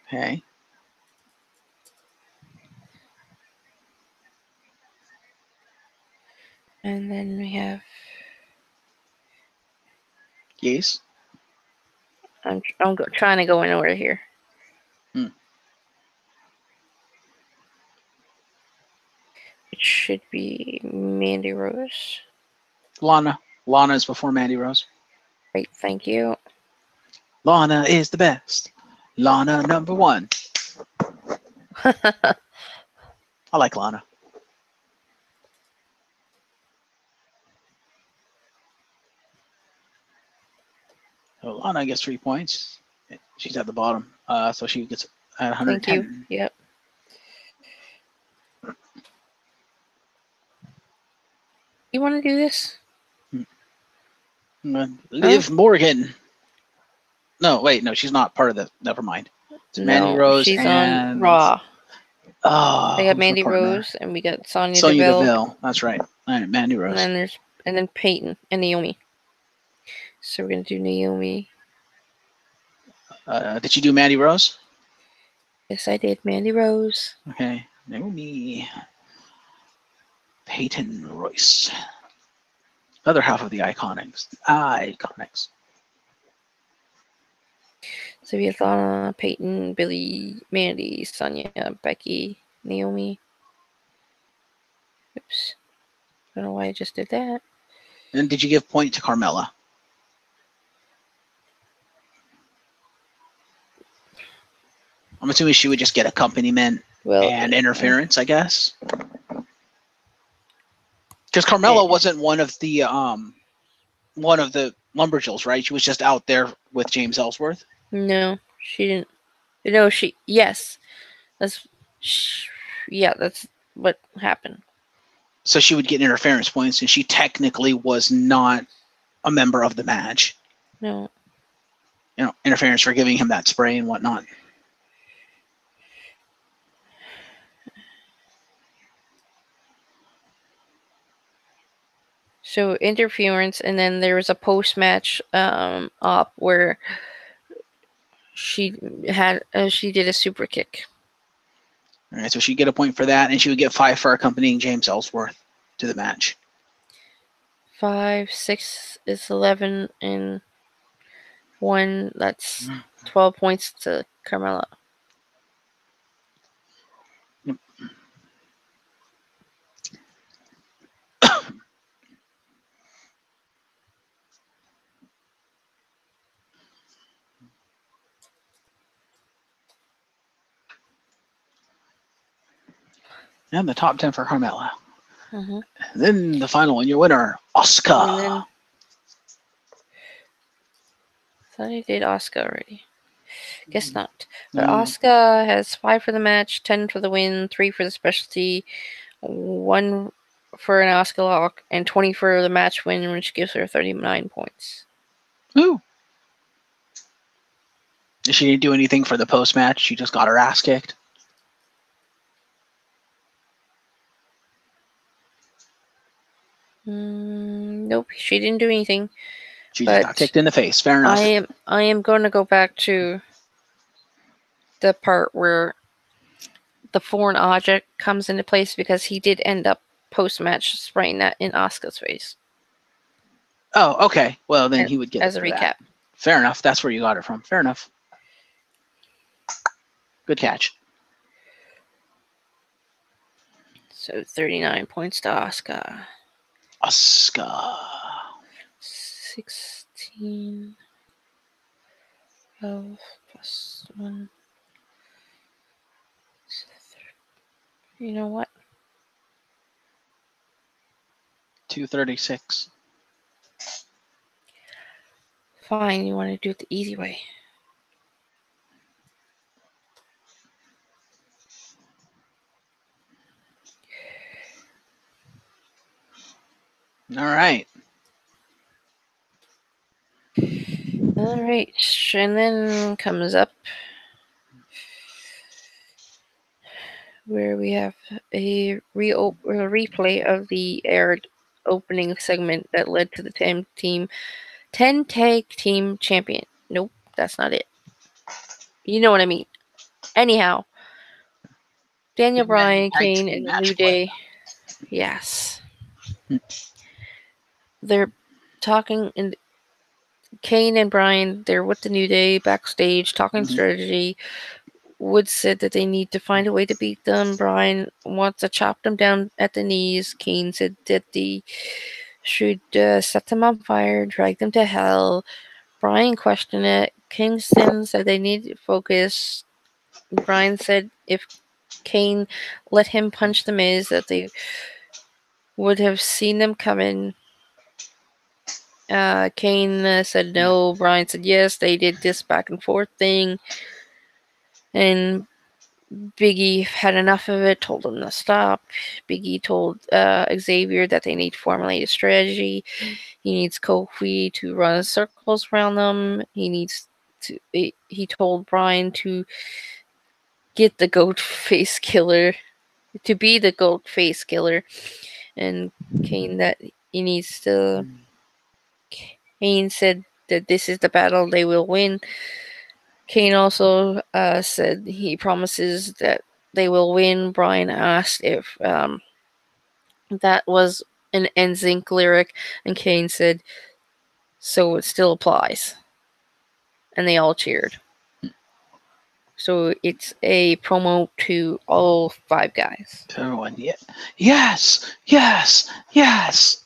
Okay. And then we have. Yes. I'm trying to go in order here. It should be Mandy Rose. Lana. Lana is before Mandy Rose. Great, thank you. Lana is the best. Lana #1. I like Lana. So Lana gets 3 points. She's at the bottom, so she gets at 110. Thank you. Yep. You want to do this? Liv Morgan. No, wait, no, she's not part of the. Never mind. It's Mandy Rose. She's and on Raw. Oh, I got Mandy Rose, and we got Sonya Sonya Deville. Deville. That's right. All right, Mandy Rose. And then Peyton and Naomi. So we're gonna do Naomi. Did you do Mandy Rose? Yes, I did. Mandy Rose. Okay, Naomi. Peyton Royce. Other half of the Iconics. Iconics. So we have Lana, Peyton, Billy, Mandy, Sonya, Becky, Naomi. Oops. I don't know why I just did that. And did you give point to Carmella? I'm assuming she would just get accompaniment and interference, I guess. Because Carmella wasn't one of the Lumberjills, right? She was just out there with James Ellsworth. No, she didn't. No, yes. That's what happened. So she would get interference points, and she technically was not a member of the match. No. You know, interference for giving him that spray and whatnot. So interference, and then there was a post-match op where she did a super kick. All right, so she'd get a point for that, and she would get 5 for accompanying James Ellsworth to the match. 5, 6 is 11, and 1, that's 12 points to Carmella. Yep. And the top 10 for Carmella. Mm-hmm. Then the final one, your winner, Asuka. I thought I did Asuka already. Guess not. But Asuka has 5 for the match, 10 for the win, 3 for the specialty, 1 for an Asuka lock, and 20 for the match win, which gives her 39 points. Ooh. She didn't do anything for the post-match. She just got her ass kicked. Nope, she didn't do anything. She just got kicked in the face. Fair enough. I am going to go back to the part where the foreign object comes into place, because he did end up post-match spraying that in Asuka's face. Oh, okay. Well, then he would get as a recap. That. Fair enough. That's where you got it from. Fair enough. Good catch. So 39 points to Asuka. 16. 12 plus 1. You know what? 236. Fine, you want to do it the easy way. All right. All right, and then comes up where we have a replay of the aired opening segment that led to the team 10 tag team champion. Nope, that's not it. You know what I mean. Anyhow, Daniel Bryan, Kane, and the New Day. Yes. They're talking, and Kane and Bryan, they're with the New Day backstage talking strategy. Woods said that they need to find a way to beat them. Bryan wants to chop them down at the knees. Kane said that they should set them on fire, drag them to hell. Bryan questioned it. Kingston said they need to focus. Bryan said if Kane let him punch the Miz, that they would have seen them coming. Kane said no. Bryan said yes. They did this back and forth thing. And Big E had enough of it, told him to stop. Big E told Xavier that they need to formulate a strategy. He needs Kofi to run circles around them. He told Bryan to get the goat face killer, to be the goat face killer. And Kane that he needs to... Kane said that this is the battle they will win. Kane also said he promises that they will win. Bryan asked if that was an NSYNC lyric, and Kane said, so it still applies. And they all cheered. So it's a promo to all 5 guys. To everyone, yeah. Yes, yes, yes.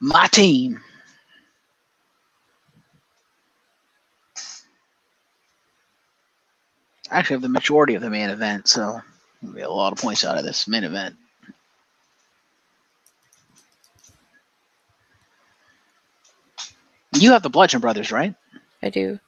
My team. I actually have the majority of the main event, so there'll be a lot of points out of this main event. You have the Bludgeon Brothers, right? I do.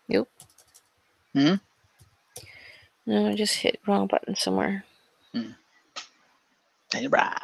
Nope. Hmm? No, I just hit wrong button somewhere. Daniel Bryan.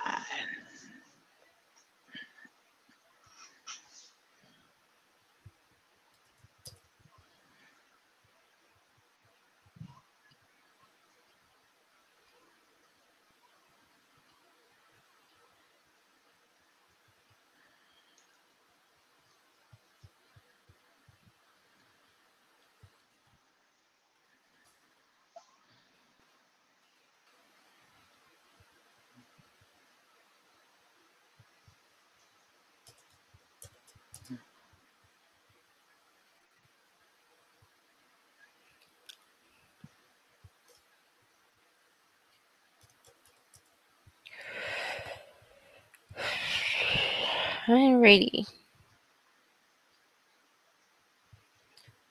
Alrighty.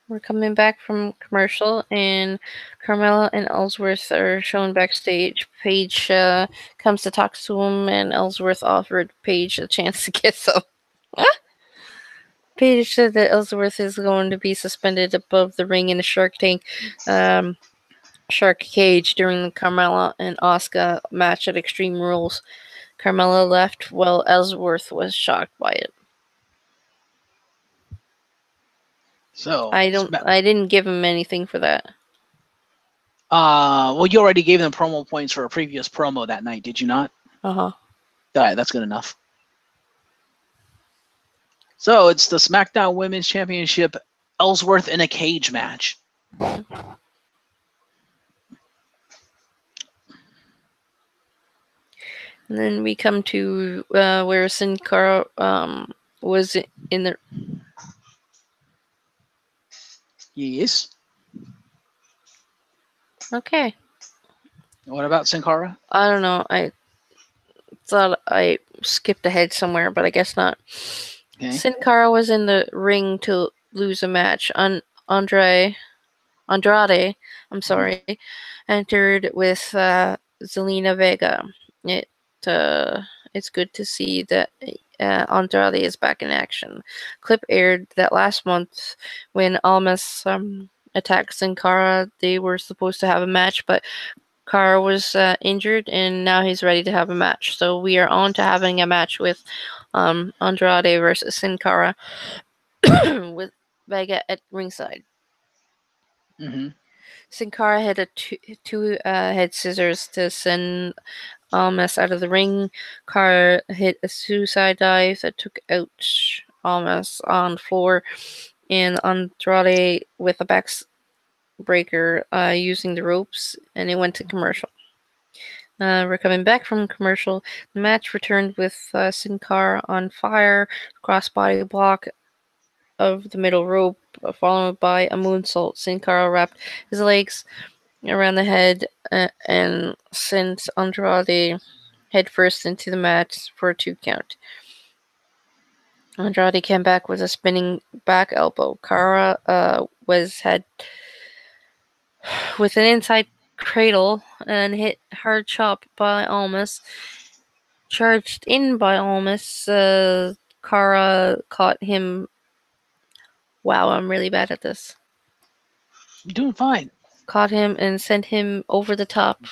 We're coming back from commercial, and Carmella and Ellsworth are shown backstage. Paige comes to talk to him, and Ellsworth offered Paige a chance to get some. Paige said that Ellsworth is going to be suspended above the ring in a shark cage during the Carmella and Asuka match at Extreme Rules. Carmella left while Ellsworth was shocked by it. So I didn't give him anything for that. Well, you already gave them promo points for a previous promo that night, did you not? Uh-huh. Alright, that's good enough. So it's the SmackDown Women's Championship, Ellsworth in a cage match. And then we come to where Sin Cara was in the... Yes. Okay. What about Sin Cara? I don't know. I thought I skipped ahead somewhere, but I guess not. Okay. Sin Cara was in the ring to lose a match. Andrade, entered with Zelina Vega. It's good to see that Andrade is back in action. Clip aired that last month when Almas attacked Sin Cara. They were supposed to have a match, but Kara was injured, and now he's ready to have a match. So we are on to having a match with Andrade versus Sin Cara with Vega at ringside. Mm-hmm. Sin Cara hit a two head scissors to send Almas out of the ring. Cara hit a suicide dive that took out Almas on the floor, and Andrade with a backbreaker using the ropes, and it went to commercial. We're coming back from commercial. The match returned with Sin Cara on fire, crossbody block of the middle rope, followed by a moonsault. Sin Cara wrapped his legs around the head and sent Andrade headfirst into the mat for a 2 count. Andrade came back with a spinning back elbow. Cara had with an inside cradle and hit hard chop by Almas. Charged in by Almas, Cara caught him. Wow, I'm really bad at this. You're doing fine. Caught him and sent him over the top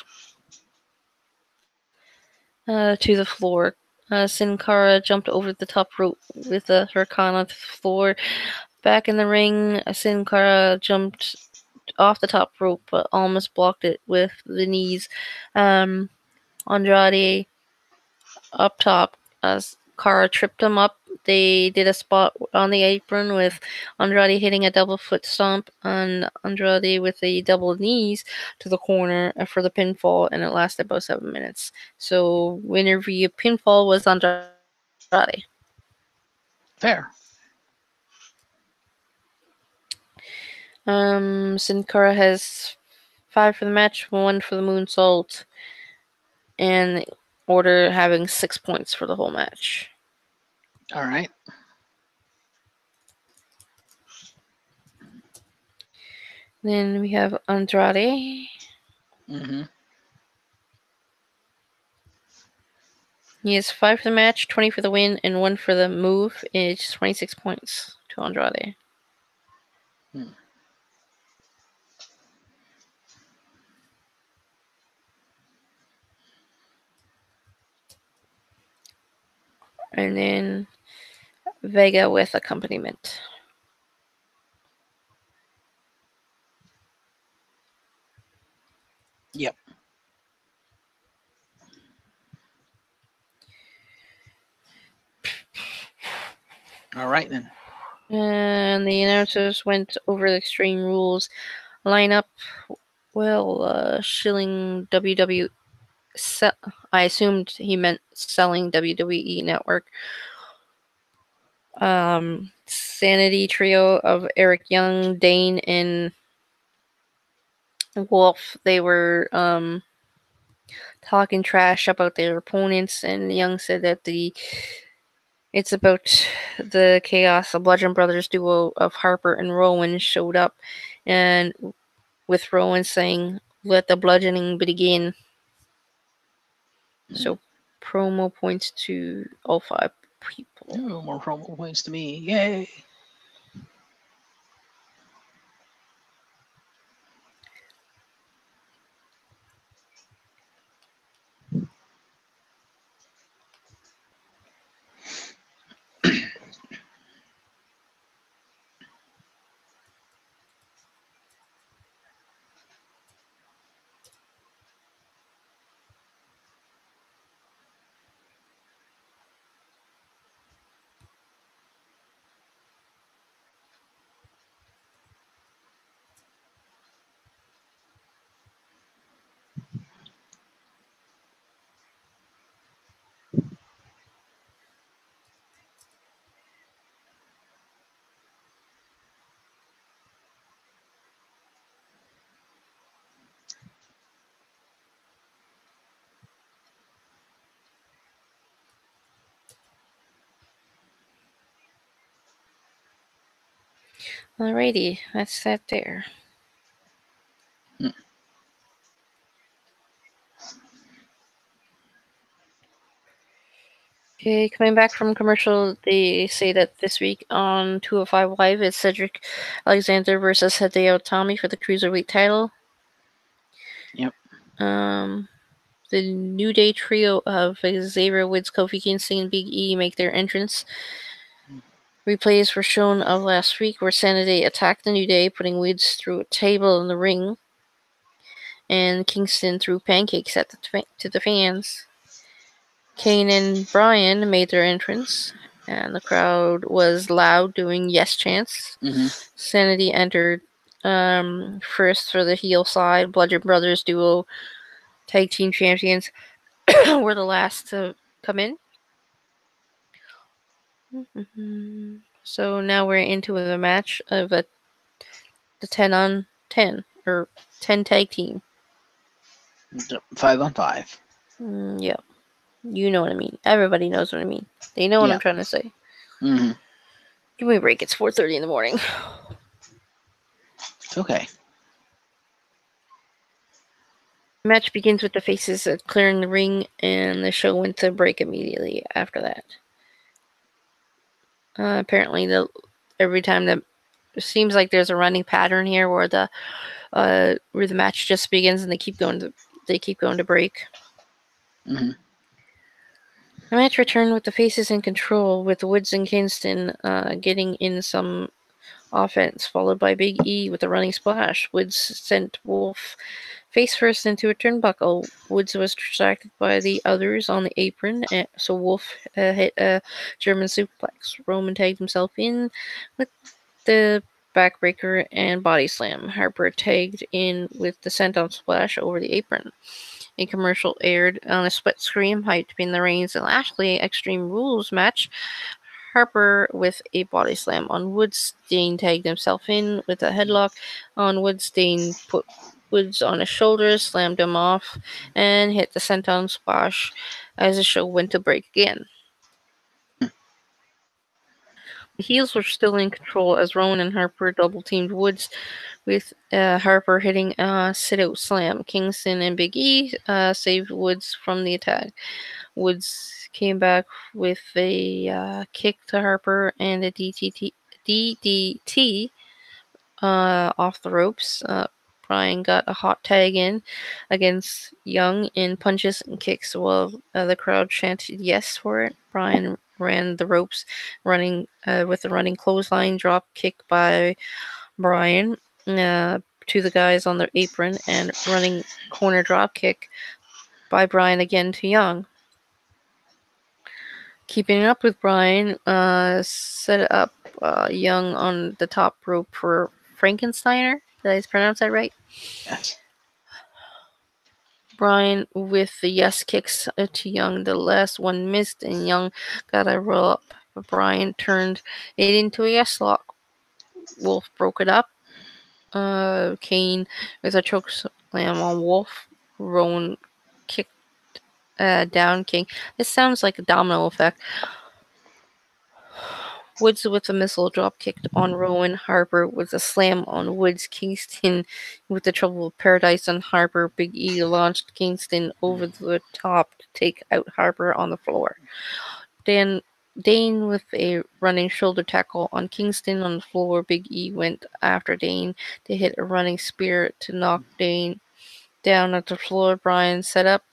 to the floor. Sin Cara jumped over the top rope with a Hurricane to the floor. Back in the ring, Sin Cara jumped off the top rope, but almost blocked it with the knees. Andrade up top, as Cara tripped him up. They did a spot on the apron with Andrade hitting a double foot stomp and Andrade with a double knees to the corner for the pinfall, and it lasted about 7 minutes. So winner via pinfall was Andrade. Fair. Sin Cara has 5 for the match, 1 for the moonsault, and Order having 6 points for the whole match. All right. Then we have Andrade. Mm-hmm. He has 5 for the match, 20 for the win, and 1 for the move. It's 26 points to Andrade. And then Vega with accompaniment. Yep. All right, then. And the announcers went over the Extreme Rules lineup. Well, shilling WWE. I assumed he meant selling WWE Network. Sanity trio of Eric Young, Dane, and Wolf. They were talking trash about their opponents, and Young said that it's about the chaos. The Bludgeon Brothers duo of Harper and Rowan showed up, and with Rowan saying, "Let the bludgeoning begin." So promo points to all 5 people. Ooh, more promo points to me. Yay. Alrighty, that's that there. Okay, coming back from commercial, they say that this week on 205 Live, it's Cedric Alexander versus Hideo Itami for the Cruiserweight title. Yep. The New Day trio of Xavier Woods, Kofi Kingston, and Big E make their entrance. Replays were shown of last week where Sanity attacked the New Day, putting Woods through a table in the ring, and Kingston threw pancakes at to the fans. Kane and Bryan made their entrance, and the crowd was loud doing yes chants. Sanity entered first for the heel side. Bludgeon Brothers duo tag team champions were the last to come in. So now we're into the match of the 10-on-10 or 10 tag team. 5-on-5. Yeah. You know what I mean. Everybody knows what I mean. They know what I'm trying to say. Give me a break. It's 4:30 in the morning. It's okay. The match begins with the faces clearing the ring, and the show went to break immediately after that. Apparently, every time it seems like there's a running pattern here where the match just begins and they keep going to break. The match returned with the faces in control, with Woods and Kingston getting in some offense, followed by Big E with a running splash. Woods sent Wolf face first into a turnbuckle. Woods was distracted by the others on the apron, so Wolf hit a German suplex. Roman tagged himself in with the backbreaker and body slam. Harper tagged in with the senton splash over the apron. A commercial aired on a split screen, hyped between the Reigns and Lashley Extreme Rules match. Harper with a body slam on Woods. Dane tagged himself in with a headlock on Woods. Dane put Woods on his shoulders, slammed him off, and hit the senton splash as the show went to break again. The heels were still in control as Rowan and Harper double-teamed Woods, with Harper hitting a sit-out slam. Kingston and Big E saved Woods from the attack. Woods came back with a kick to Harper and a DDT off the ropes. Bryan got a hot tag in against Young in punches and kicks while the crowd chanted yes for it. Bryan ran the ropes with a running clothesline drop kick by Bryan to the guys on the apron, and running corner drop kick by Bryan again to Young. Keeping up with Bryan, set up Young on the top rope for Frankensteiner. Did I pronounce that right? Yes. Bryan with the yes kicks to Young. The last one missed, and Young got a roll up. But Bryan turned it into a yes lock. Wolf broke it up. Kane with a choke slam on Wolf. Rowan kicked down King. This sounds like a domino effect. Woods with a missile drop kicked on Rowan. Harper with a slam on Woods. Kingston with the Trouble of Paradise on Harper. Big E launched Kingston over the top to take out Harper on the floor. Dane with a running shoulder tackle on Kingston on the floor. Big E went after Dane to hit a running spear to knock Dane down at the floor. Bryan set up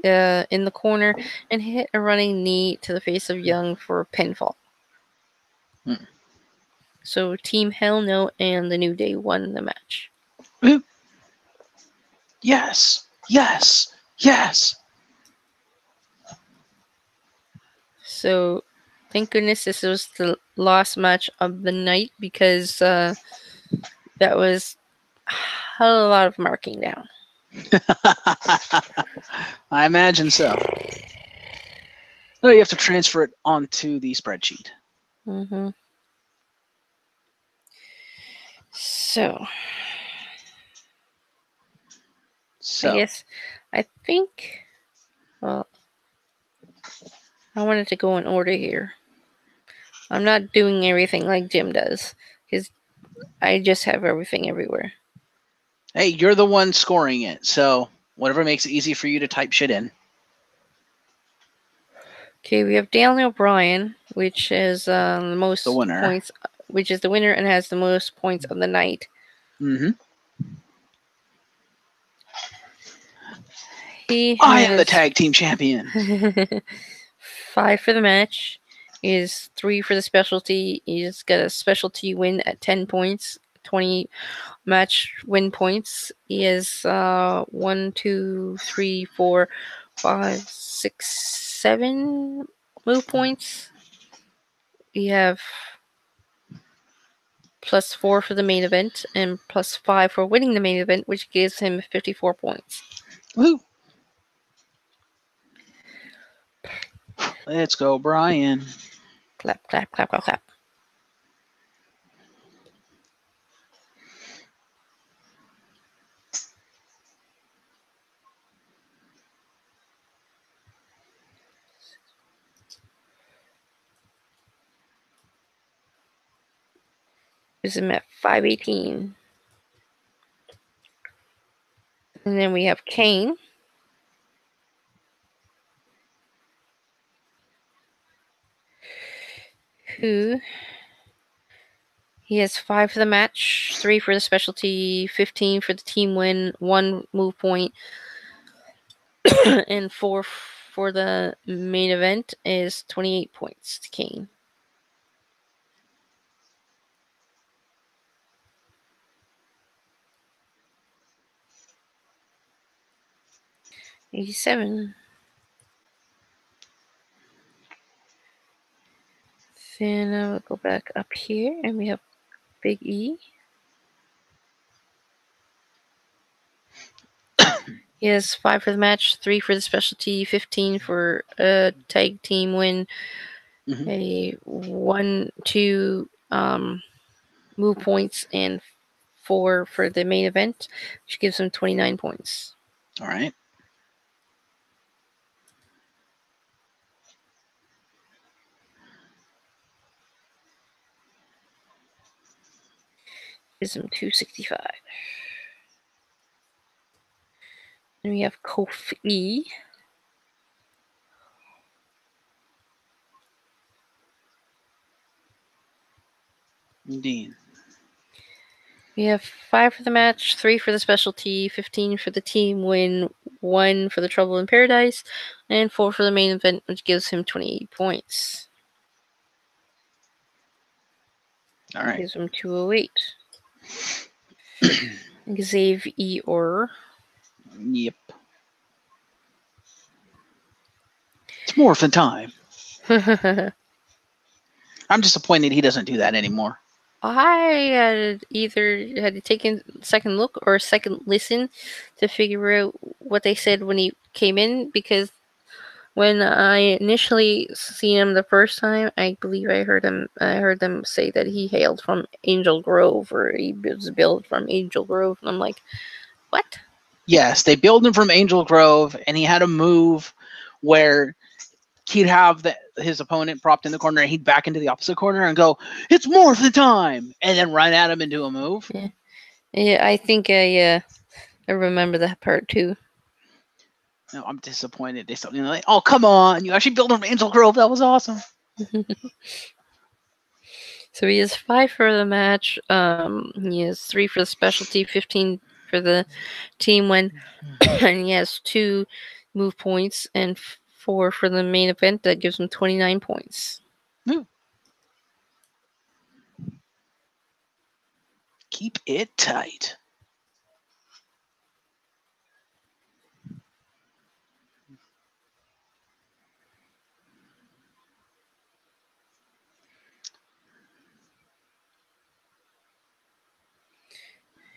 in the corner and hit a running knee to the face of Young for a pinfall. So Team Hell No and the New Day won the match. Yes. Yes. Yes. So thank goodness this was the last match of the night, because that was a lot of marking down. I imagine so. No, you have to transfer it onto the spreadsheet. So I think, well, I wanted to go in order here. I'm not doing everything like Jim does, because I just have everything everywhere. Hey, you're the one scoring it, so whatever makes it easy for you to type shit in. Okay, we have Daniel Bryan, which is the most points, which is the winner and has the most points of the night. I am the tag team champion. 5 for the match. He is 3 for the specialty. He's got a specialty win at 10 points, 20 match win points. He has 1, 2, 3, 4, 5, 6, 7 move points. We have +4 for the main event and +5 for winning the main event, which gives him 54 points. Woo! Let's go, Brian. Clap, clap, clap, clap, clap. Is him at 518. And then we have Kane. Who he has 5 for the match, 3 for the specialty, 15 for the team win, 1 move point, and 4 for the main event is 28 points to Kane. $87. Then we'll go back up here and we have Big E. He has 5 for the match, 3 for the specialty, 15 for a tag team win, a 1, 2 move points, and 4 for the main event, which gives him 29 points. All right. Gives him 265. And we have Kofi. Indeed. We have 5 for the match, 3 for the specialty, 15 for the team win, 1 for the Trouble in Paradise, and 4 for the main event, which gives him 28 points. All right. Gives him 208. Xavier. Yep. It's morphin' time. I'm disappointed he doesn't do that anymore. I had either had to take a second look or a second listen to figure out what they said when he came in, because when I initially seen him the first time, I believe I heard them say that he hailed from Angel Grove, or he was billed from Angel Grove, and I'm like, what? Yes, they billed him from Angel Grove, and he had a move where he'd have his opponent propped in the corner, and he'd back into the opposite corner and go, "It's morphin' time," and then run at him and do a move. Yeah, I think I remember that part too. No, I'm disappointed. They still, like, oh, come on, you actually built him from Angel Grove. That was awesome. So he has 5 for the match. He has 3 for the specialty, 15 for the team win, and he has 2 move points and 4 for the main event. That gives him 29 points. Ooh. Keep it tight.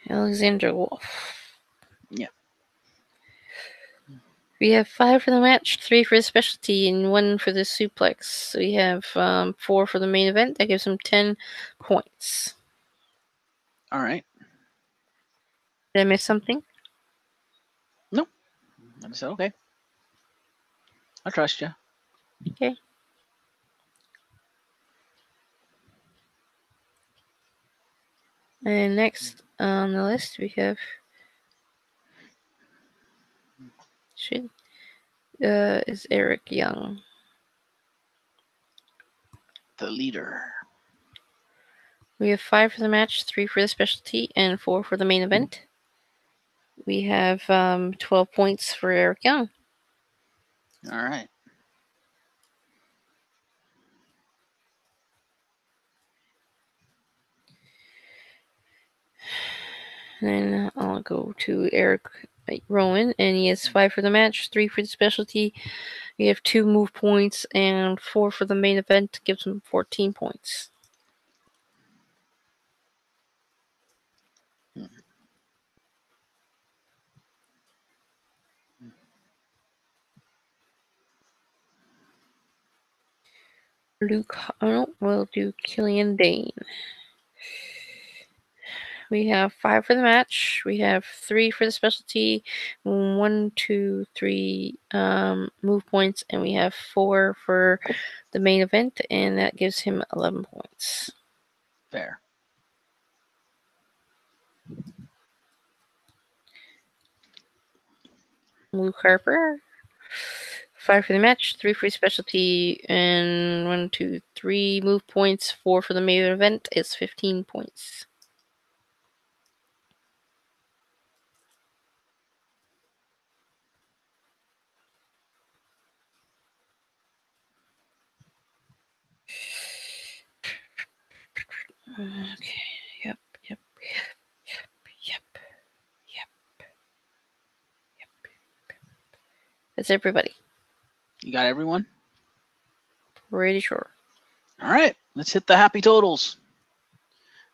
Alexander Wolf. Yeah. We have 5 for the match, 3 for the specialty, and 1 for the suplex. So we have 4 for the main event. That gives him 10 points. All right. Did I miss something? No. I said, okay. I trust you. Okay. And next on the list we have is Eric Young. The leader. We have 5 for the match, 3 for the specialty, and 4 for the main event. we have 12 points for Eric Young. All right. Then I'll go to Eric Rowan, and he has 5 for the match, 3 for the specialty. We have 2 move points and 4 for the main event. Gives him 14 points. Luke Arnold will do Killian Dane. We have 5 for the match. We have 3 for the specialty, 1, 2, 3 move points, and we have 4 for the main event, and that gives him 11 points. Fair. Luke Harper, 5 for the match, 3 for specialty, and 1, 2, 3 move points. 4 for the main event is 15 points. Okay. Yep. That's everybody. You got everyone? Pretty sure. All right. Let's hit the happy totals.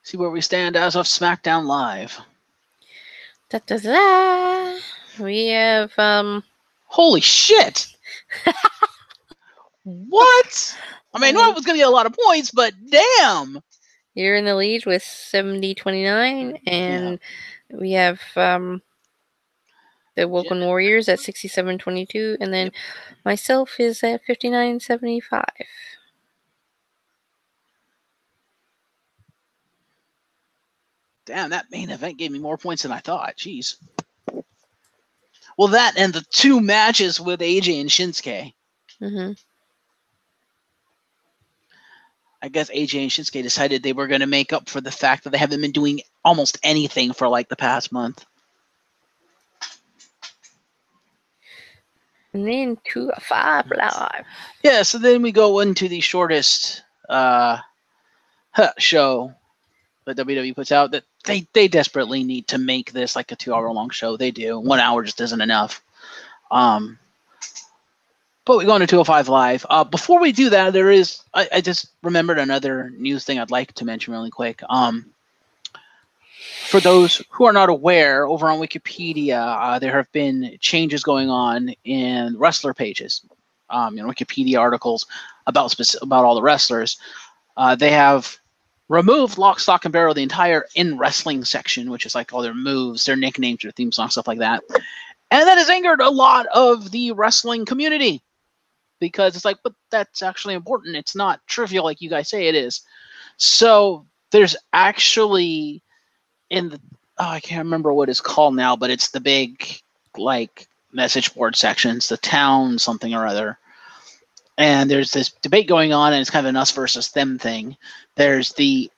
See where we stand as of SmackDown Live. Da-da-da. We have Holy shit! What? I mean, I knew I was going to get a lot of points, but damn! You're in the lead with 70-29, and we have the Woken Warriors at 67-22, and then myself is at 59-75. Damn, that main event gave me more points than I thought. Jeez. Well, that and the 2 matches with AJ and Shinsuke. Mm-hmm. I guess AJ and Shinsuke decided they were going to make up for the fact that they haven't been doing almost anything for like the past month. And then 2-5 live. Yeah, so then we go into the shortest show that WWE puts out. That they desperately need to make this like a 2-hour-long show. They do. 1 hour just isn't enough. But we go into 205 Live. Before we do that, there is I just remembered another news thing I'd like to mention really quick. For those who are not aware, over on Wikipedia, there have been changes going on in wrestler pages. Wikipedia articles about all the wrestlers. They have removed Lock, Stock, and Barrel, the entire in wrestling section, which is like all their moves, their nicknames, their theme songs, stuff like that. And that has angered a lot of the wrestling community because it's like, but that's actually important. It's not trivial like you guys say it is. So there's actually I can't remember what it's called now, but it's the big like message board sections, the town something or other. And there's this debate going on, and it's kind of an us versus them thing. There's the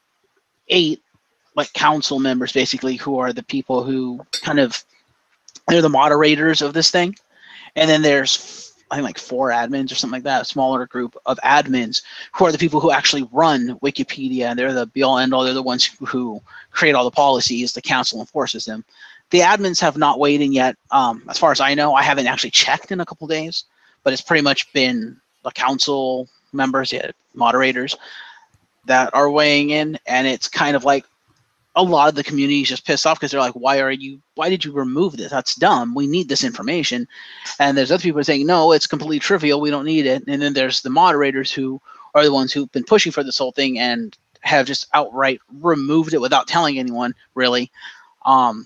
8 like council members basically who are the people who they're the moderators of this thing. And then there's I think like 4 admins or something like that, a smaller group of admins who are the people who actually run Wikipedia, and they're the be-all end-all. They're the ones who create all the policies. The council enforces them. The admins have not weighed in yet. As far as I know, I haven't actually checked in a couple days, but it's pretty much been the council members, moderators, that are weighing in, and it's kind of like a lot of the community is just pissed off because they're like, why did you remove this? That's dumb. We need this information. And there's other people saying, no, it's completely trivial. We don't need it. And then there's the moderators who are the ones who've been pushing for this whole thing and have just outright removed it without telling anyone, really. That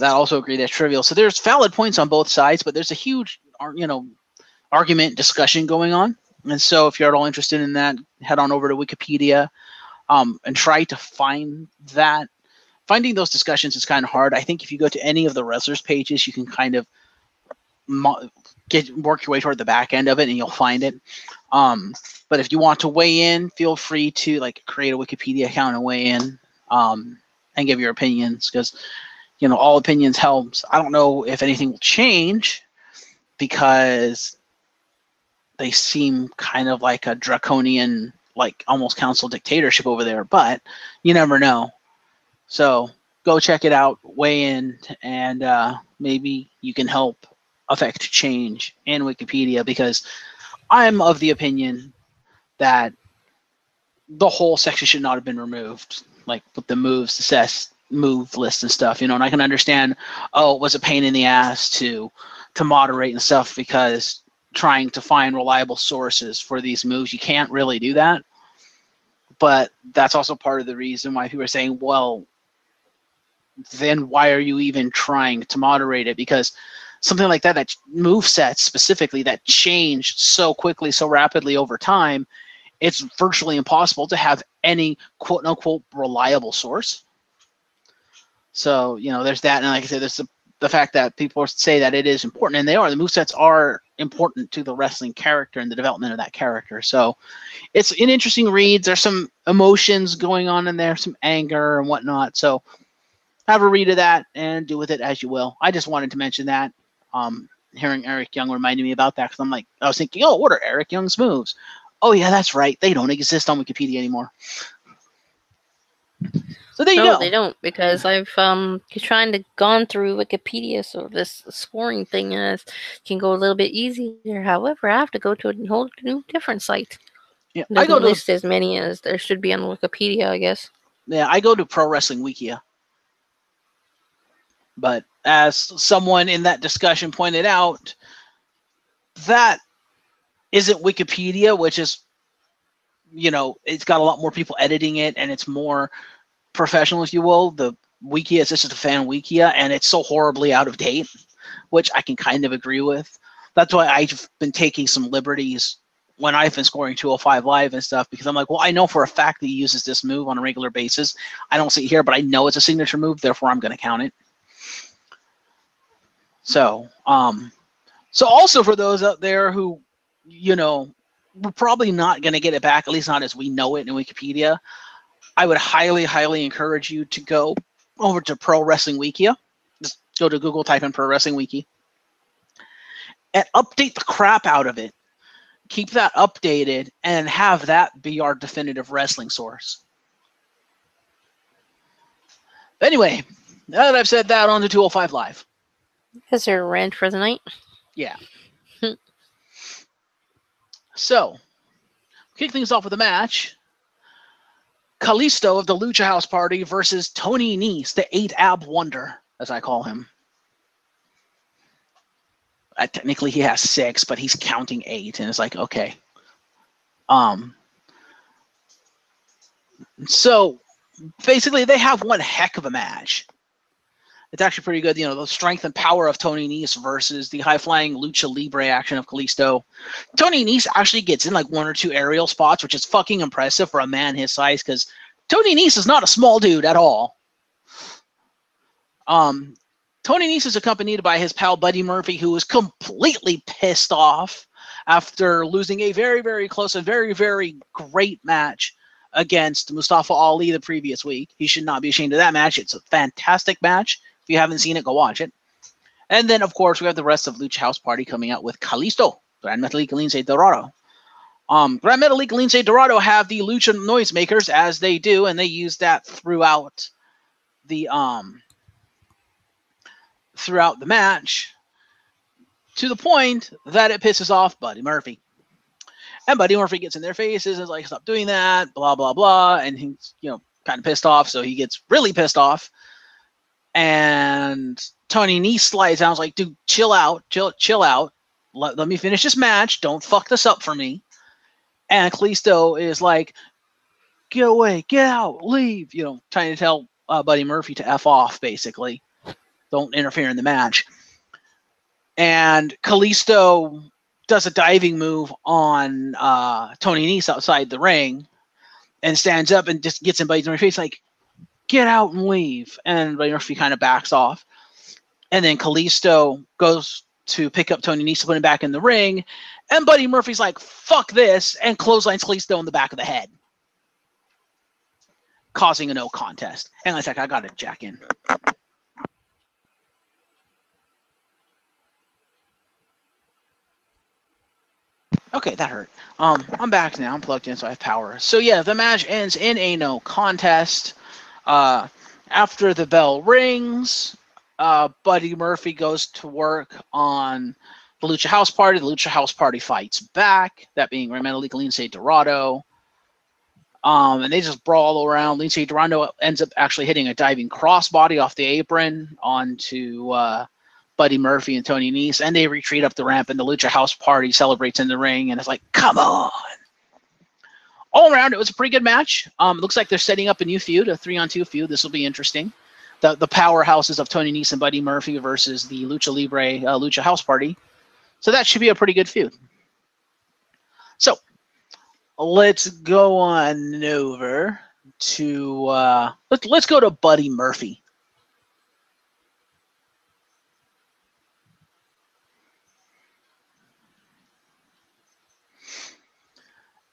also agree that's trivial. So there's valid points on both sides, but there's a huge, argument discussion going on. And so if you're at all interested in that, head on over to Wikipedia. And try to find that. Finding those discussions is kind of hard. I think if you go to any of the wrestlers' pages, you can kind of work your way toward the back end of it, and you'll find it. But if you want to weigh in, feel free to create a Wikipedia account and weigh in and give your opinions, because all opinions helps. I don't know if anything will change because they seem kind of like a draconian, like almost council dictatorship over there, but you never know. So go check it out, weigh in, and maybe you can help affect change in Wikipedia, because I'm of the opinion that the whole section should not have been removed, like with the moves, the move list and stuff, and I can understand, it was a pain in the ass to moderate and stuff, because trying to find reliable sources for these moves, you can't really do that. But that's also part of the reason why people are saying, well, then why are you even trying to moderate it? Because something like that move sets specifically that change so quickly, so rapidly over time, it's virtually impossible to have any quote unquote reliable source. So, there's that. And like I said, there's the fact that people say that it is important, and they are. The movesets are important to the wrestling character and the development of that character. So it's an interesting read. There's some emotions going on in there, some anger and whatnot. So have a read of that and do with it as you will. I just wanted to mention that. Hearing Eric Young reminded me about that, because I was thinking, what are Eric Young's moves? Oh yeah, that's right. They don't exist on Wikipedia anymore. So there you go. No, they don't, because I've trying to gone through Wikipedia, so this scoring thing can go a little bit easier. However, I have to go to a whole new different site. Yeah, it doesn't list as many as there should be on Wikipedia, I guess. Yeah, I go to Pro Wrestling Wikia. But as someone in that discussion pointed out, that isn't Wikipedia, which is, it's got a lot more people editing it, and it's more professional, if you will. The Wikia is just a fan Wikia, and it's so horribly out of date, which I can kind of agree with. That's why I've been taking some liberties when I've been scoring 205 Live and stuff, because I'm like, well, I know for a fact that he uses this move on a regular basis. I don't see it here, but I know it's a signature move, therefore I'm going to count it. So, so also for those out there who, we're probably not going to get it back, at least not as we know it in Wikipedia, I would highly, highly encourage you to go over to Pro Wrestling Wikia. Just go to Google, type in Pro Wrestling Wiki, and update the crap out of it. Keep that updated and have that be our definitive wrestling source. Anyway, now that I've said that, on to 205 Live. Is there a rant for the night? Yeah. So, kick things off with a match. Kalisto of the Lucha House Party versus Tony Nese, the 8-ab wonder, as I call him. Technically, he has 6, but he's counting 8, and it's like, okay. So, basically, they have one heck of a match. It's actually pretty good. The strength and power of Tony Nese versus the high-flying Lucha Libre action of Kalisto. Tony Nese actually gets in like 1 or 2 aerial spots, which is fucking impressive for a man his size, because Tony Nese is not a small dude at all. Tony Nese is accompanied by his pal Buddy Murphy, who is completely pissed off after losing a very, very close and very, very great match against Mustafa Ali the previous week. He should not be ashamed of that match. It's a fantastic match. If you haven't seen it, go watch it. And then, of course, we have the rest of Lucha House Party coming out with Kalisto, Gran Metalik, Lince Dorado. Gran Metalik, Lince Dorado have the Lucha Noisemakers, as they do, and they use that throughout the match, to the point that it pisses off Buddy Murphy. And Buddy Murphy gets in their faces and is like, stop doing that, blah, blah, blah. And he's, kind of pissed off, so he gets really pissed off. And Tony Nese slides down, like, dude, chill out, chill out. Let me finish this match. Don't fuck this up for me. And Kalisto is like, get away, get out, leave. Trying to tell Buddy Murphy to F off, basically. Don't interfere in the match. And Kalisto does a diving move on Tony Nese outside the ring and stands up and just gets in Buddy Murphy's face, like, get out and leave. And Buddy Murphy kind of backs off. And then Kalisto goes to pick up Tony Nese to put him back in the ring. And Buddy Murphy's like, fuck this, and clotheslines Kalisto in the back of the head, causing a no contest. Hang on a second, I got to jack in. Okay, that hurt. I'm back now. I'm plugged in, so I have power. So yeah, the match ends in a no contest. After the bell rings, Buddy Murphy goes to work on the Lucha House Party. The Lucha House Party fights back, that being Metalik and Lince Dorado. And they just brawl around. Lince Dorado ends up actually hitting a diving crossbody off the apron onto Buddy Murphy and Tony Nese, and they retreat up the ramp, and the Lucha House Party celebrates in the ring, and it's like, come on! All around, it was a pretty good match. It looks like they're setting up a new feud, a 3-on-2 feud. This will be interesting. The powerhouses of Tony Nese and Buddy Murphy versus the Lucha Libre Lucha House Party. So that should be a pretty good feud. So let's go on over to let's go to Buddy Murphy.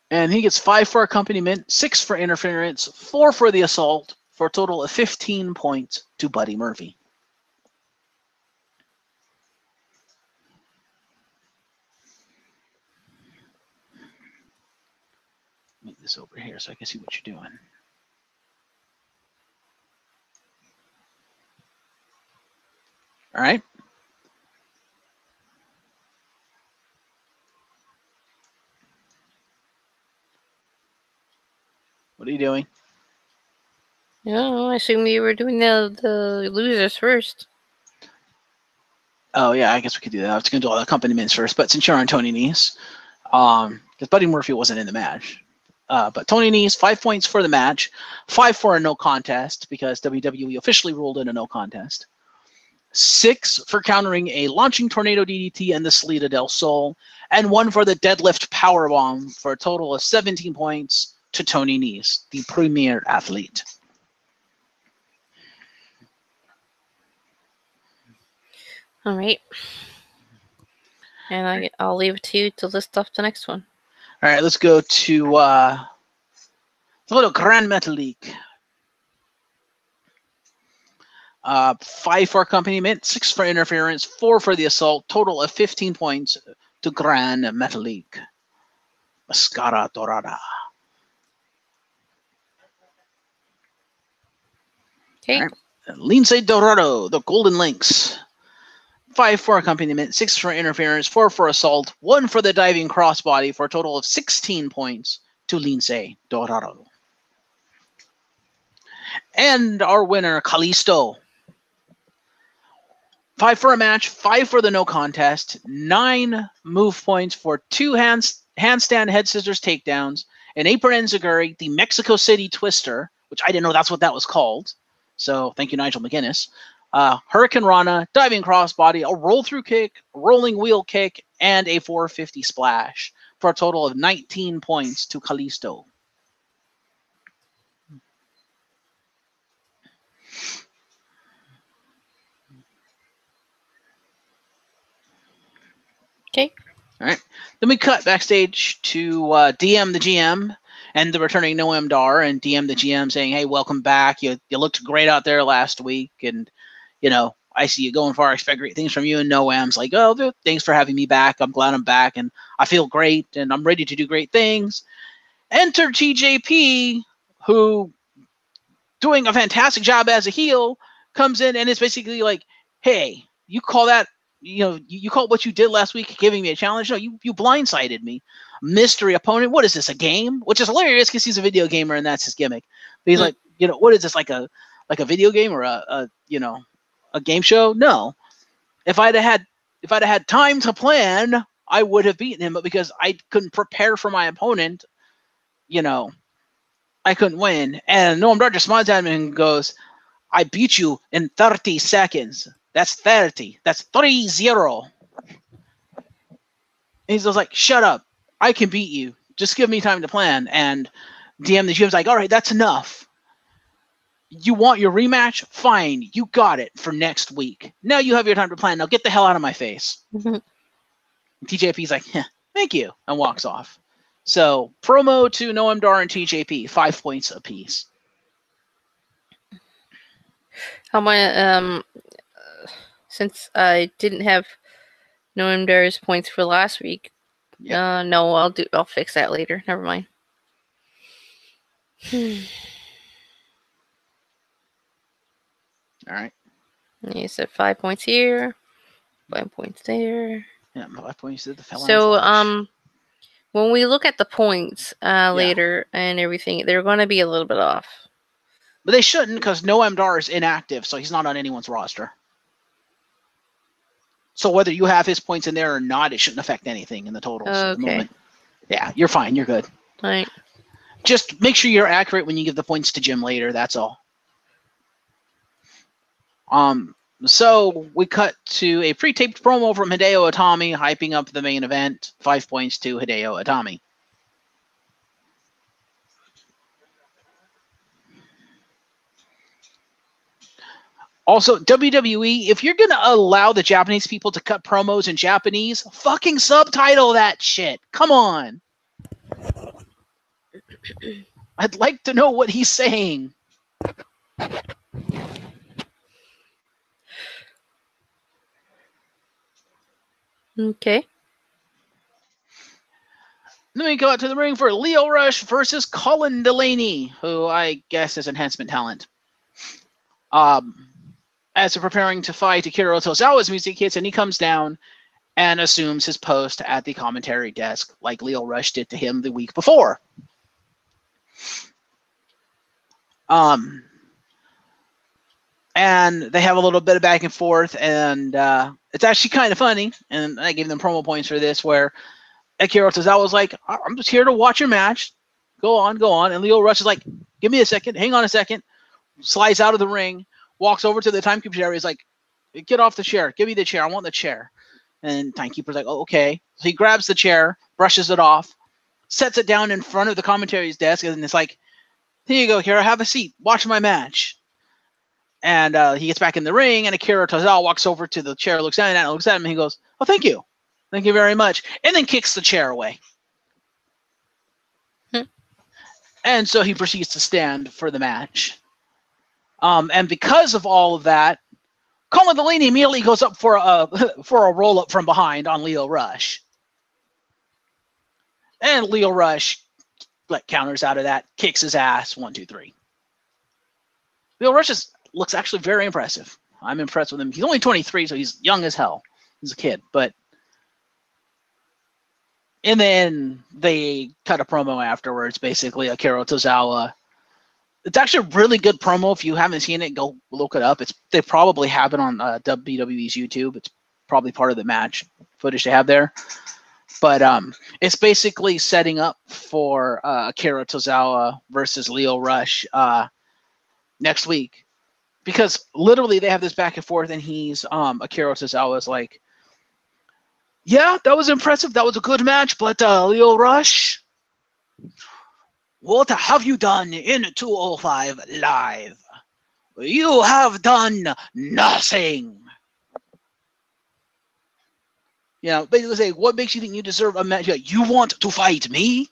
And he gets 5 for accompaniment, 6 for interference, 4 for the assault, for a total of 15 points to Buddy Murphy. Make this over here so I can see what you're doing. All right. What are you doing? No, I assume you were doing the losers first. Oh, yeah, I guess we could do that. I was going to do all the accompaniments first, but since you're on Tony Nese, because Buddy Murphy wasn't in the match. But Tony Nese, 5 points for the match, 5 for a no contest, because WWE officially ruled in a no contest. 6 for countering a launching tornado DDT and the Salida del Sol, and 1 for the deadlift powerbomb, for a total of 17 points to Tony Nese, the premier athlete. All right. And I'll leave it to you to list off the next one. All right, let's go to Grand Metalik. 5 for accompaniment, 6 for interference, 4 for the assault, total of 15 points to Grand Metalik. Mascara Dorada. Okay. Right. Lince Dorado, the Golden Links. 5 for accompaniment, 6 for interference, 4 for assault, 1 for the diving crossbody, for a total of 16 points to Lince Dorado. And our winner, Kalisto. 5 for a match, 5 for the no contest, 9 move points for 2 handstand head scissors takedowns, an apron enziguri, the Mexico City Twister, which I didn't know that's what that was called. So thank you, Nigel McGuinness. Hurricane Rana, diving crossbody, a roll-through kick, rolling wheel kick, and a 450 splash for a total of 19 points to Kalisto. Okay. All right. Then we cut backstage to DM the GM and the returning Noam Dar, and DM the GM saying, "Hey, welcome back. You looked great out there last week, and I see you going far. I expect great things from you." And Noam's like, "Oh, thanks for having me back. I'm glad I'm back, and I feel great, and I'm ready to do great things." Enter TJP, who, doing a fantastic job as a heel, comes in and is basically like, "Hey, you call that? You call what you did last week giving me a challenge? No, you blindsided me. Mystery opponent. What is this, a game?" Which is hilarious because he's a video gamer and that's his gimmick. But he's like, what is this, like a video game or a game show? No. If I'd have had time to plan, I would have beaten him, but because I couldn't prepare for my opponent, I couldn't win. And Noam Dar just smiles at him and goes, "I beat you in 30 seconds. That's 30. That's 30. And he's just like, "Shut up. I can beat you. Just give me time to plan." And DM the GM's like, "All right, that's enough. You want your rematch? Fine. You got it for next week. Now you have your time to plan. Now get the hell out of my face." TJP's like, "Thank you," and walks off. So, promo to Noam Dar and TJP, 5 points apiece. How my since I didn't have Noam Dar's points for last week, Yeah. No, I'll fix that later. Never mind. All right. You said 5 points here, 5 points there. Yeah, 5 points to the felons. So, when we look at the points later and everything, they're going to be a little bit off. But they shouldn't, because No Amdar is inactive, so he's not on anyone's roster. So whether you have his points in there or not, it shouldn't affect anything in the totals at the moment. Yeah, you're fine. You're good. All right. Just make sure you're accurate when you give the points to Jim later. That's all. So we cut to a pre-taped promo from Hideo Itami hyping up the main event. 5 points to Hideo Itami. Also, WWE, if you're going to allow the Japanese people to cut promos in Japanese, fucking subtitle that shit. Come on. I'd like to know what he's saying. Okay. Then we go out to the ring for Lio Rush versus Colin Delaney, who I guess is enhancement talent. As they're preparing to fight, Akira Tozawa's music hits, and he comes down and assumes his post at the commentary desk, like Lio Rush did to him the week before. And they have a little bit of back and forth, and it's actually kind of funny. And I gave them promo points for this, where Akira Tozawa was like, I'm just here to watch your match. Go on, go on. And Lio Rush is like, give me a second. Hang on a second. Slides out of the ring, walks over to the timekeeper's area. He's like, get off the chair. Give me the chair. I want the chair. And timekeeper's like, oh, okay. So he grabs the chair, brushes it off, sets it down in front of the commentary's desk, and it's like, here you go, Akira. Have a seat. Watch my match. And he gets back in the ring, and Akira Tozawa walks over to the chair, looks at him, and he goes, oh, thank you. Thank you very much. And then kicks the chair away. And so he proceeds to stand for the match. And because of all of that, Colin Delaney immediately goes up for a roll-up from behind on Lio Rush. And Lio Rush counters out of that, kicks his ass, 1, 2, 3. Lio Rush looks actually very impressive. I'm impressed with him. He's only 23, so he's young as hell. He's a kid, but... And then they cut a promo afterwards, basically, Akira Tozawa. It's actually a really good promo. If you haven't seen it, go look it up. They probably have it on WWE's YouTube. It's probably part of the match footage they have there. But it's basically setting up for Akira Tozawa versus Lio Rush next week. Because literally they have this back and forth, and Akira Tozawa is like, yeah, that was impressive. That was a good match. But Lio Rush, what have you done in 205 Live? You have done nothing. You know, basically saying, what makes you think you deserve a match? You want to fight me?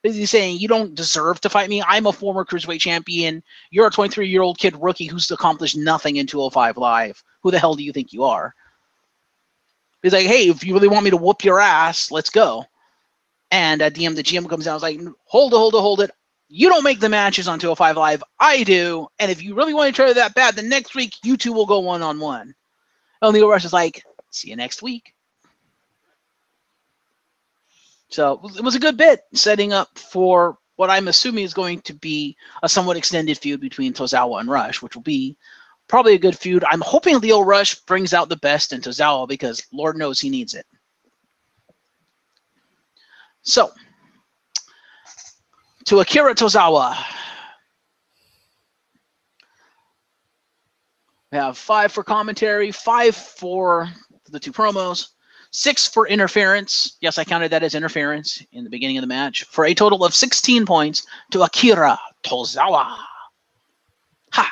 Basically saying, you don't deserve to fight me. I'm a former Cruiserweight champion. You're a 23-year-old kid rookie who's accomplished nothing in 205 Live. Who the hell do you think you are? He's like, hey, if you really want me to whoop your ass, let's go. And at the end, the GM comes down and is like, hold it. You don't make the matches on 205 Live. I do. And if you really want each other that bad, then next week, you two will go one-on-one. And Lio Rush is like, see you next week. So it was a good bit setting up for what I'm assuming is going to be a somewhat extended feud between Tozawa and Rush, which will be probably a good feud. I'm hoping Lio Rush brings out the best in Tozawa because Lord knows he needs it. So, to Akira Tozawa. We have 5 for commentary, 5 for the 2 promos, 6 for interference. Yes, I counted that as interference in the beginning of the match. For a total of 16 points to Akira Tozawa. Ha!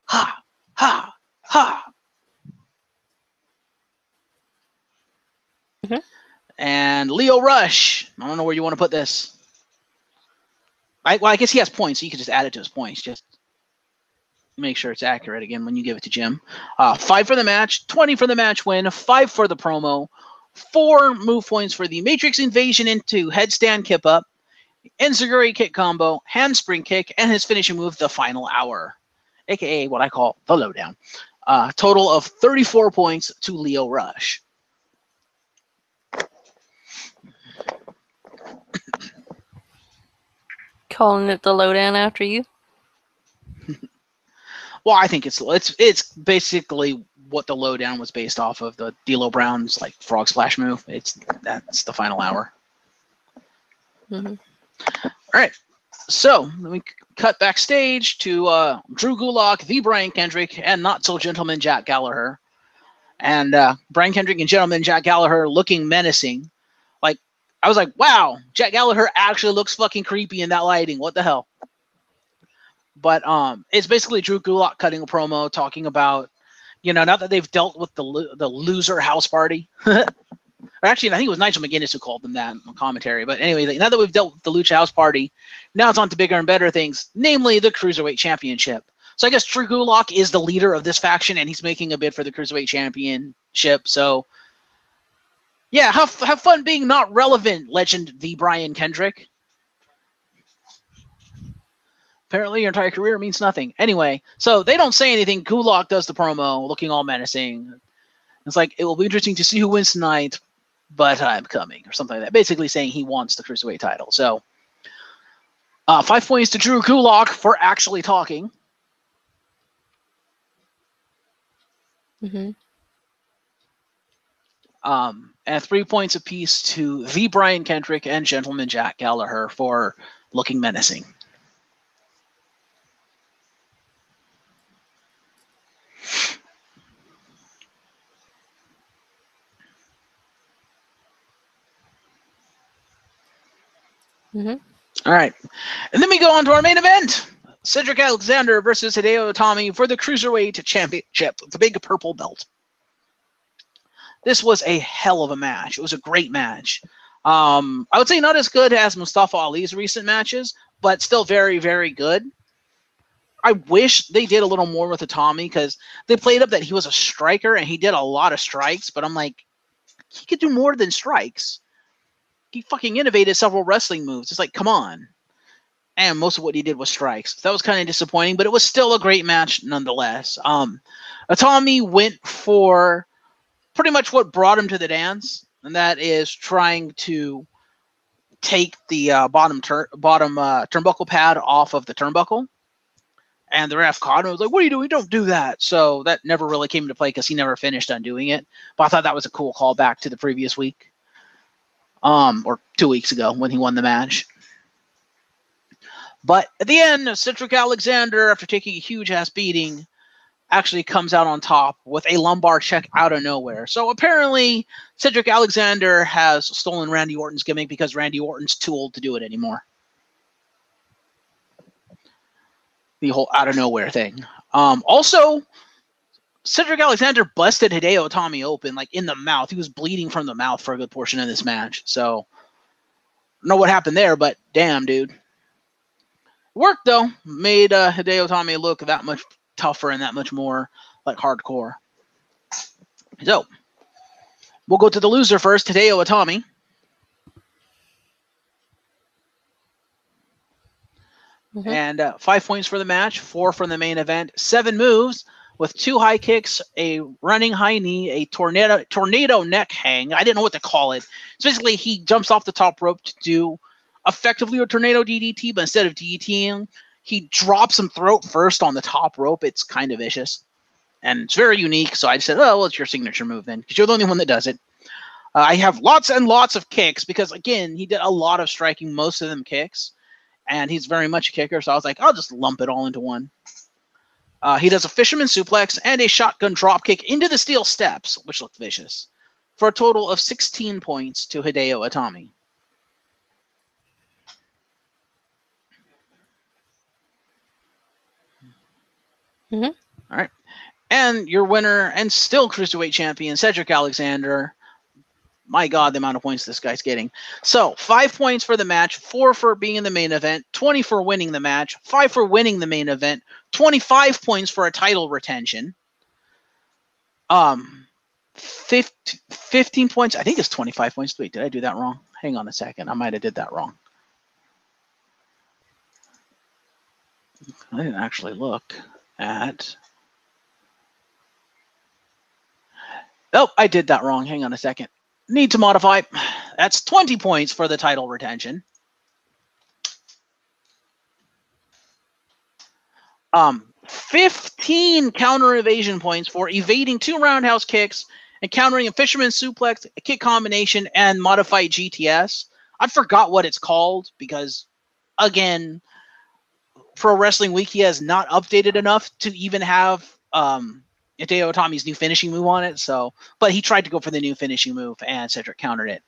Ha! Ha! Ha! Mm-hmm. And Lio Rush. I don't know where you want to put this. I guess he has points, so you can just add it to his points. Just make sure it's accurate again when you give it to Jim. 5 for the match, 20 for the match win, 5 for the promo, 4 move points for the Matrix Invasion into headstand kip up, enziguri kick combo, handspring kick, and his finishing move, the Final Hour, aka what I call the lowdown. Total of 34 points to Lio Rush. Calling it the lowdown after you? Well, I think it's basically what the lowdown was based off of, the D'Lo Brown's like frog splash move. That's the Final Hour. Mm-hmm. All right, so then we cut backstage to Drew Gulak, the Brian Kendrick, and not so gentleman Jack Gallagher, and Brian Kendrick and gentleman Jack Gallagher looking menacing. Like, I was like, wow, Jack Gallagher actually looks fucking creepy in that lighting. What the hell? But it's basically Drew Gulak cutting a promo talking about, now that they've dealt with the loser house party. Or actually, I think it was Nigel McGuinness who called them that on commentary. But anyway, now that we've dealt with the Lucha House Party, now it's on to bigger and better things, namely the Cruiserweight Championship. So I guess Drew Gulak is the leader of this faction, and he's making a bid for the Cruiserweight Championship. So, yeah, have fun being not relevant, legend the Brian Kendrick. Apparently your entire career means nothing. Anyway, so they don't say anything. Gulak does the promo, looking all menacing. It's like, it will be interesting to see who wins tonight, but I'm coming, or something like that. Basically saying he wants the Cruiserweight title. So, 5 points to Drew Gulak for actually talking. Mm-hmm. And 3 points apiece to the Brian Kendrick and gentleman Jack Gallagher for looking menacing. Mm-hmm. All right. And then we go on to our main event. Cedric Alexander versus Hideo Itami for the Cruiserweight Championship, the big purple belt. This was a hell of a match. It was a great match. I would say not as good as Mustafa Ali's recent matches, but still very, very good. I wish they did a little more with Itami, because they played up that he was a striker and he did a lot of strikes, but I'm like, he could do more than strikes. He fucking innovated several wrestling moves. It's like, come on. And most of what he did was strikes. That was kind of disappointing, but it was still a great match nonetheless. Itami went for pretty much what brought him to the dance, and that is trying to take the bottom turnbuckle pad off of the turnbuckle. And the ref caught him and was like, what are you doing? Don't do that. So that never really came into play because he never finished undoing it. But I thought that was a cool callback to the previous week. Or 2 weeks ago when he won the match. But at the end, Cedric Alexander, after taking a huge-ass beating, actually comes out on top with a lumbar check out of nowhere. So apparently, Cedric Alexander has stolen Randy Orton's gimmick because Randy Orton's too old to do it anymore. The whole out-of-nowhere thing. Also, Cedric Alexander busted Hideo Itami open, like, in the mouth. He was bleeding from the mouth for a good portion of this match. So, I don't know what happened there, but damn, dude. Worked, though. Made Hideo Itami look that much tougher and that much more, like, hardcore. So, we'll go to the loser first, Hideo Itami. Mm-hmm. And 5 points for the match, 4 from the main event, 7 moves with 2 high kicks, a running high knee, a tornado neck hang. I didn't know what to call it. So basically, he jumps off the top rope to do effectively a tornado DDT, but instead of DDTing, he drops him throat first on the top rope. It's kind of vicious. And it's very unique, so I just said, oh, well, it's your signature move then, because you're the only one that does it. I have lots and lots of kicks, because, again, he did a lot of striking, most of them kicks. And he's very much a kicker, so I was like, I'll just lump it all into one. He does a fisherman suplex and a shotgun dropkick into the steel steps, which looked vicious, for a total of 16 points to Hideo Itami. Mm-hmm. All right. And your winner and still Cruiserweight champion, Cedric Alexander. My God, the amount of points this guy's getting. So, 5 points for the match, 4 for being in the main event, 20 for winning the match, 5 for winning the main event, 25 points for a title retention. 15 points. I think it's 25 points. Wait, did I do that wrong? Hang on a second. I might have did that wrong. I didn't actually look at... Nope, I did that wrong. Hang on a second. Need to modify. That's 20 points for the title retention. 15 counter evasion points for evading 2 roundhouse kicks and countering a fisherman suplex, a kick combination, and modified GTS. I forgot what it's called because, again, Pro Wrestling Wiki has not updated enough to even have Hideo Itami's new finishing move on it. So, but he tried to go for the new finishing move, and Cedric countered it.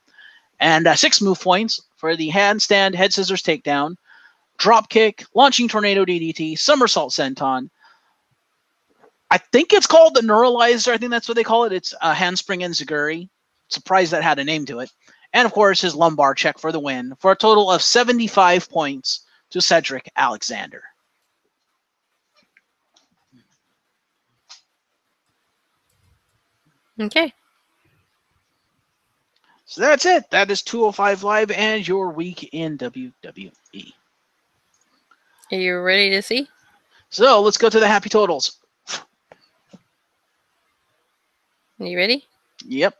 And 6 move points for the handstand, head scissors takedown, drop kick, launching tornado DDT, somersault senton. I think it's called the neuralizer. I think that's what they call it. It's a handspring enziguri. Surprised that had a name to it. And of course, his lumbar check for the win for a total of 75 points to Cedric Alexander. Okay. So that's it. That is 205 Live and your week in WWE. Are you ready to see? So let's go to the happy totals. Are you ready? Yep.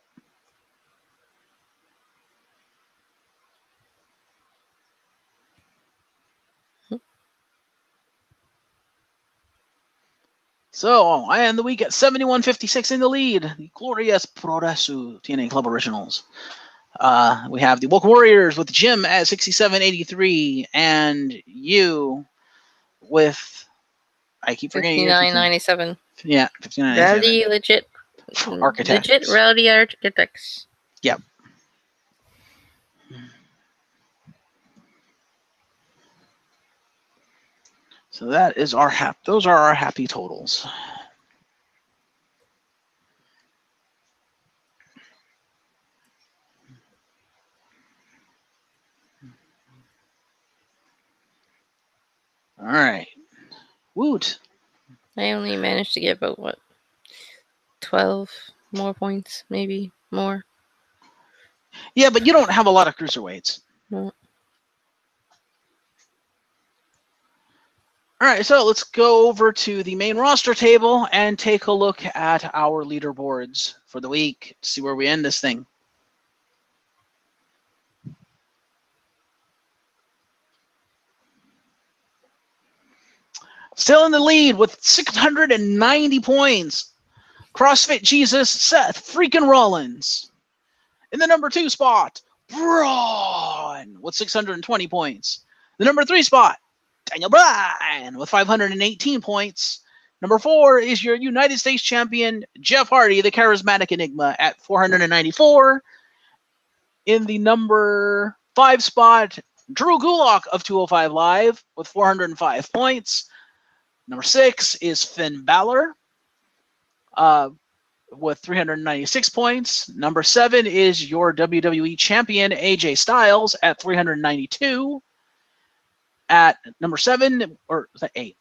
So I end the week at 71.56 in the lead. The Glorious Progresu TNA Club Originals. We have the Woke Warriors with Jim at 67.83, and you with, I keep forgetting, 59.97. Yeah, 59.97. Rowdy legit Architects. Legit Rowdy Architects. Yep. So that is our those are our happy totals. All right. Woot. I only managed to get about, what, 12 more points, maybe more. Yeah, but you don't have a lot of cruiserweights. No. All right, so let's go over to the main roster table and take a look at our leaderboards for the week to see where we end this thing. Still in the lead with 690 points. CrossFit Jesus Seth freaking Rollins. In the number 2 spot, Braun with 620 points. The number 3 spot, Daniel Bryan with 518 points. Number 4 is your United States champion, Jeff Hardy, the charismatic enigma, at 494. In the number 5 spot, Drew Gulak of 205 Live with 405 points. Number 6 is Finn Balor with 396 points. Number 7 is your WWE champion, AJ Styles, at 392. At number 7, or is that 8?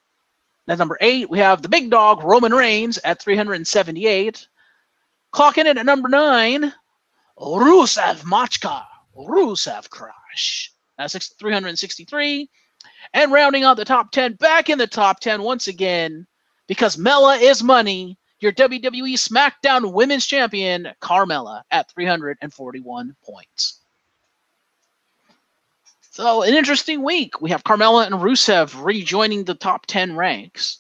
At number 8, we have the big dog, Roman Reigns, at 378. Clocking in at number 9, Rusev Machka, Rusev Crush, at 363. And rounding out the top 10, back in the top 10 once again, because Mela is money, your WWE SmackDown Women's Champion, Carmella, at 341 points. So, an interesting week. We have Carmella and Rusev rejoining the top 10 ranks.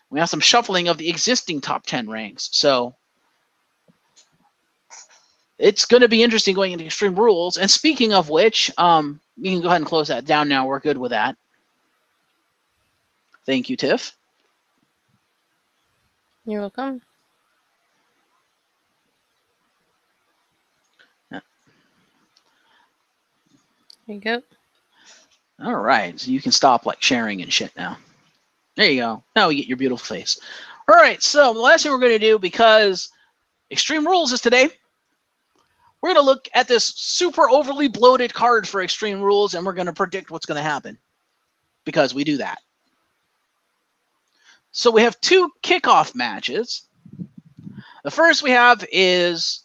We have some shuffling of the existing top 10 ranks. So, it's going to be interesting going into Extreme Rules. And speaking of which, you can go ahead and close that down now. We're good with that. Thank you, Tiff. You're welcome. Yeah. There you go. All right. So you can stop like sharing and shit now. There you go. Now we get your beautiful face. All right. So the last thing we're going to do, because Extreme Rules is today, we're going to look at this super overly bloated card for Extreme Rules, and we're going to predict what's going to happen, because we do that. So we have 2 kickoff matches. The first we have is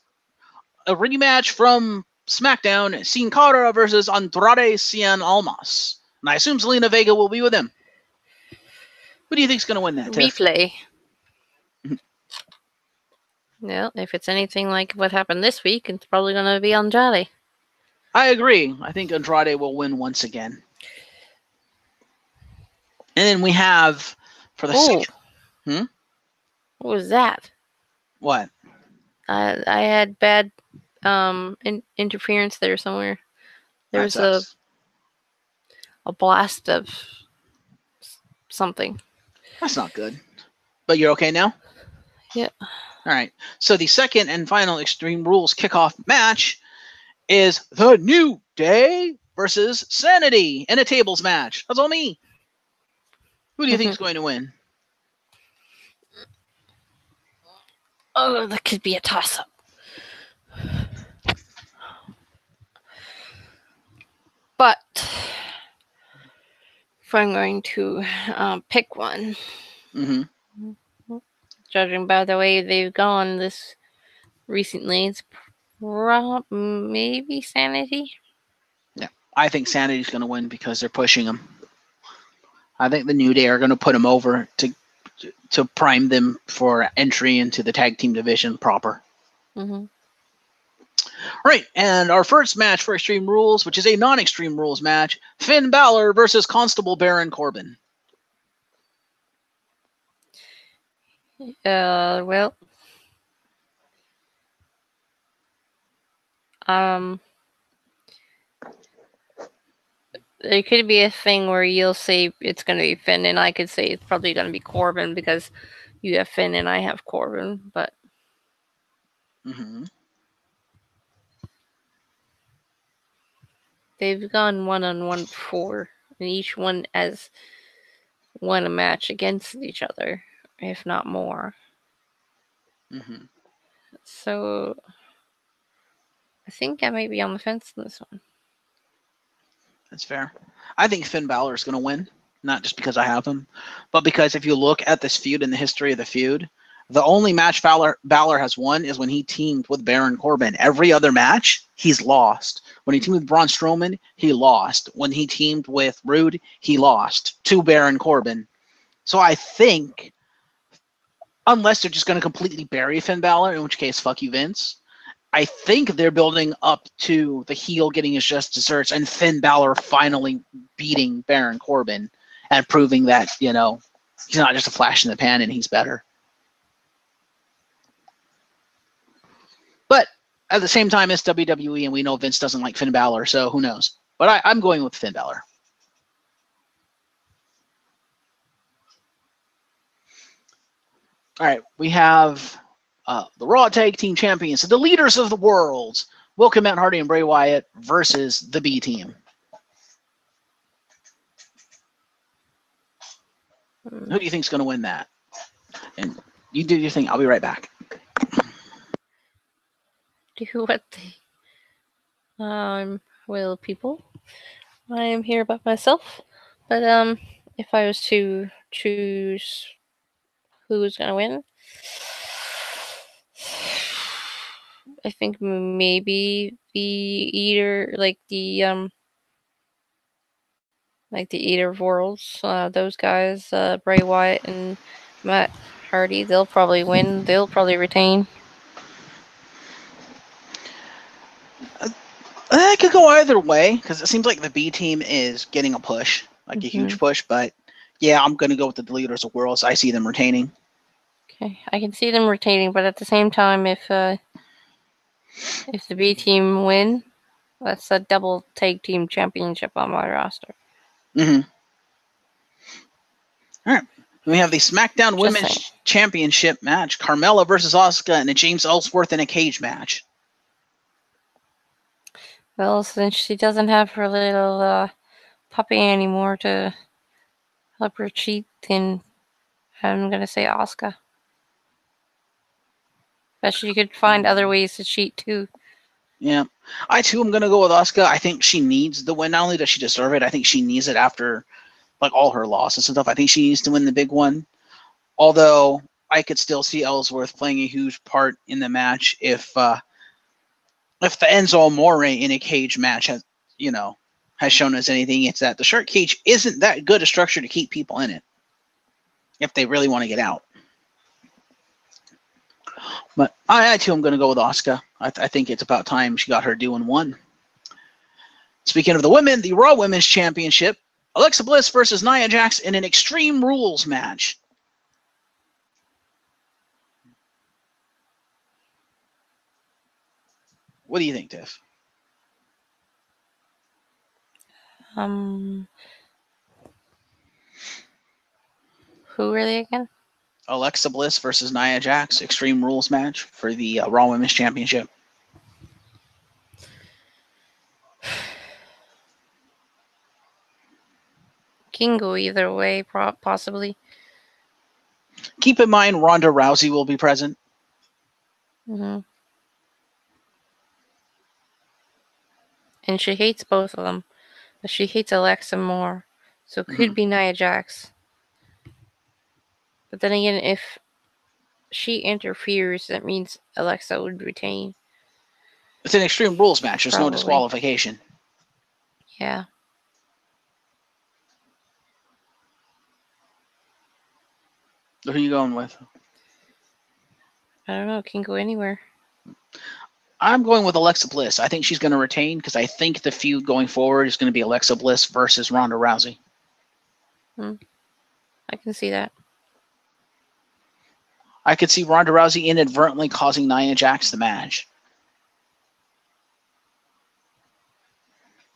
a rematch from SmackDown, Sin Cara versus Andrade Cien Almas. And I assume Zelina Vega will be with him. Who do you think is going to win that, Tiff? Replay. Well, if it's anything like what happened this week, it's probably going to be Andrade. I agree. I think Andrade will win once again. And then we have for the What was that? What? I had bad interference there somewhere. There was a blast of something. That's not good. But you're okay now? Yeah. All right. So the second and final Extreme Rules kickoff match is The New Day versus Sanity in a tables match. That's all me. Who do you think is going to win? Oh, that could be a toss-up. But if I'm going to pick one, judging by the way they've gone this recently, it's maybe Sanity. Yeah, I think Sanity's going to win because they're pushing them. I think the New Day are going to put them over to prime them for entry into the tag team division proper. Right, and our first match for Extreme Rules, which is a non-Extreme Rules match, Finn Balor versus Constable Baron Corbin. Well, there could be a thing where you'll say it's going to be Finn, and I could say it's probably going to be Corbin because you have Finn and I have Corbin, but they've gone one-on-one before, and each one has won a match against each other, if not more. So I think I might be on the fence in this one. That's fair. I think Finn Balor is going to win, not just because I have him, but because if you look at this feud and the history of the feud, the only match Balor has won is when he teamed with Baron Corbin. Every other match, he's lost. When he teamed with Braun Strowman, he lost. When he teamed with Rude, he lost to Baron Corbin. So I think, unless they're just going to completely bury Finn Balor, in which case, fuck you, Vince, I think they're building up to the heel getting his just desserts and Finn Balor finally beating Baron Corbin and proving that, he's not just a flash in the pan and he's better. But at the same time, it's WWE and we know Vince doesn't like Finn Balor, so who knows? But I'm going with Finn Balor. All right, we have the Raw Tag Team Champions, the leaders of the world, Wilkie Matt Hardy and Bray Wyatt versus the B Team. Who do you think is going to win that? And you do your thing. I'll be right back. Do what well, people, I am here by myself. But if I was to choose who's going to win, I think maybe the Eater, like the Eater of Worlds, those guys, Bray Wyatt and Matt Hardy, they'll probably win. They'll probably retain. I could go either way because it seems like the B Team is getting a push, like a huge push. But yeah, I'm going to go with the leaders of worlds. I see them retaining. Okay, I can see them retaining, but at the same time, if the B Team win, that's a double tag team championship on my roster. All right. We have the SmackDown Women's Championship match, Carmella versus Asuka, and a James Ellsworth in a cage match. Well, since she doesn't have her little puppy anymore to help her cheat, then I'm going to say Asuka. But she could find other ways to cheat, too. Yeah. I, too, am going to go with Asuka. I think she needs the win. Not only does she deserve it, I think she needs it after all her losses and stuff. I think she needs to win the big one. Although, I could still see Ellsworth playing a huge part in the match if the Enzo Amore in a cage match has shown us anything. It's that the shark cage isn't that good a structure to keep people in it if they really want to get out. But I too am going to go with Asuka. I think it's about time she got her due and won. Speaking of the women, the Raw Women's Championship, Alexa Bliss versus Nia Jax in an Extreme Rules match. What do you think, Tiff? Who are they again? Alexa Bliss versus Nia Jax, Extreme Rules match for the Raw Women's Championship. Can go either way, possibly. Keep in mind, Ronda Rousey will be present. Mm-hmm. And she hates both of them. But she hates Alexa more. So it could be Nia Jax. But then again, if she interferes, that means Alexa would retain. It's an Extreme Rules match. There's no disqualification. Yeah. Who are you going with? I don't know. It can go anywhere. I'm going with Alexa Bliss. I think she's going to retain because I think the feud going forward is going to be Alexa Bliss versus Ronda Rousey. I can see that. I could see Ronda Rousey inadvertently causing Nia Jax the match.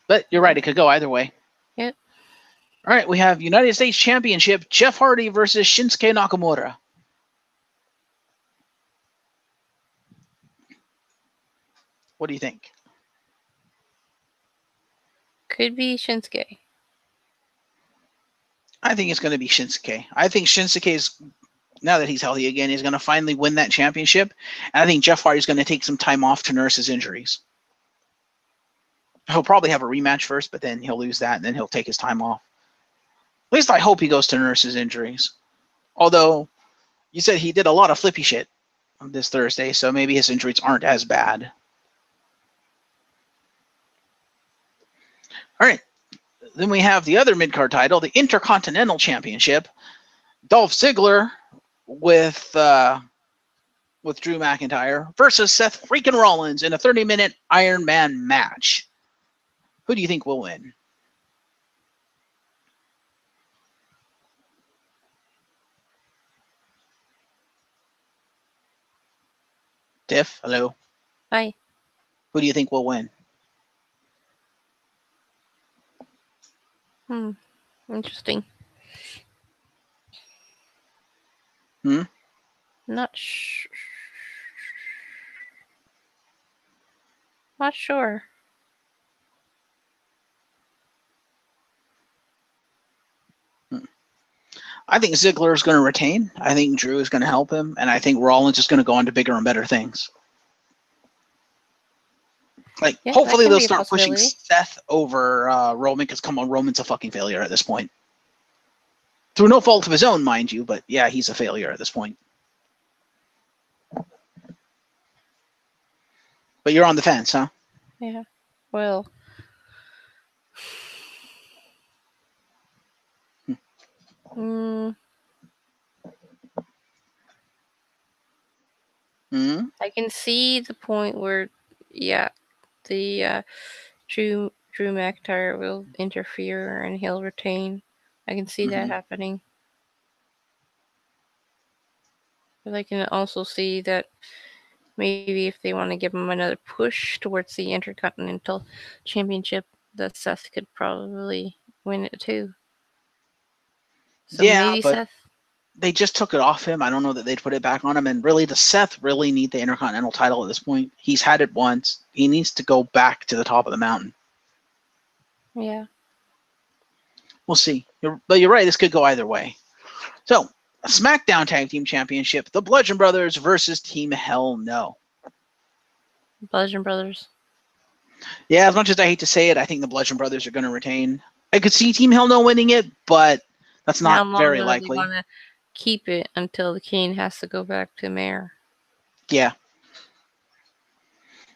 But you're right. It could go either way. Yep. All right. We have United States Championship, Jeff Hardy versus Shinsuke Nakamura. What do you think? Could be Shinsuke. I think it's going to be Shinsuke. I think Shinsuke's, now that he's healthy again, is going to finally win that championship. And I think Jeff Hardy's going to take some time off to nurse his injuries. He'll probably have a rematch first, but then he'll lose that, and then he'll take his time off. At least I hope he goes to nurse his injuries. Although, you said he did a lot of flippy shit on this Thursday, so maybe his injuries aren't as bad. All right. Then we have the other mid-card title, the Intercontinental Championship. Dolph Ziggler with Drew McIntyre versus Seth freaking Rollins in a 30-minute Iron Man match. Who do you think will win? Tiff, hello. Hi. Who do you think will win? Interesting. Not sure. I think Ziggler is going to retain. I think Drew is going to help him, and I think Rollins is going to go on to bigger and better things. Hopefully they'll start pushing Seth over Roman, because come on, Roman's a fucking failure at this point. Through no fault of his own, mind you, but yeah, he's a failure at this point. But you're on the fence, huh? Yeah. Well. I can see the point where, the Drew McIntyre will interfere and he'll retain. I can see that happening. But I can also see that maybe if they want to give him another push towards the Intercontinental Championship, that Seth could probably win it too. So maybe but Seth. They just took it off him. I don't know that they'd put it back on him. And really, does Seth really need the Intercontinental title at this point? He's had it once. He needs to go back to the top of the mountain. Yeah. We'll see. But you're right. This could go either way. So, SmackDown Tag Team Championship, the Bludgeon Brothers versus Team Hell No. Bludgeon Brothers. Yeah, as much as I hate to say it, I think the Bludgeon Brothers are going to retain. I could see Team Hell No winning it, but that's not very likely. They want to keep it until the Kane has to go back to mayor. Yeah.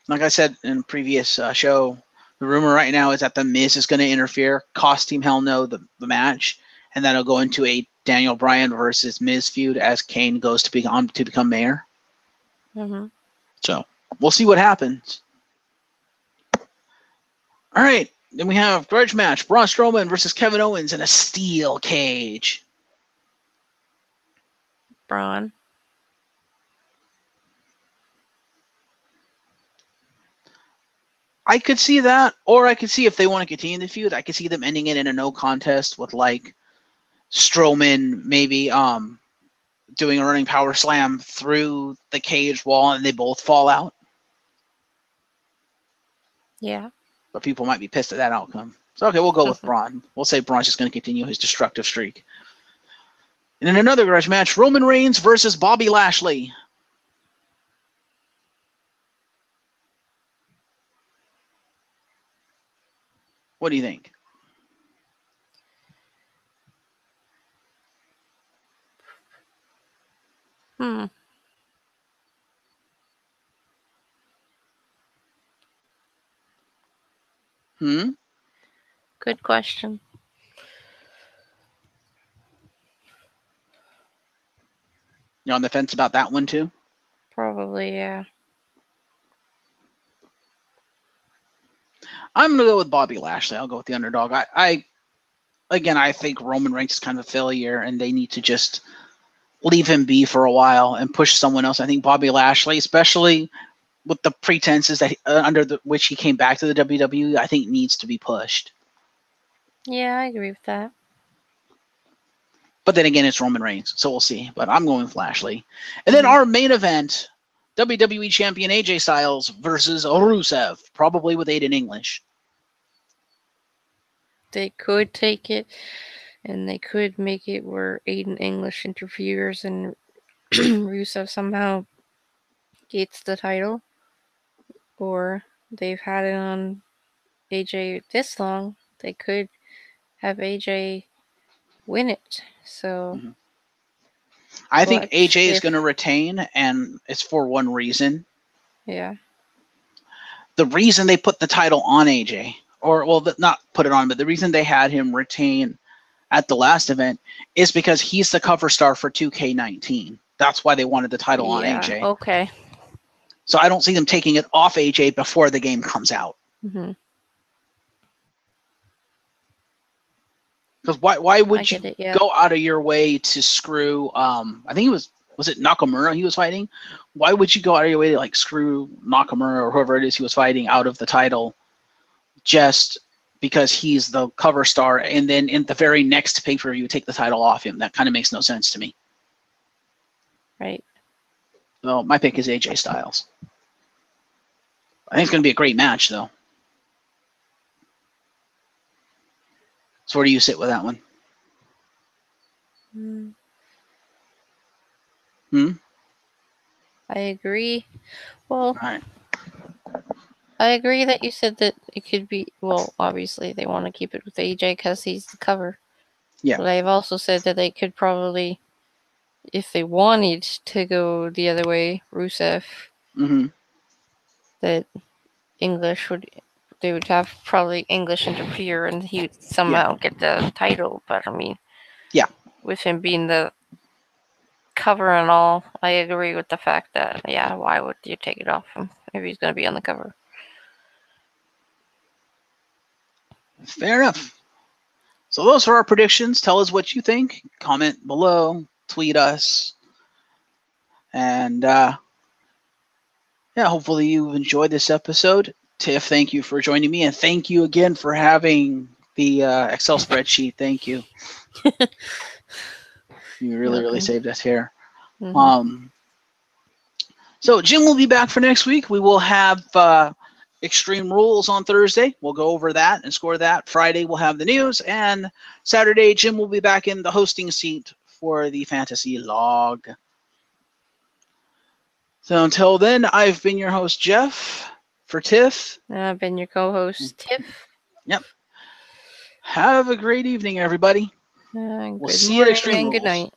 Like I said in a previous show, the rumor right now is that The Miz is going to interfere, cost Team Hell No the match, and that'll go into a Daniel Bryan versus Miz feud as Kane goes to become mayor. Mm-hmm. So we'll see what happens. All right. Then we have grudge match: Braun Strowman versus Kevin Owens in a steel cage. Braun. I could see that, or I could see if they want to continue the feud, I could see them ending it in a no contest with like Strowman maybe doing a running power slam through the cage wall and they both fall out. Yeah. But people might be pissed at that outcome. So okay, we'll go with Braun. We'll say Braun's just going to continue his destructive streak. And in another grudge match, Roman Reigns versus Bobby Lashley. What do you think? Hmm. Good question. You're on the fence about that one too? Probably, yeah. I'm going to go with Bobby Lashley. I'll go with the underdog. I think Roman Reigns is kind of a failure, and they need to just leave him be for a while and push someone else. I think Bobby Lashley, especially with the pretenses that which he came back to the WWE, I think needs to be pushed. Yeah, I agree with that. But then again, it's Roman Reigns, so we'll see. But I'm going with Lashley. And then our main event, WWE Champion AJ Styles versus Rusev, probably with Aiden English. They could take it, and they could make it where Aiden English interferes and Rusev somehow gets the title. Or they've had it on AJ this long, they could have AJ win it. So I think AJ is going to retain, and it's for one reason. Yeah. The reason they put the title on AJ, not put it on, but the reason they had him retain at the last event is because he's the cover star for 2K19. That's why they wanted the title on AJ. Okay. So I don't see them taking it off AJ before the game comes out. Mm-hmm. Because why would you go out of your way to screw? I think was it Nakamura he was fighting? Why would you go out of your way to like screw Nakamura or whoever it is he was fighting out of the title, just because he's the cover star, and then in the very next pay-per-view take the title off him? That kind of makes no sense to me. Right. Well, my pick is AJ Styles. I think it's going to be a great match, though. So where do you sit with that one? I agree. Well, right. I agree that you said that it could be, well, obviously they want to keep it with AJ because he's the cover. Yeah. But I've also said that they could probably, if they wanted to go the other way, Rusev, that they would have probably English interfere and he would somehow get the title. But I mean, with him being the cover and all, I agree with the fact that, why would you take it off him if he's going to be on the cover? Fair enough. So those are our predictions. Tell us what you think. Comment below. Tweet us. And hopefully you enjoyed this episode. Tiff, thank you for joining me, and thank you again for having the Excel spreadsheet. Thank you. You really saved us here. So Jim will be back for next week. We will have Extreme Rules on Thursday. We'll go over that and score that. Friday we'll have the news, and Saturday Jim will be back in the hosting seat for the Fantasy LoG. So until then, I've been your host, Geoff, for Tiff. And I've been your co-host, Tiff. Yep. Have a great evening, everybody. We'll see you at Extreme Rules. Good night.